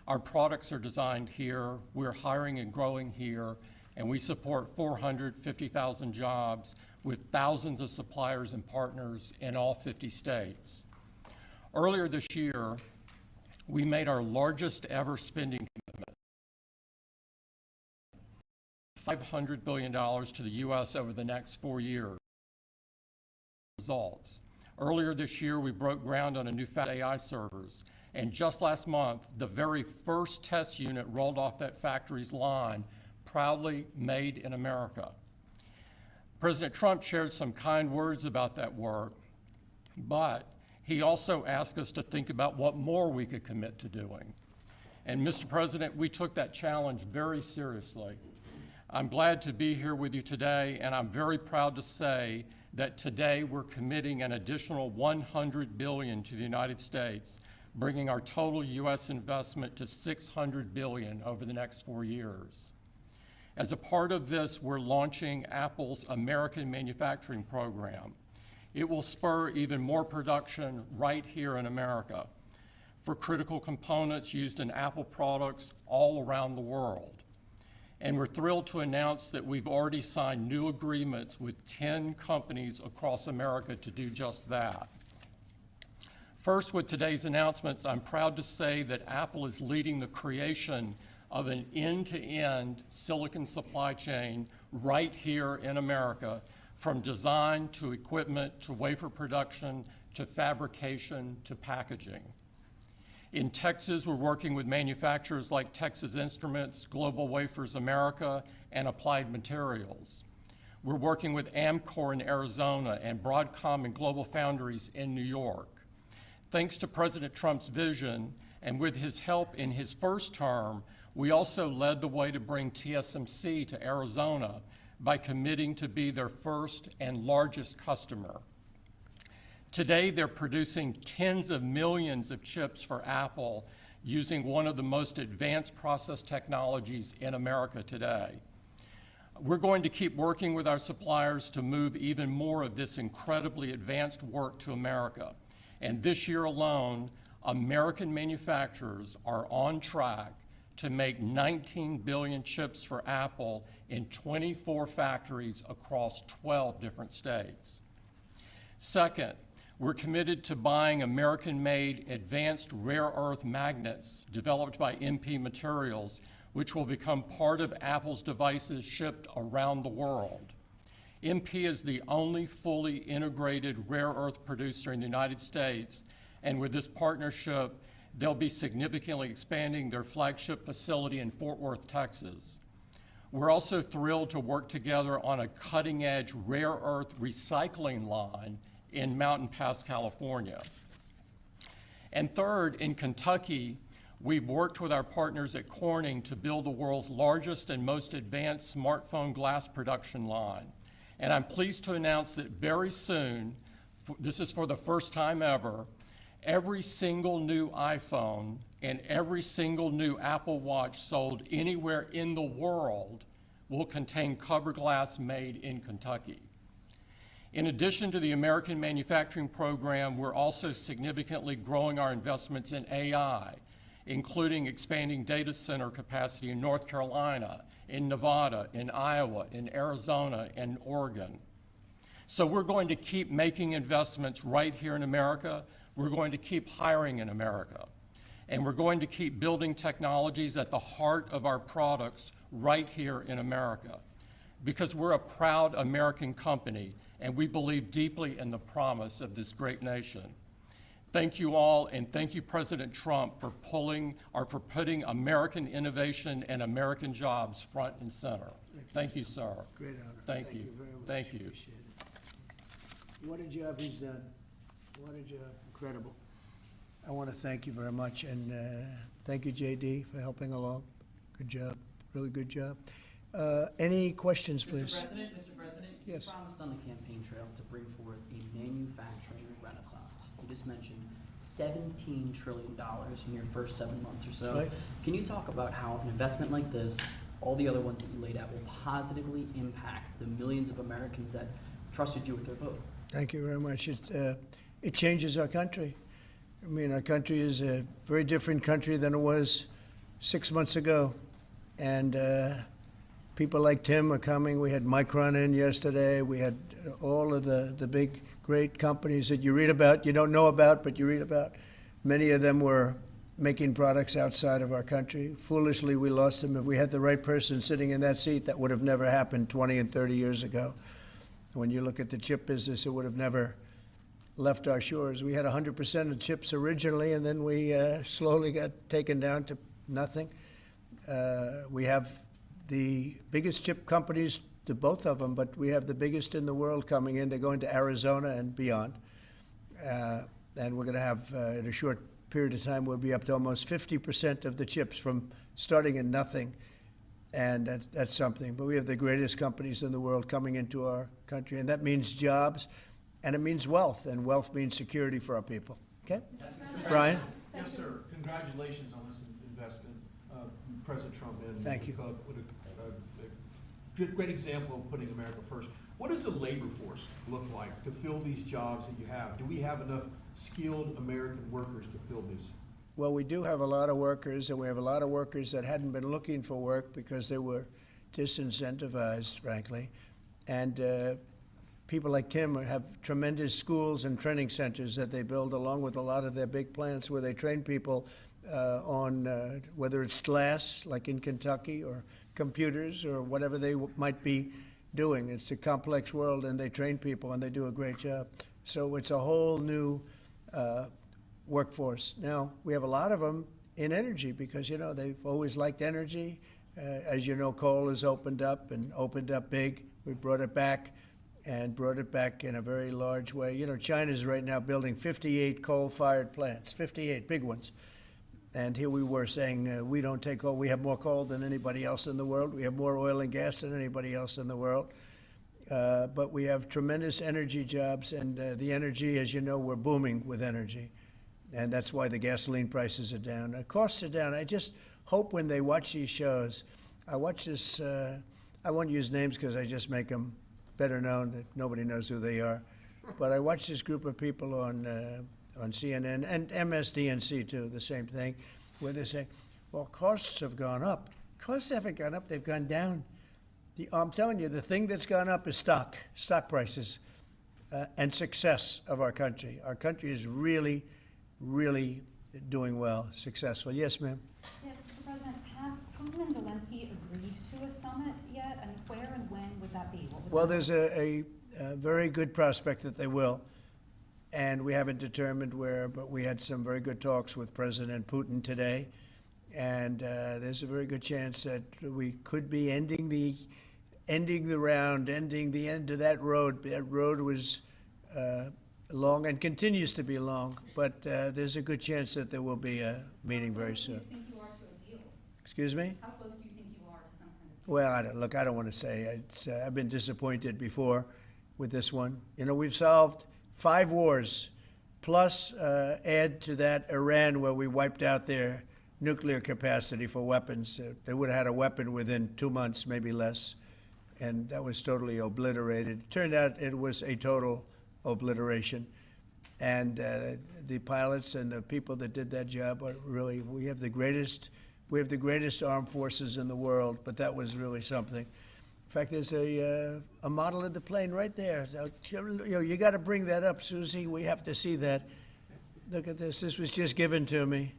Our products are designed here, we're hiring and growing here, and we support 450,000 jobs with thousands of suppliers and partners in all 50 states. Earlier this year, we made our largest ever spending commitment, $500 billion to the U.S. over the next 4 years. Results. Earlier this year, we broke ground on a new AI servers, and just last month, the very first test unit rolled off that factory's line, proudly made in America. President Trump shared some kind words about that work, but he also asked us to think about what more we could commit to doing. And Mr. President, we took that challenge very seriously. I'm glad to be here with you today, and I'm very proud to say that today we're committing an additional $100 billion to the United States, bringing our total U.S. investment to $600 billion over the next 4 years. As a part of this, we're launching Apple's American Manufacturing Program. It will spur even more production right here in America for critical components used in Apple products all around the world. And we're thrilled to announce that we've already signed new agreements with 10 companies across America to do just that. First, with today's announcements, I'm proud to say that Apple is leading the creation of an end-to-end silicon supply chain right here in America, from design to equipment to wafer production to fabrication to packaging. In Texas, we're working with manufacturers like Texas Instruments, Global Wafers America, and Applied Materials. We're working with Amcor in Arizona and Broadcom and Global Foundries in New York. Thanks to President Trump's vision, and with his help in his first term, we also led the way to bring TSMC to Arizona by committing to be their first and largest customer. Today, they're producing tens of millions of chips for Apple using one of the most advanced process technologies in America today. We're going to keep working with our suppliers to move even more of this incredibly advanced work to America. And this year alone, American manufacturers are on track to make 19 billion chips for Apple in 24 factories across 12 different states. Second, we're committed to buying American-made advanced rare earth magnets developed by MP Materials, which will become part of Apple's devices shipped around the world. MP is the only fully integrated rare earth producer in the United States, and with this partnership, they'll be significantly expanding their flagship facility in Fort Worth, Texas. We're also thrilled to work together on a cutting-edge rare earth recycling line in Mountain Pass, California. And third, in Kentucky, we've worked with our partners at Corning to build the world's largest and most advanced smartphone glass production line. And I'm pleased to announce that very soon, this is for the first time ever, every single new iPhone and every single new Apple Watch sold anywhere in the world will contain cover glass made in Kentucky. In addition to the American Manufacturing Program, we're also significantly growing our investments in AI, including expanding data center capacity in North Carolina, in Nevada, in Iowa, in Arizona, and Oregon. So we're going to keep making investments right here in America. We're going to keep hiring in America. And we're going to keep building technologies at the heart of our products right here in America. Because we're a proud American company, and we believe deeply in the promise of this great nation. Thank you all, and thank you, President Trump, for putting American innovation and American jobs front and center. Thank you, sir. Great honor. Thank you. Very much. Thank you. Appreciate it. What a job he's done. What a job. Incredible. I want to thank you very much, and thank you, JD, for helping along. Good job. Really good job. Any questions, please? Mr. President, Yes. you promised on the campaign trail to bring forth a manufacturing renaissance. You just mentioned $17 trillion in your first 7 months or so. Right. Can you talk about how an investment like this, all the other ones that you laid out, will positively impact the millions of Americans that trusted you with their vote? Thank you very much. It changes our country. I mean, our country is a very different country than it was 6 months ago. And people like Tim are coming. We had Micron in yesterday. We had all of the big, great companies that you read about, you don't know about, but you read about. Many of them were making products outside of our country. Foolishly, we lost them. If we had the right person sitting in that seat, that would have never happened 20 and 30 years ago. When you look at the chip business, it would have never left our shores. We had 100% of chips originally, and then we slowly got taken down to nothing. We have the biggest chip companies, to both of them, but we have the biggest in the world coming in. They're going to Arizona and beyond. And we're going to have, in a short period of time, we'll be up to almost 50% of the chips from starting in nothing. And that's something. But we have the greatest companies in the world coming into our country. And that means jobs, and it means wealth. And wealth means security for our people. Okay? Brian? Yes, sir. Congratulations on this investment, President Trump. And Thank you. What a great example of putting America first. What does the labor force look like to fill these jobs that you have? Do we have enough skilled American workers to fill these? Well, we do have a lot of workers, and we have a lot of workers that hadn't been looking for work because they were disincentivized, frankly. And people like Tim have tremendous schools and training centers that they build along with a lot of their big plants where they train people on whether it's glass, like in Kentucky, or computers, or whatever they might be doing. It's a complex world, and they train people, and they do a great job. So it's a whole new workforce. Now, we have a lot of them in energy because, you know, they've always liked energy. As you know, coal has opened up and opened up big. We brought it back and brought it back in a very large way. You know, China's right now building 58 coal-fired plants, 58 big ones. And here we were saying we don't take coal. We have more coal than anybody else in the world. We have more oil and gas than anybody else in the world. But we have tremendous energy jobs, and the energy, as you know, we're booming with energy. And that's why the gasoline prices are down. Costs are down. I just hope when they watch these shows, I watch this, I won't use names because I just make them better known, that nobody knows who they are. But I watch this group of people on CNN and MSDNC too, the same thing, where they say, well, costs have gone up. Costs haven't gone up, they've gone down. I'm telling you, the thing that's gone up is stock prices, and success of our country. Our country is really, really doing well, successful. Yes, ma'am? Yes, Mr. President, have Putin and Zelensky agreed to a summit yet? And where and when would that be? Well, there's a very good prospect that they will. And we haven't determined where, but we had some very good talks with President Putin today. And there's a very good chance that we could be ending the round, ending the end of that road. That road was long and continues to be long, but there's a good chance that there will be a meeting very soon. How close do you think you are to a deal? Excuse me? How close do you think you are to some kind of deal? Well, I don't want to say. I've been disappointed before with this one. You know, we've solved 5 wars, plus add to that Iran, where we wiped out their nuclear capacity for weapons. They would have had a weapon within 2 months, maybe less, and that was totally obliterated. It turned out it was a total obliteration, and the pilots and the people that did that job are really, we have the greatest armed forces in the world, but that was really something. In fact, there's a model of the plane right there. So, you got to bring that up, Susie. We have to see that. Look at this. This was just given to me.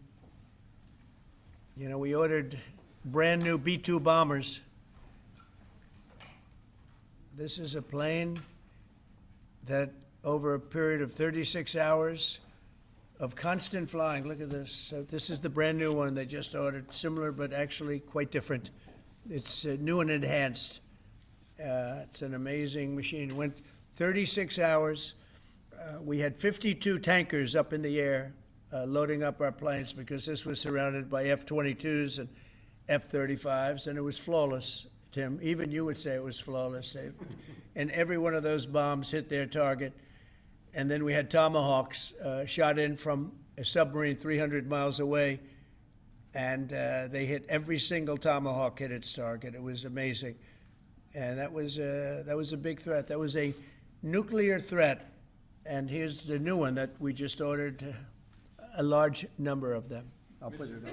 You know, we ordered brand new B-2 bombers. This is a plane that over a period of 36 hours of constant flying, look at this. So this is the brand new one they just ordered, similar but actually quite different. It's new and enhanced. It's an amazing machine. It went 36 hours. We had 52 tankers up in the air loading up our planes because this was surrounded by F-22s and F-35s, and it was flawless, Tim. Even you would say it was flawless. And every one of those bombs hit their target. And then we had Tomahawks shot in from a submarine 300 miles away, and they hit every single Tomahawk hit its target. It was amazing. And that was a big threat. That was a nuclear threat. And here's the new one that we just ordered, a large number of them. I'll put it up.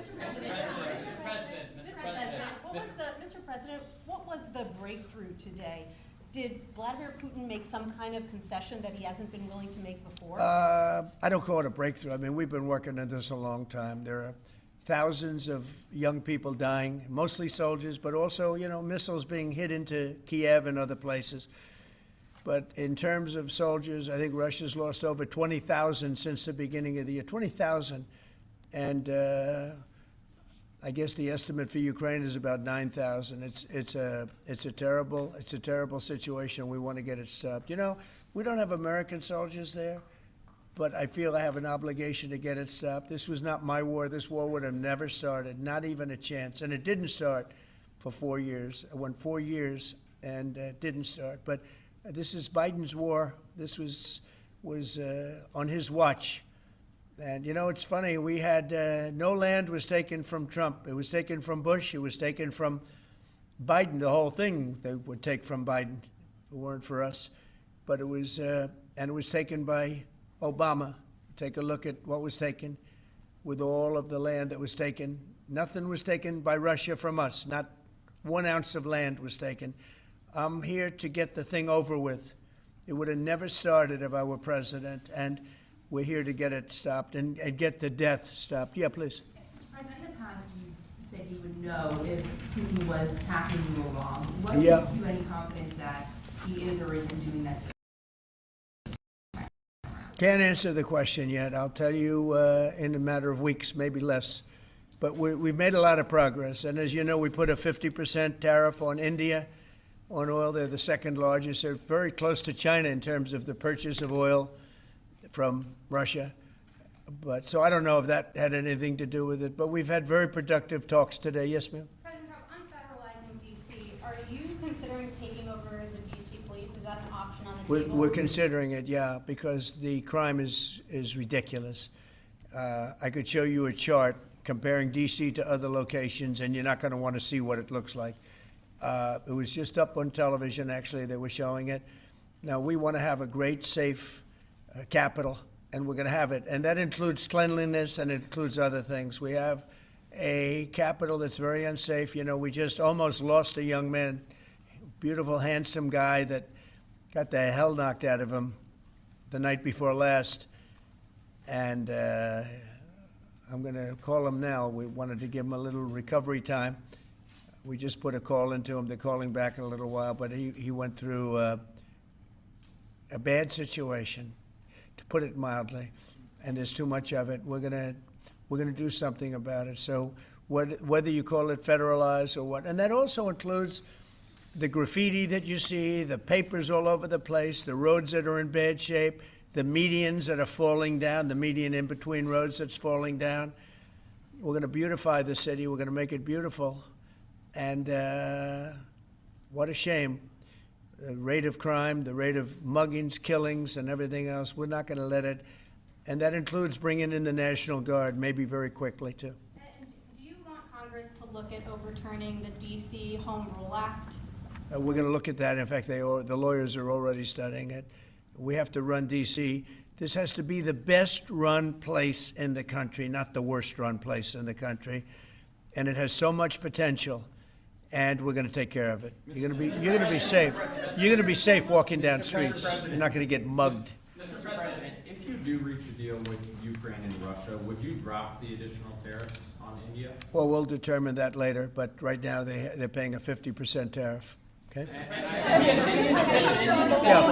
Mr. President, what was the breakthrough today? Did Vladimir Putin make some kind of concession that he hasn't been willing to make before? I don't call it a breakthrough. I mean, we've been working on this a long time. There are thousands of young people dying, mostly soldiers, but also, you know, missiles being hit into Kiev and other places. But in terms of soldiers, I think Russia's lost over 20,000 since the beginning of the year, 20,000. And I guess the estimate for Ukraine is about 9,000. It's a terrible situation. We want to get it stopped. You know, we don't have American soldiers there, but I feel I have an obligation to get it stopped. This was not my war. This war would have never started, not even a chance. And it didn't start for 4 years. It went 4 years and didn't start. But this is Biden's war. This was on his watch And, you know, it's funny, we had, no land was taken from Trump. It was taken from Bush. It was taken from Biden. The whole thing they would take from Biden if it weren't for us. But it was, and it was taken by Obama. Take a look at what was taken with all of the land that was taken. Nothing was taken by Russia from us. Not 1 ounce of land was taken. I'm here to get the thing over with. It would have never started if I were president, and we're here to get it stopped and get the death stopped. Yeah, please. Mr. President, in the past, you said you would know if Putin was tackling you wrong. What Yeah. gives you any confidence that he is or isn't doing that? Can't answer the question yet. I'll tell you in a matter of weeks, maybe less. But we've made a lot of progress. And as you know, we put a 50% tariff on India on oil. They're the second largest. They're very close to China in terms of the purchase of oil from Russia. But so I don't know if that had anything to do with it. But we've had very productive talks today. Yes, ma'am? President Trump, on federalizing D.C., are you considering taking over the D.C. police? Is that an option on the table? We're considering it, yeah, because the crime is ridiculous. I could show you a chart comparing D.C. to other locations, and you're not going to want to see what it looks like. It was just up on television, actually. They were showing it. Now, we want to have a great, safe capital, and we're going to have it. And that includes cleanliness, and it includes other things. We have a capital that's very unsafe. You know, we just almost lost a young man, beautiful, handsome guy that got the hell knocked out of him the night before last. And I'm going to call him now. We wanted to give him a little recovery time. We just put a call into him. They're calling back in a little while, but he went through a bad situation, to put it mildly, and there's too much of it. We're gonna do something about it. So whether you call it federalized or what, and that also includes the graffiti that you see, the papers all over the place, the roads that are in bad shape, the medians that are falling down, the median in between roads that's falling down. We're going to beautify the city. We're going to make it beautiful. And what a shame. The rate of crime, the rate of muggings, killings, and everything else, we're not going to let it. And that includes bringing in the National Guard, maybe very quickly, too. And do you want Congress to look at overturning the D.C. Home Rule Act? We're going to look at that. In fact, the lawyers are already studying it. We have to run D.C. This has to be the best-run place in the country, not the worst-run place in the country. And it has so much potential, and we're going to take care of it. You're going to be safe. You're going to be safe walking down streets. You're not going to get mugged. Mr. President, if you do reach a deal with Ukraine and Russia, would you drop the additional tariffs on India? Well, we'll determine that later, but right now they're paying a 50% tariff. Okay? Yeah,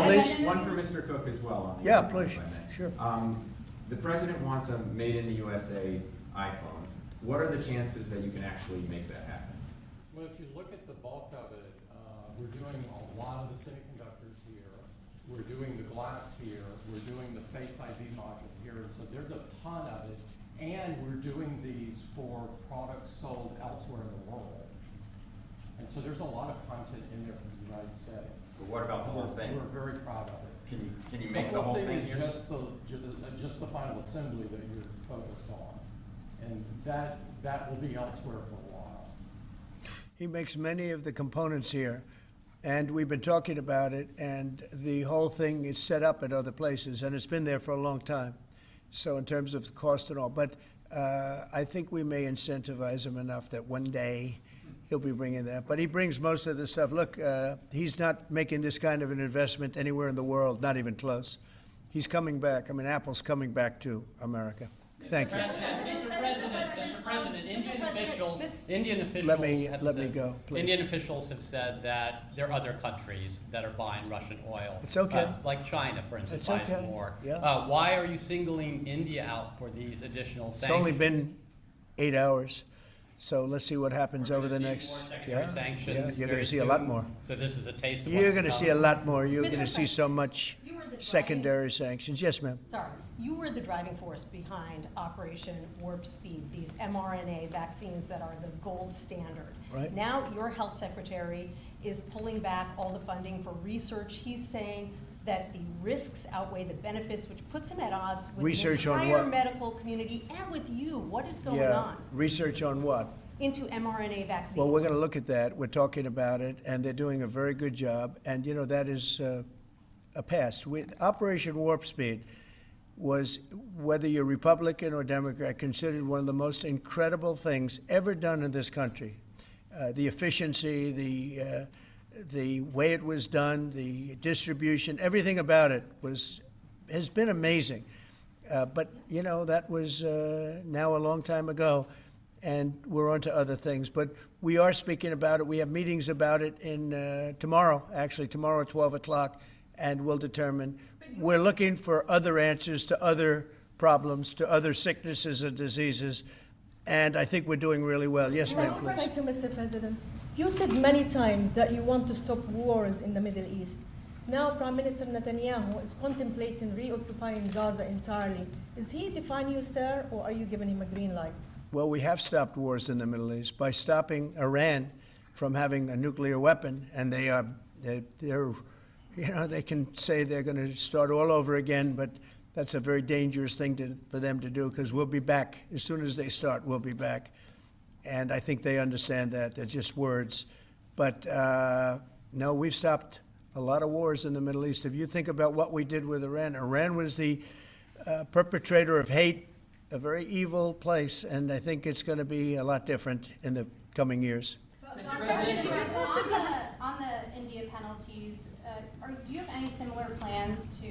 please. One for Mr. Cook as well. Yeah, please. Sure. The president wants a made-in-the-USA iPhone. What are the chances that you can actually make that happen? Well, if you look at the bulk of it, we're doing a lot of the semiconductors here. We're doing the glass here. We're doing the Face ID module here. So there's a ton of it. And we're doing these for products sold elsewhere in the world. And so there's a lot of content in there from the United States. But what about the whole thing? We're very proud of it. Can you make the whole thing is here? just the final assembly that you're focused on. And that will be elsewhere for a while. He makes many of the components here, and we've been talking about it, and the whole thing is set up at other places, and it's been there for a long time. So in terms of cost and all, but I think we may incentivize him enough that one day he'll be bringing that. But he brings most of the stuff. Look, he's not making this kind of an investment anywhere in the world, not even close. He's coming back. I mean, Apple's coming back to America. Thank you. Mr. President, Indian officials Let me go, please. Indian officials have said that there are other countries that are buying Russian oil. It's okay. Like China, for instance, It's buys okay. more. Yeah. Why are you singling India out for these additional sanctions? It's only been 8 hours. So let's see what happens over the next. Secondary sanctions You're going very to see a lot soon. more. So this is a taste of You're what's going to to see a come. lot more. You're Mr. going to see so much secondary sanctions. Yes, ma'am. Sorry, you were the driving force behind Operation Warp Speed, these mRNA vaccines that are the gold standard. Right. Now your health secretary is pulling back all the funding for research. He's saying that the risks outweigh the benefits, which puts him at odds with Research the on entire what? medical community and with you. What is going Yeah, on research on what? into mRNA vaccines? Well, we're going to look at that. We're talking about it, and they're doing a very good job. And, that is a pass. Operation Warp Speed was, whether you're Republican or Democrat, considered one of the most incredible things ever done in this country. The efficiency, the way it was done, the distribution, everything about it has been amazing. But, that was now a long time ago, and we're on to other things. But we are speaking about it. We have meetings about it tomorrow at 12 o'clock, and we'll determine. We're looking for other answers to other problems, to other sicknesses and diseases, and I think we're doing really well. Yes, ma'am, please. Thank you, Mr. President. You said many times that you want to stop wars in the Middle East. Now Prime Minister Netanyahu is contemplating reoccupying Gaza entirely. Is he defying you, sir, or are you giving him a green light? Well, we have stopped wars in the Middle East by stopping Iran from having a nuclear weapon, and they're they can say they're going to start all over again, but that's a very dangerous thing for them to do, because we'll be back. As soon as they start, we'll be back. And I think they understand that. They're just words. But no, we've stopped a lot of wars in the Middle East. If you think about what we did with Iran, Iran was the perpetrator of hate, a very evil place, and I think it's going to be a lot different in the coming years. On the India penalties, do you have any similar plans to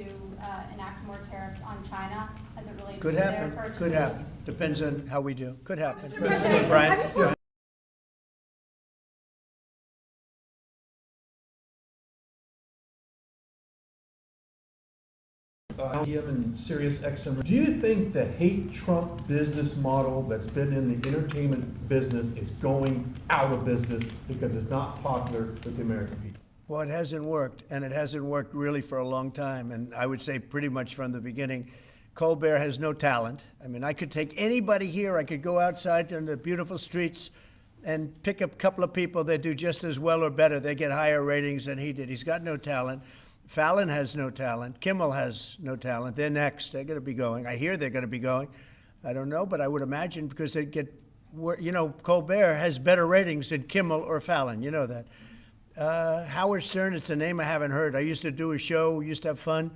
enact more tariffs on China as it relates Could to their happen. purchases? Could happen. Depends on how we do. Could happen. Mr. President, Brian? have you talked- And Sirius XM. Do you think the hate Trump business model that's been in the entertainment business is going out of business because it's not popular with the American people? Well, it hasn't worked, and it hasn't worked really for a long time, and I would say pretty much from the beginning. Colbert has no talent. I mean, I could take anybody here, I could go outside on the beautiful streets and pick up a couple of people that do just as well or better. They get higher ratings than he did. He's got no talent. Fallon has no talent. Kimmel has no talent. They're next. They're going to be going. I hear they're going to be going. I don't know, but I would imagine because they get, Colbert has better ratings than Kimmel or Fallon. You know that. Howard Stern, it's a name I haven't heard. I used to do a show, used to have fun,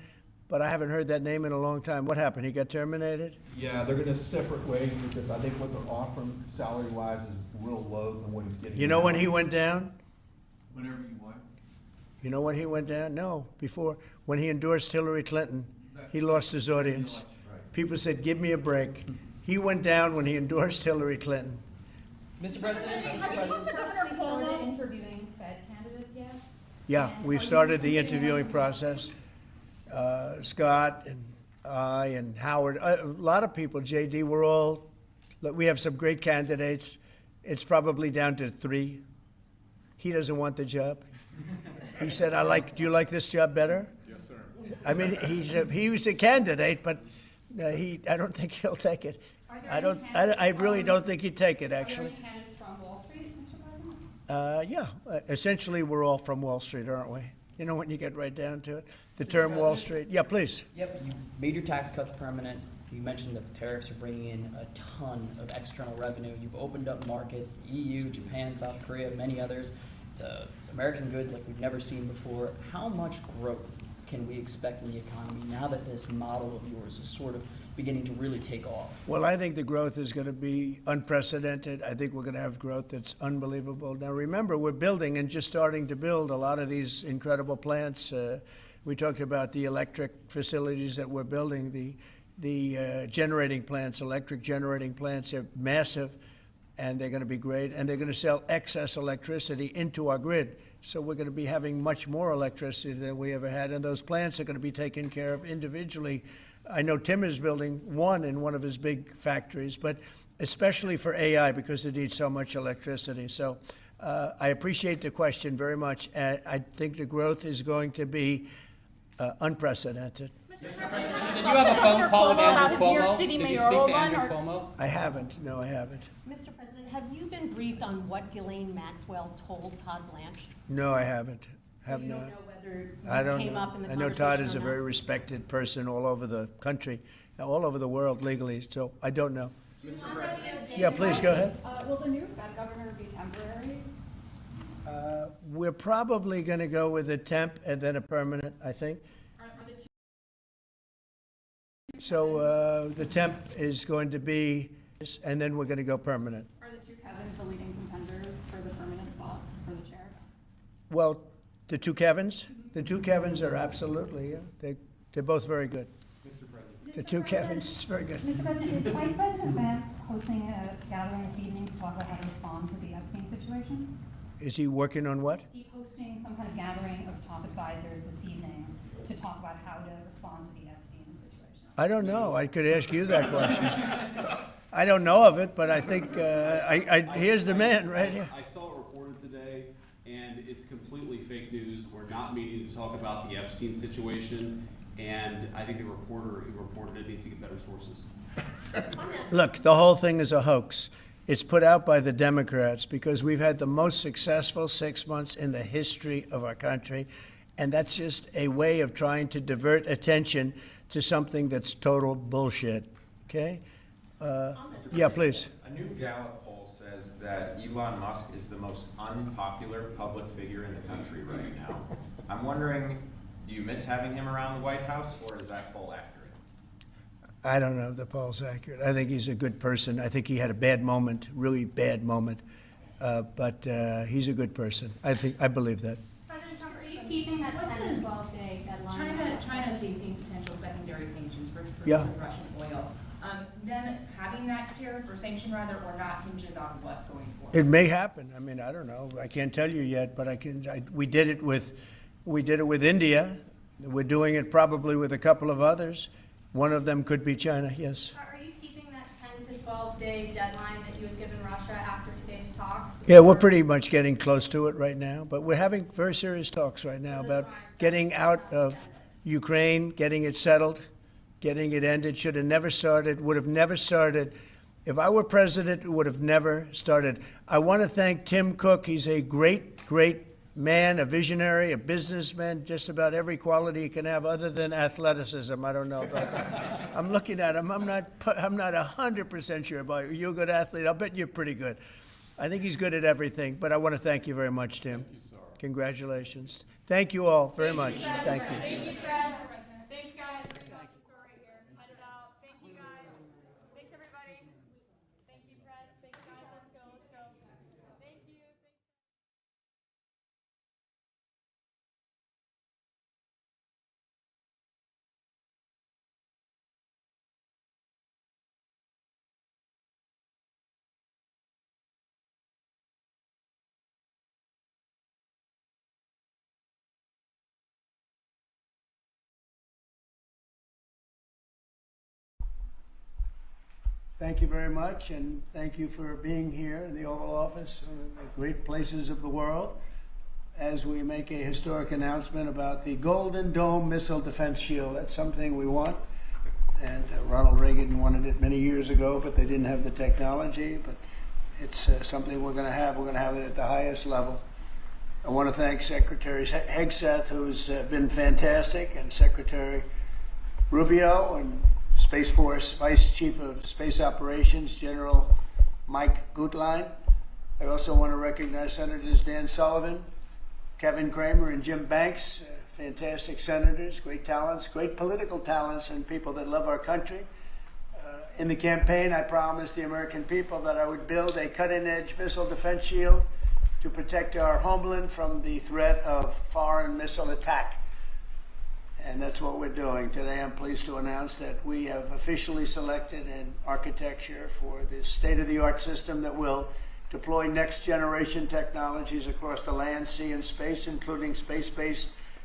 but I haven't heard that name in a long time. What happened? He got terminated? Yeah, they're going to separate ways because I think what they're offering salary-wise is real low than what he's getting. You know when he went down? Whenever you want. You know when he went down? No, before. When he endorsed Hillary Clinton, he lost his audience. People said, give me a break. He went down when he endorsed Hillary Clinton. Mr. President, Have you talked to Governor Cuomo? Interviewing Fed candidates yet? Yeah, we've started the interviewing process. Scott and I and Howard, a lot of people, JD, we have some great candidates. It's probably down to 3. He doesn't want the job. He said, do you like this job better? Yes, sir. I mean, he was a candidate, but I don't think he'll take it. I really don't think he'd take it, actually. Are there any candidates from Wall Street, Mr. President? Yeah, essentially we're all from Wall Street, aren't we? You know, when you get right down to it. The term Wall Street. Yeah, please. Yep, you made your tax cuts permanent. You mentioned that the tariffs are bringing in a ton of external revenue. You've opened up markets, the EU, Japan, South Korea, many others, to American goods like we've never seen before. How much growth can we expect in the economy now that this model of yours is sort of beginning to really take off? Well, I think the growth is going to be unprecedented. I think we're going to have growth that's unbelievable. Now, remember, we're building and just starting to build a lot of these incredible plants. We talked about the electric facilities that we're building, the generating plants, electric generating plants. They're massive, and they're going to be great. And they're going to sell excess electricity into our grid. So we're going to be having much more electricity than we ever had. And those plants are going to be taken care of individually. I know Tim is building one in one of his big factories, but especially for AI because it needs so much electricity. So I appreciate the question very much. I think the growth is going to be unprecedented. Did you have a phone call with Andrew Cuomo? Did you speak to Andrew Cuomo? I haven't. No, I haven't. Mr. President, have you been briefed on what Ghislaine Maxwell told Todd Blanche? No, I haven't. Have You not. don't know whether after I you don't came know. up in the I know conversation Todd is a on very that? respected person all over the country, all over the world legally, so I don't know. Mr. President. Yeah, please, go ahead. Will the new Fed governor be temporary? We're probably going to go with a temp and then a permanent, I think. So the temp is going to be, and then we're going to go permanent. Are the two Kevins the leading contenders for the permanent spot for the chair? Well, the two Kevins are absolutely, yeah, they're both very good. Mr. President. The two Kevins, is very good. Mr. President, is Vice President Vance hosting a gathering this evening to talk about how to respond to the Epstein situation? Is he working on what? Is he hosting some kind of gathering of top advisors this evening to talk about how to respond to the Epstein situation? I don't know. I could ask you that question. I don't know of it, but I think, here's the man right here. I saw it reported today, and it's completely fake news. We're not meeting to talk about the Epstein situation, and I think the reporter who reported it needs to get better sources. Look, the whole thing is a hoax. It's put out by the Democrats because we've had the most successful 6 months in the history of our country, and that's just a way of trying to divert attention to something that's total bullshit, okay? Yeah, please. A new Gallup poll says that Elon Musk is the most unpopular public figure in the country right now. I'm wondering, do you miss having him around the White House, or is that poll accurate? I don't know if the poll's accurate. I think he's a good person. I think he had a bad moment, really bad moment, but he's a good person. I believe that. President Trump, are you keeping that 10 to 12 day deadline? China facing potential secondary sanctions for Yeah. Russian oil. Them having that tariff or sanction rather or not hinges on what going forward? It may happen. I mean, I don't know. I can't tell you yet, but we did it with India. We're doing it probably with a couple of others. One of them could be China, yes. Are you keeping that 10 to 12 day deadline that you had given Russia after today's talks? Yeah, we're pretty much getting close to it right now, but we're having very serious talks right now about getting out of Ukraine, getting it settled, getting it ended. Should have never started, would have never started. If I were president, it would have never started. I want to thank Tim Cook. He's a great, great man, a visionary, a businessman, just about every quality he can have other than athleticism. I don't know about that. I'm looking at him. I'm not 100% sure about you. You're a good athlete. I'll bet you're pretty good. I think he's good at everything, but I want to thank you very much, Tim. Thank you, sir. Congratulations. Thank you all very much. Thank you. Thank you, Chris. Thanks, guys. We got the story here. Cut it out. Thank you, guys. Thanks, everybody. Thank you, press. Thanks, guys. Let's go. Let's go. Thank you. Thank you very much, and thank you for being here in the Oval Office, one of the great places of the world, as we make a historic announcement about the Golden Dome Missile Defense Shield. That's something we want, and Ronald Reagan wanted it many years ago, but they didn't have the technology, but it's something we're going to have. We're going to have it at the highest level. I want to thank Secretary Hegseth, who's been fantastic, and Secretary Rubio, and Space Force Vice Chief of Space Operations, General Mike Gutlein. I also want to recognize Senators Dan Sullivan, Kevin Cramer, and Jim Banks, fantastic senators, great talents, great political talents, and people that love our country. In the campaign, I promised the American people that I would build a cutting-edge missile defense shield to protect our homeland from the threat of foreign missile attack. And that's what we're doing. Today I'm pleased to announce that we have officially selected an architecture for this state-of-the-art system that will deploy next-generation technologies across the land, sea, and space, including space-based